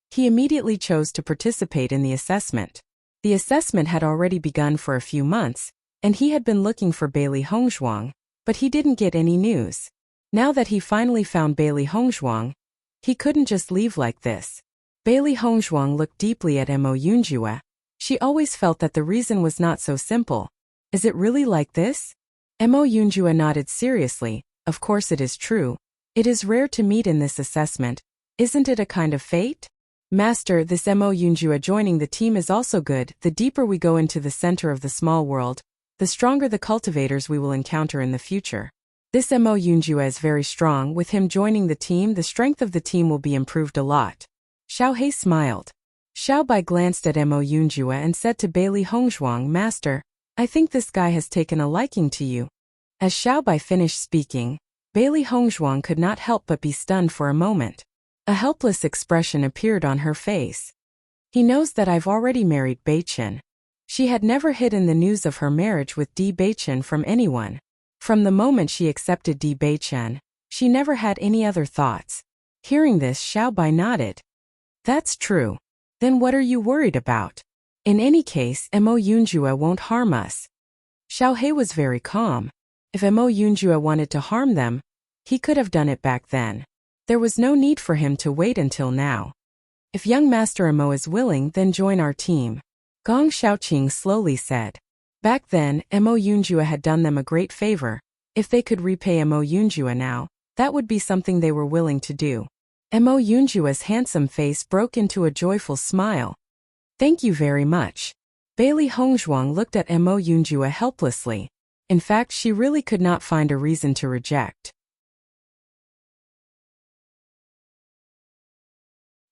he immediately chose to participate in the assessment. The assessment had already begun for a few months, and he had been looking for Bailey Hongzhuang, but he didn't get any news. Now that he finally found Bailey Hongzhuang, he couldn't just leave like this. Bailey Hongzhuang looked deeply at Mo Yunjue. She always felt that the reason was not so simple. Is it really like this? Mo Yunjue nodded seriously. Of course it is true. It is rare to meet in this assessment. Isn't it a kind of fate? Master, this Mo Yunjue joining the team is also good. The deeper we go into the center of the small world, the stronger the cultivators we will encounter in the future. This Mo Yunjue is very strong. With him joining the team, the strength of the team will be improved a lot. Xiaohei smiled. Xiaobai glanced at Mo Yunjue and said to Bailey Hongzhuang, Master, I think this guy has taken a liking to you. As Xiaobai finished speaking, Bailey Hongzhuang could not help but be stunned for a moment. A helpless expression appeared on her face. He knows that I've already married Beichen. She had never hidden the news of her marriage with Di Beichen from anyone. From the moment she accepted Di Beichen, she never had any other thoughts. Hearing this, Xiaobai nodded. That's true. Then what are you worried about? In any case, Mo Yunjue won't harm us. Xiaohei was very calm. If Mo Yunjue wanted to harm them, he could have done it back then. There was no need for him to wait until now. If young Master Mo is willing, then join our team. Gong Xiaoqing slowly said. Back then, Mo Yunjue had done them a great favor. If they could repay Mo Yunjue now, that would be something they were willing to do. Mo Yunjue's handsome face broke into a joyful smile. Thank you very much. Bailey Hongzhuang looked at Mo Yunjue helplessly. In fact, she really could not find a reason to reject.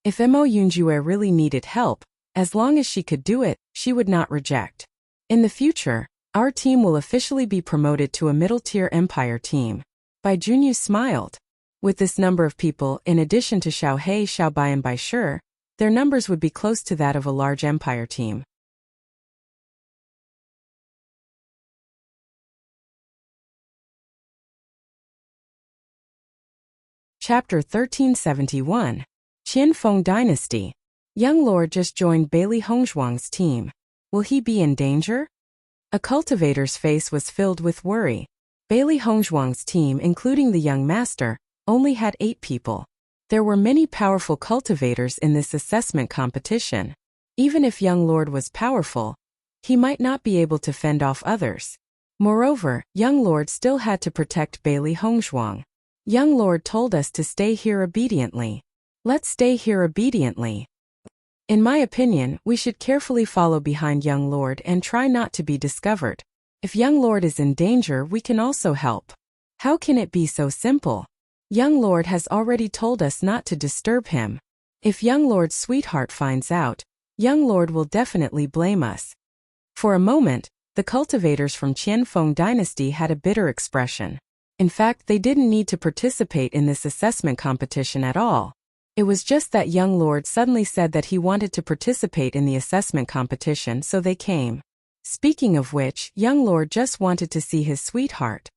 If Mo Yunjue really needed help, as long as she could do it, she would not reject. In the future, our team will officially be promoted to a middle-tier empire team. Bai Junyu smiled. With this number of people, in addition to Xiaohei, Xiaobai and Bai Shi, their numbers would be close to that of a large empire team. Chapter 1371. Qianfeng Dynasty. Young Lord just joined Bailey Hongzhuang's team. Will he be in danger? A cultivator's face was filled with worry. Bailey Hongzhuang's team, including the young master, only had 8 people. There were many powerful cultivators in this assessment competition. Even if young Lord was powerful, he might not be able to fend off others. Moreover, young Lord still had to protect Bailey Hongzhuang. Young Lord told us to stay here obediently. Let's stay here obediently. In my opinion, we should carefully follow behind young Lord and try not to be discovered. If young Lord is in danger, we can also help. How can it be so simple? Young Lord has already told us not to disturb him. If young Lord's sweetheart finds out, young Lord will definitely blame us. For a moment, the cultivators from Qianfeng Dynasty had a bitter expression. In fact, they didn't need to participate in this assessment competition at all. It was just that young Lord suddenly said that he wanted to participate in the assessment competition, so they came. Speaking of which, young Lord just wanted to see his sweetheart.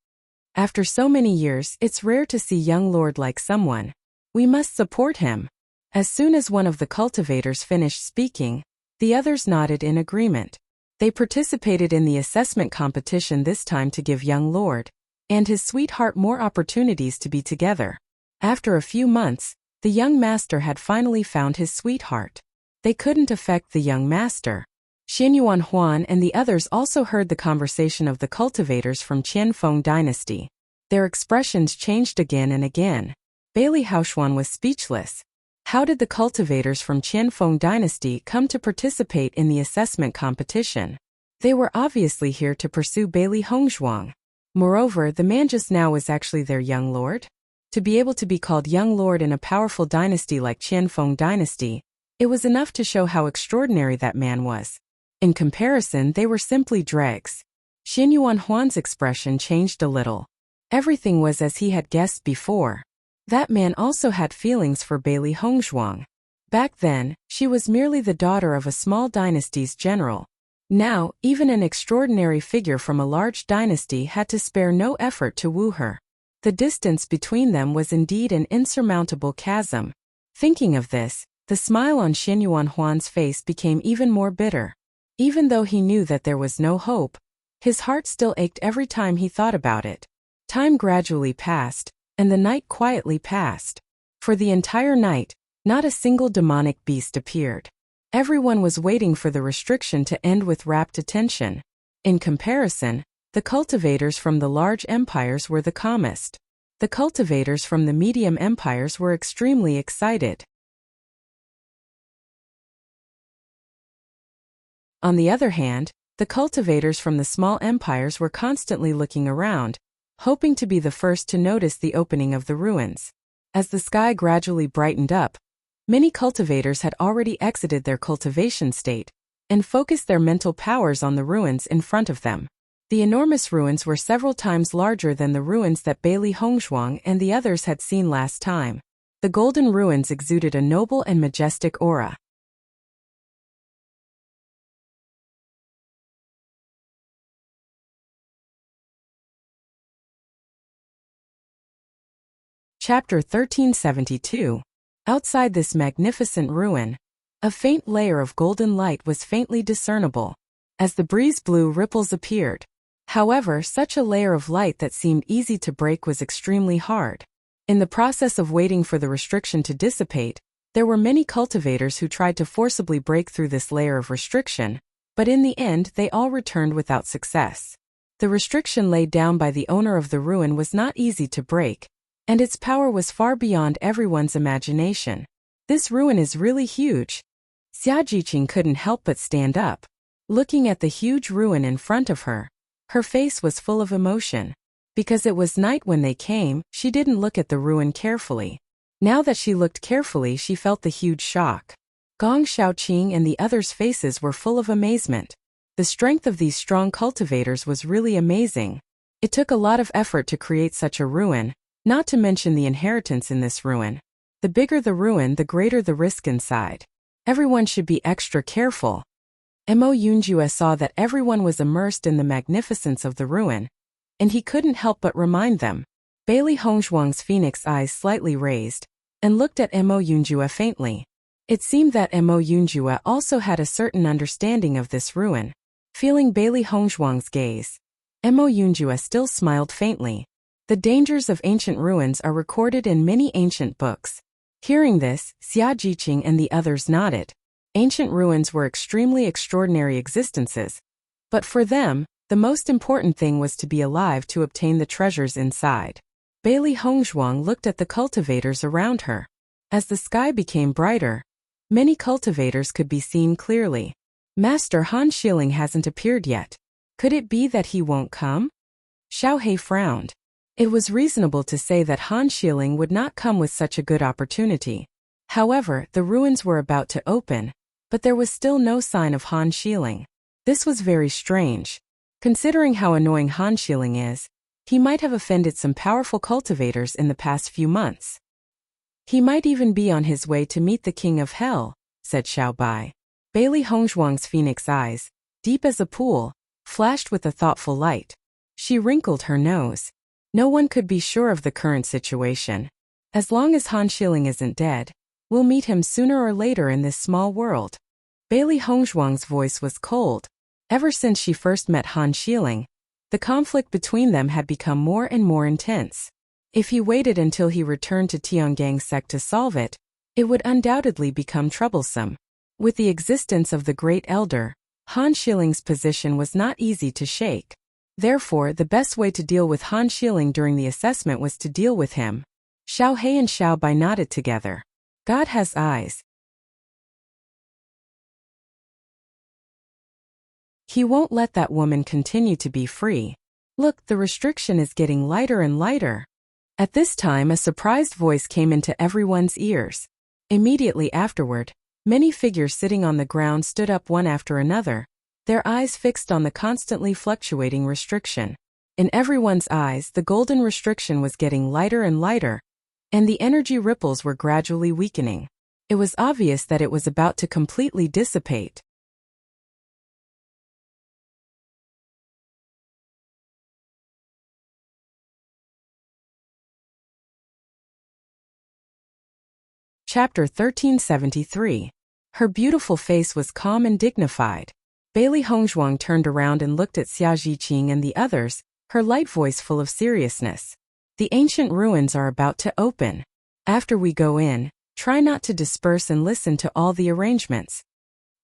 After so many years, it's rare to see young Lord like someone. We must support him. As soon as one of the cultivators finished speaking, the others nodded in agreement. They participated in the assessment competition this time to give young Lord and his sweetheart more opportunities to be together. After a few months, the young master had finally found his sweetheart. They couldn't affect the young master. Xinyuan Huan and the others also heard the conversation of the cultivators from Qianfeng Dynasty. Their expressions changed again and again. Bailey Hongzhuang was speechless. How did the cultivators from Qianfeng Dynasty come to participate in the assessment competition? They were obviously here to pursue Bailey Hongzhuang. Moreover, the man just now was actually their young lord. To be able to be called young lord in a powerful dynasty like Qianfeng Dynasty, it was enough to show how extraordinary that man was. In comparison, they were simply dregs. Xinyuan Huan's expression changed a little. Everything was as he had guessed before. That man also had feelings for Bailey Hongzhuang. Back then, she was merely the daughter of a small dynasty's general. Now, even an extraordinary figure from a large dynasty had to spare no effort to woo her. The distance between them was indeed an insurmountable chasm. Thinking of this, the smile on Xinyuan Huan's face became even more bitter. Even though he knew that there was no hope, His heart still ached every time he thought about it. Time gradually passed, and the night quietly passed. For the entire night, not a single demonic beast appeared. Everyone was waiting for the restriction to end with rapt attention. In comparison, the cultivators from the large empires were the calmest. The cultivators from the medium empires were extremely excited. On the other hand, the cultivators from the small empires were constantly looking around, hoping to be the first to notice the opening of the ruins. As the sky gradually brightened up, many cultivators had already exited their cultivation state and focused their mental powers on the ruins in front of them. The enormous ruins were several times larger than the ruins that Bailey Hongzhuang and the others had seen last time. The golden ruins exuded a noble and majestic aura. Chapter 1372. Outside this magnificent ruin, a faint layer of golden light was faintly discernible. As the breeze blew, ripples appeared. However, such a layer of light that seemed easy to break was extremely hard. In the process of waiting for the restriction to dissipate, there were many cultivators who tried to forcibly break through this layer of restriction, but in the end they all returned without success. The restriction laid down by the owner of the ruin was not easy to break, and its power was far beyond everyone's imagination. This ruin is really huge. Xia Jiqing couldn't help but stand up. Looking at the huge ruin in front of her, her face was full of emotion. Because it was night when they came, she didn't look at the ruin carefully. Now that she looked carefully, she felt the huge shock. Gong Shaoqing and the others' faces were full of amazement. The strength of these strong cultivators was really amazing. It took a lot of effort to create such a ruin, not to mention the inheritance in this ruin. The bigger the ruin, the greater the risk inside. Everyone should be extra careful. Mo Yunjue saw that everyone was immersed in the magnificence of the ruin, and he couldn't help but remind them. Bailey Hongzhuang's phoenix eyes slightly raised, and looked at Mo Yunjue faintly. It seemed that Mo Yunjue also had a certain understanding of this ruin. Feeling Bailey Hongzhuang's gaze, Mo Yunjue still smiled faintly. The dangers of ancient ruins are recorded in many ancient books. Hearing this, Xia Jiqing and the others nodded. Ancient ruins were extremely extraordinary existences, but for them, the most important thing was to be alive to obtain the treasures inside. Bailey Hongzhuang looked at the cultivators around her. As the sky became brighter, many cultivators could be seen clearly. Master Han Shilling hasn't appeared yet. Could it be that he won't come? Xiao He frowned. It was reasonable to say that Han Shilling would not come with such a good opportunity. However, the ruins were about to open, but there was still no sign of Han Shilling. This was very strange. Considering how annoying Han Shilling is, he might have offended some powerful cultivators in the past few months. He might even be on his way to meet the King of Hell, said Xiao Bai. Bailey Hongzhuang's phoenix eyes, deep as a pool, flashed with a thoughtful light. She wrinkled her nose. No one could be sure of the current situation. As long as Han Shilling isn't dead, we'll meet him sooner or later in this small world. Bailey Hongzhuang's voice was cold. Ever since she first met Han Shilling, the conflict between them had become more and more intense. If he waited until he returned to Tiangang sect to solve it, it would undoubtedly become troublesome. With the existence of the Great Elder, Han Shilling's position was not easy to shake. Therefore, the best way to deal with Han Shilling during the assessment was to deal with him. Xiao He and Xiao Bai nodded together. God has eyes. He won't let that woman continue to be free. Look, the restriction is getting lighter and lighter. At this time, a surprised voice came into everyone's ears. Immediately afterward, many figures sitting on the ground stood up one after another, their eyes fixed on the constantly fluctuating restriction. In everyone's eyes, the golden restriction was getting lighter and lighter, and the energy ripples were gradually weakening. It was obvious that it was about to completely dissipate. Chapter 1373. Her beautiful face was calm and dignified. Bailey Hongzhuang turned around and looked at Xia Jiqing and the others, her light voice full of seriousness. The ancient ruins are about to open. After we go in, try not to disperse and listen to all the arrangements.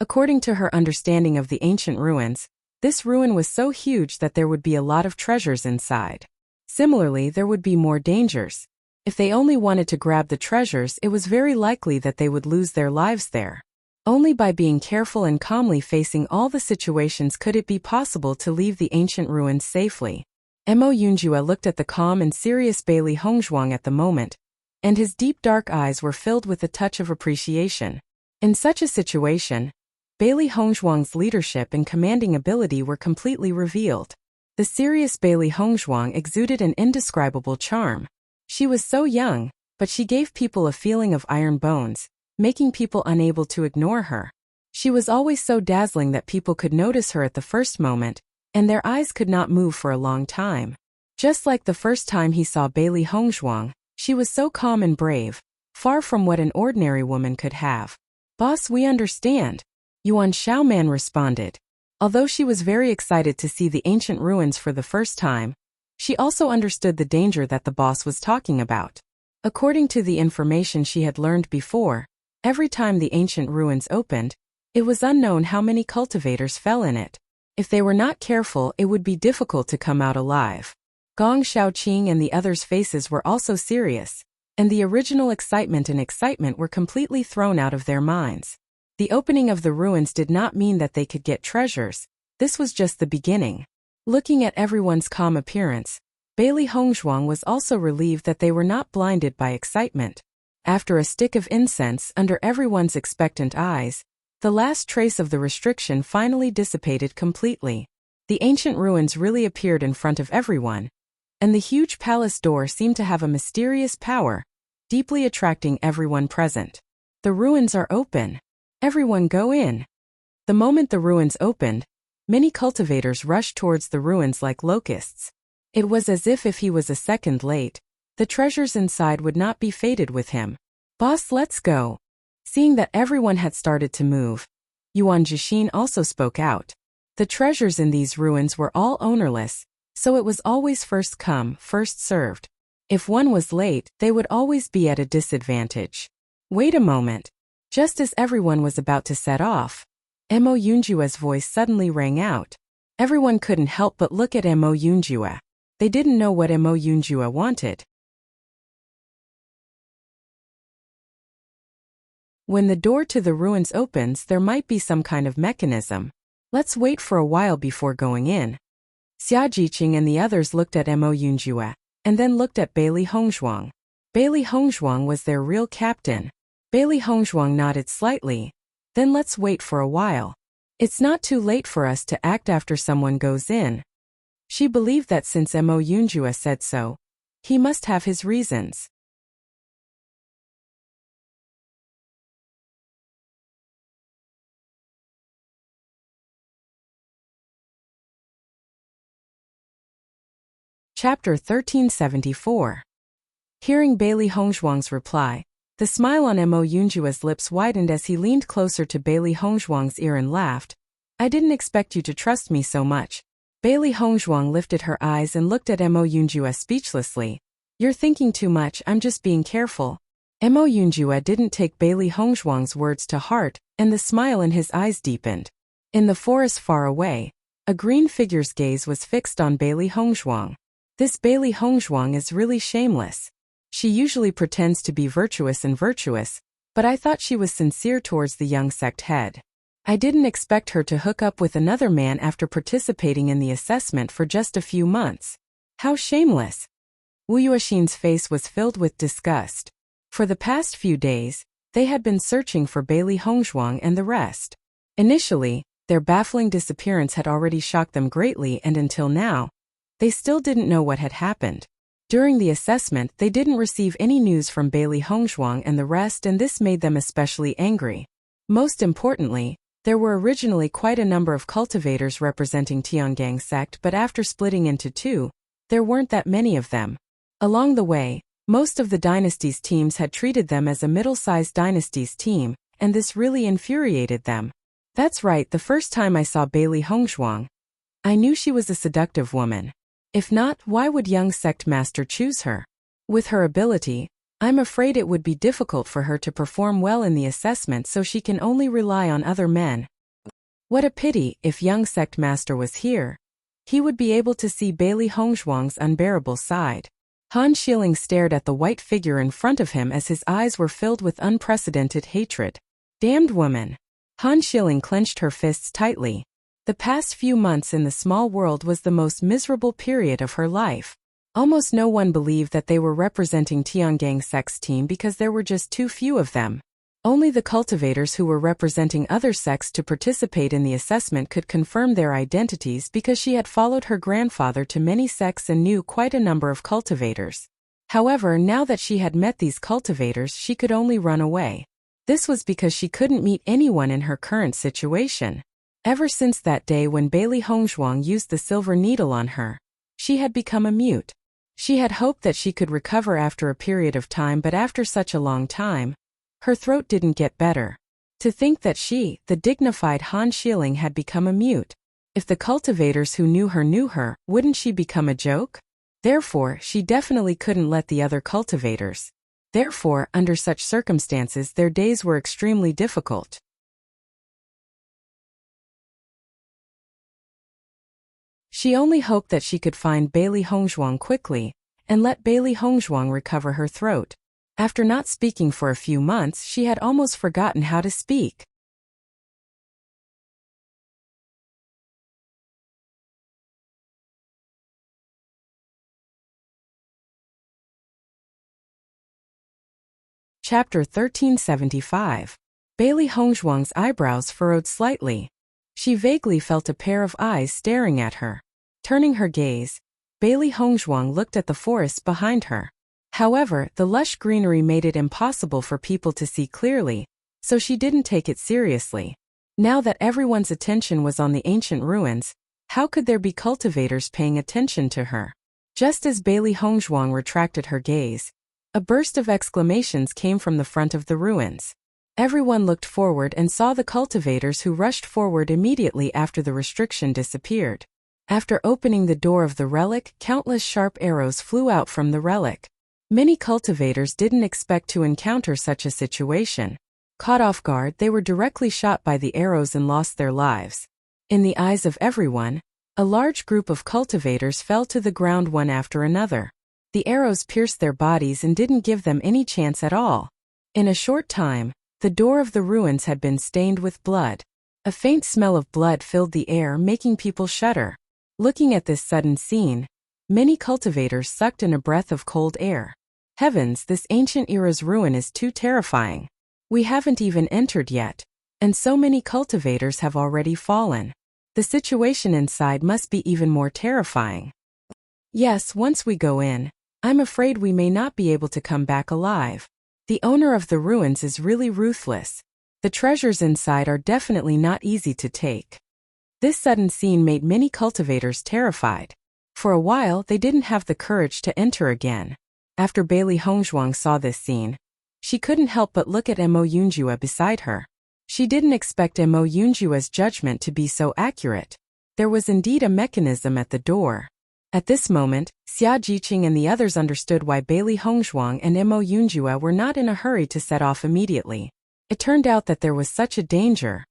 According to her understanding of the ancient ruins, this ruin was so huge that there would be a lot of treasures inside. Similarly, there would be more dangers. If they only wanted to grab the treasures, it was very likely that they would lose their lives there. Only by being careful and calmly facing all the situations could it be possible to leave the ancient ruins safely. Mo Yunjue looked at the calm and serious Bailey Hongzhuang at the moment, and his deep dark eyes were filled with a touch of appreciation. In such a situation, Bailey Hongzhuang's leadership and commanding ability were completely revealed. The serious Bailey Hongzhuang exuded an indescribable charm. She was so young, but she gave people a feeling of iron bones, making people unable to ignore her. She was always so dazzling that people could notice her at the first moment, and their eyes could not move for a long time. Just like the first time he saw Bailey Hongzhuang, she was so calm and brave, far from what an ordinary woman could have. "Boss, we understand," Yuan Xiaoman responded. Although she was very excited to see the ancient ruins for the first time, she also understood the danger that the boss was talking about. According to the information she had learned before, every time the ancient ruins opened, it was unknown how many cultivators fell in it. If they were not careful, it would be difficult to come out alive. Gong Xiaoqing and the others' faces were also serious, and the original excitement were completely thrown out of their minds. The opening of the ruins did not mean that they could get treasures. This was just the beginning. Looking at everyone's calm appearance, Bailey Hongzhuang was also relieved that they were not blinded by excitement. After a stick of incense under everyone's expectant eyes, the last trace of the restriction finally dissipated completely. The ancient ruins really appeared in front of everyone, and the huge palace door seemed to have a mysterious power, deeply attracting everyone present. The ruins are open. Everyone go in. The moment the ruins opened, many cultivators rushed towards the ruins like locusts. It was as if he was a second late, the treasures inside would not be fated with him. "Boss, let's go." Seeing that everyone had started to move, Yuan Jixin also spoke out. The treasures in these ruins were all ownerless, so it was always first come, first served. If one was late, they would always be at a disadvantage. Wait a moment. Just as everyone was about to set off, Mo Yunjue's voice suddenly rang out. Everyone couldn't help but look at Mo Yunjue. They didn't know what Mo Yunjue wanted. When the door to the ruins opens, there might be some kind of mechanism. Let's wait for a while before going in. Xia Jiqing and the others looked at Mo Yunjue, and then looked at Bailey Hongzhuang. Bailey Hongzhuang was their real captain. Bailey Hongzhuang nodded slightly. "Then let's wait for a while. It's not too late for us to act after someone goes in." She believed that since Mo Yunjue said so, he must have his reasons. Chapter 1374. Hearing Bailey Hongzhuang's reply, the smile on Mo Yunjue's lips widened as he leaned closer to Bailey Hongzhuang's ear and laughed. "I didn't expect you to trust me so much." Bailey Hongzhuang lifted her eyes and looked at Mo Yunjue speechlessly. "You're thinking too much, I'm just being careful." Mo Yunjue didn't take Bailey Hongzhuang's words to heart, and the smile in his eyes deepened. In the forest far away, a green figure's gaze was fixed on Bailey Hongzhuang. This Bailey Hongzhuang is really shameless. She usually pretends to be virtuous, but I thought she was sincere towards the young sect head. I didn't expect her to hook up with another man after participating in the assessment for just a few months. How shameless! Wu Yuexin's face was filled with disgust. For the past few days, they had been searching for Bailey Hongzhuang and the rest. Initially, their baffling disappearance had already shocked them greatly, and until now, they still didn't know what had happened. During the assessment, they didn't receive any news from Bailey Hongzhuang and the rest, and this made them especially angry. Most importantly, there were originally quite a number of cultivators representing Tiangang sect, but after splitting into two, there weren't that many of them. Along the way, most of the dynasty's teams had treated them as a middle-sized dynasty's team, and this really infuriated them. That's right, the first time I saw Bailey Hongzhuang, I knew she was a seductive woman. If not, why would young sect master choose her? With her ability, I'm afraid it would be difficult for her to perform well in the assessment, so she can only rely on other men. What a pity. If young sect master was here, he would be able to see Bailey Hongzhuang's unbearable side. Han Xiling stared at the white figure in front of him as his eyes were filled with unprecedented hatred. Damned woman. Han Xiling clenched her fists tightly. The past few months in the small world was the most miserable period of her life. Almost no one believed that they were representing Tiangang sect's team because there were just too few of them. Only the cultivators who were representing other sects to participate in the assessment could confirm their identities, because she had followed her grandfather to many sects and knew quite a number of cultivators. However, now that she had met these cultivators, she could only run away. This was because she couldn't meet anyone in her current situation. Ever since that day when Bailey Hongzhuang used the silver needle on her, she had become a mute. She had hoped that she could recover after a period of time, but after such a long time, her throat didn't get better. To think that she, the dignified Han Xiling, had become a mute. If the cultivators who knew her, wouldn't she become a joke? Therefore, she definitely couldn't let the other cultivators. Therefore, under such circumstances, their days were extremely difficult. She only hoped that she could find Bailey Hongzhuang quickly, and let Bailey Hongzhuang recover her throat. After not speaking for a few months, she had almost forgotten how to speak. Chapter 1375. Bailey Hongzhuang's eyebrows furrowed slightly. She vaguely felt a pair of eyes staring at her. Turning her gaze, Bailey Hongzhuang looked at the forest behind her. However, the lush greenery made it impossible for people to see clearly, so she didn't take it seriously. Now that everyone's attention was on the ancient ruins, how could there be cultivators paying attention to her? Just as Bailey Hongzhuang retracted her gaze, a burst of exclamations came from the front of the ruins. Everyone looked forward and saw the cultivators, who rushed forward immediately after the restriction disappeared. After opening the door of the relic, countless sharp arrows flew out from the relic. Many cultivators didn't expect to encounter such a situation. Caught off guard, they were directly shot by the arrows and lost their lives. In the eyes of everyone, a large group of cultivators fell to the ground one after another. The arrows pierced their bodies and didn't give them any chance at all. In a short time, the door of the ruins had been stained with blood. A faint smell of blood filled the air, making people shudder. Looking at this sudden scene, many cultivators sucked in a breath of cold air. Heavens, this ancient era's ruin is too terrifying. We haven't even entered yet, and so many cultivators have already fallen. The situation inside must be even more terrifying. Yes, once we go in, I'm afraid we may not be able to come back alive. The owner of the ruins is really ruthless. The treasures inside are definitely not easy to take. This sudden scene made many cultivators terrified. For a while, they didn't have the courage to enter again. After Bailey Hongzhuang saw this scene, she couldn't help but look at Mo Yunjue beside her. She didn't expect Mo Yunjue's judgment to be so accurate. There was indeed a mechanism at the door. At this moment, Xia Jiqing and the others understood why Bailey Hongzhuang and Mo Yunjue were not in a hurry to set off immediately. It turned out that there was such a danger.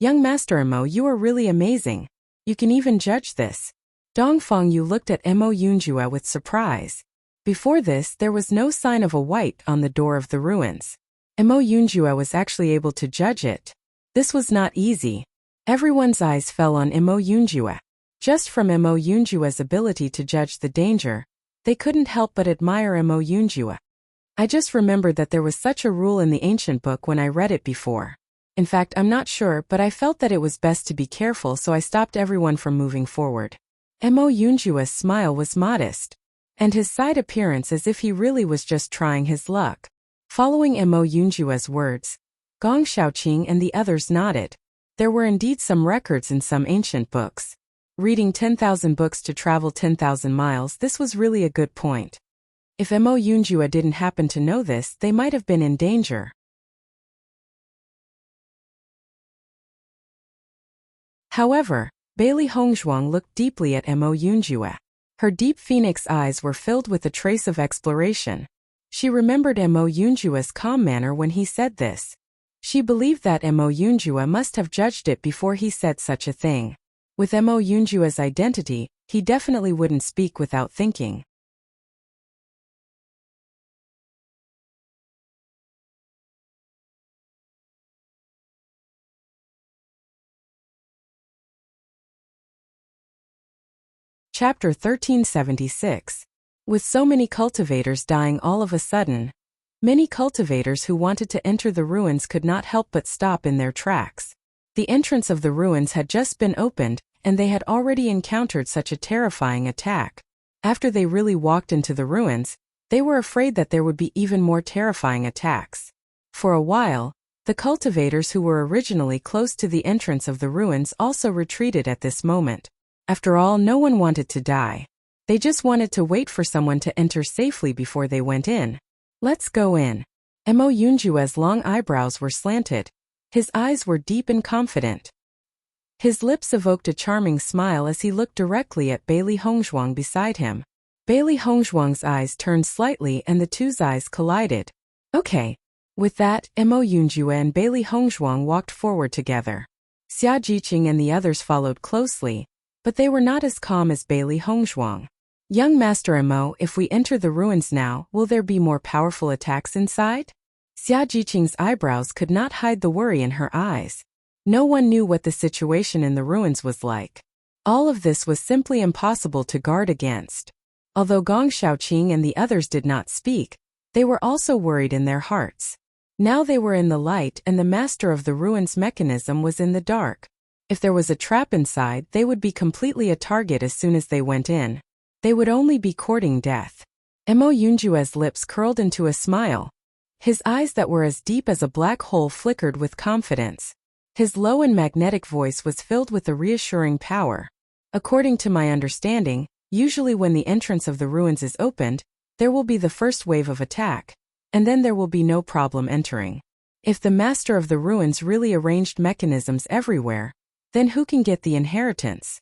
Young Master Mo, you are really amazing. You can even judge this. Dongfang Yu looked at Mo Yunjue with surprise. Before this, there was no sign of a white on the door of the ruins. Mo Yunjue was actually able to judge it. This was not easy. Everyone's eyes fell on Mo Yunjue. Just from Mo Yunjue's ability to judge the danger, they couldn't help but admire Mo Yunjue. I just remembered that there was such a rule in the ancient book when I read it before. In fact, I'm not sure, but I felt that it was best to be careful, so I stopped everyone from moving forward. Mo Yunjue's smile was modest, and his side appearance as if he really was just trying his luck. Following Mo Yunjue's words, Gong Shaoqing and the others nodded. There were indeed some records in some ancient books. Reading 10,000 books to travel 10,000 miles, this was really a good point. If Mo Yunjue didn't happen to know this, they might have been in danger. However, Bailey Hongzhuang looked deeply at Mo Yunjue. Her deep phoenix eyes were filled with a trace of exploration. She remembered Mo Yunjue's calm manner when he said this. She believed that Mo Yunjue must have judged it before he said such a thing. With Mo Yunjue's identity, he definitely wouldn't speak without thinking. Chapter 1376. With so many cultivators dying all of a sudden, many cultivators who wanted to enter the ruins could not help but stop in their tracks. The entrance of the ruins had just been opened, and they had already encountered such a terrifying attack. After they really walked into the ruins, they were afraid that there would be even more terrifying attacks. For a while, the cultivators who were originally close to the entrance of the ruins also retreated at this moment. After all, no one wanted to die. They just wanted to wait for someone to enter safely before they went in. Let's go in. Mo Yunjue's long eyebrows were slanted. His eyes were deep and confident. His lips evoked a charming smile as he looked directly at Bailey Hongzhuang beside him. Bailey Hongzhuang's eyes turned slightly and the two's eyes collided. Okay. With that, Mo Yunjue and Bailey Hongzhuang walked forward together. Xia Jiqing and the others followed closely, but they were not as calm as Bailey Hongzhuang. Young Master Mo, if we enter the ruins now, will there be more powerful attacks inside? Xia Jiqing's eyebrows could not hide the worry in her eyes. No one knew what the situation in the ruins was like. All of this was simply impossible to guard against. Although Gong Shaoqing and the others did not speak, they were also worried in their hearts. Now they were in the light and the master of the ruins mechanism was in the dark. If there was a trap inside, they would be completely a target as soon as they went in. They would only be courting death. Mo Yunjue's lips curled into a smile. His eyes that were as deep as a black hole flickered with confidence. His low and magnetic voice was filled with a reassuring power. According to my understanding, usually when the entrance of the ruins is opened, there will be the first wave of attack, and then there will be no problem entering. If the master of the ruins really arranged mechanisms everywhere, then who can get the inheritance?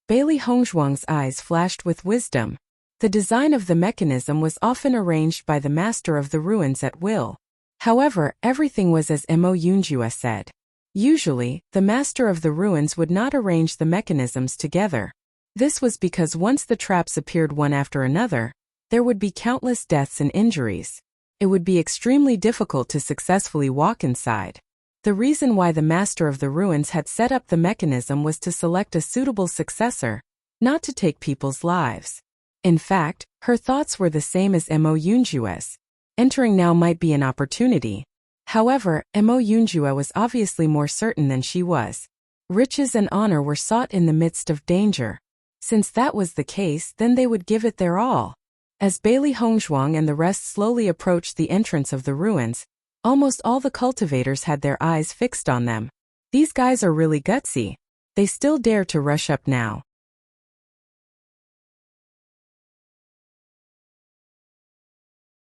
Bailey Hongzhuang's eyes flashed with wisdom. The design of the mechanism was often arranged by the master of the ruins at will. However, everything was as Mo Yunjue said. Usually, the master of the ruins would not arrange the mechanisms together. This was because once the traps appeared one after another, there would be countless deaths and injuries. It would be extremely difficult to successfully walk inside. The reason why the master of the ruins had set up the mechanism was to select a suitable successor, not to take people's lives. In fact, her thoughts were the same as Mo Yunjue's. Entering now might be an opportunity. However, Mo Yunjue was obviously more certain than she was. Riches and honor were sought in the midst of danger. Since that was the case, then they would give it their all. As Bailey Hongzhuang and the rest slowly approached the entrance of the ruins, almost all the cultivators had their eyes fixed on them. These guys are really gutsy. They still dare to rush up now.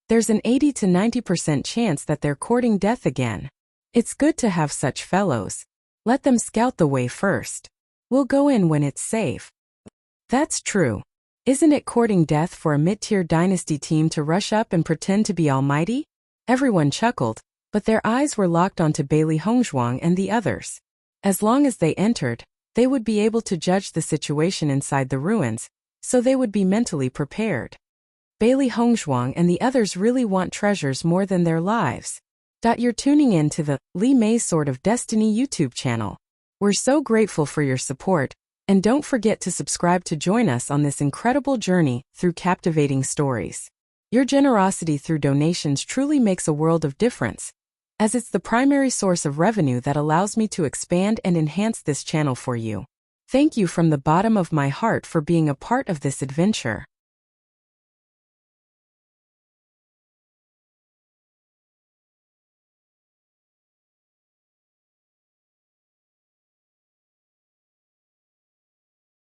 There's an 80 to 90% chance that they're courting death again. It's good to have such fellows. Let them scout the way first. We'll go in when it's safe. That's true. Isn't it courting death for a mid-tier dynasty team to rush up and pretend to be almighty? Everyone chuckled, but their eyes were locked onto Bailey Hongzhuang and the others. As long as they entered, they would be able to judge the situation inside the ruins, so they would be mentally prepared. Bailey Hongzhuang and the others really want treasures more than their lives. You're tuning in to the Li Mei's Sword of Destiny YouTube channel. We're so grateful for your support, and don't forget to subscribe to join us on this incredible journey through captivating stories. Your generosity through donations truly makes a world of difference, as it's the primary source of revenue that allows me to expand and enhance this channel for you. Thank you from the bottom of my heart for being a part of this adventure.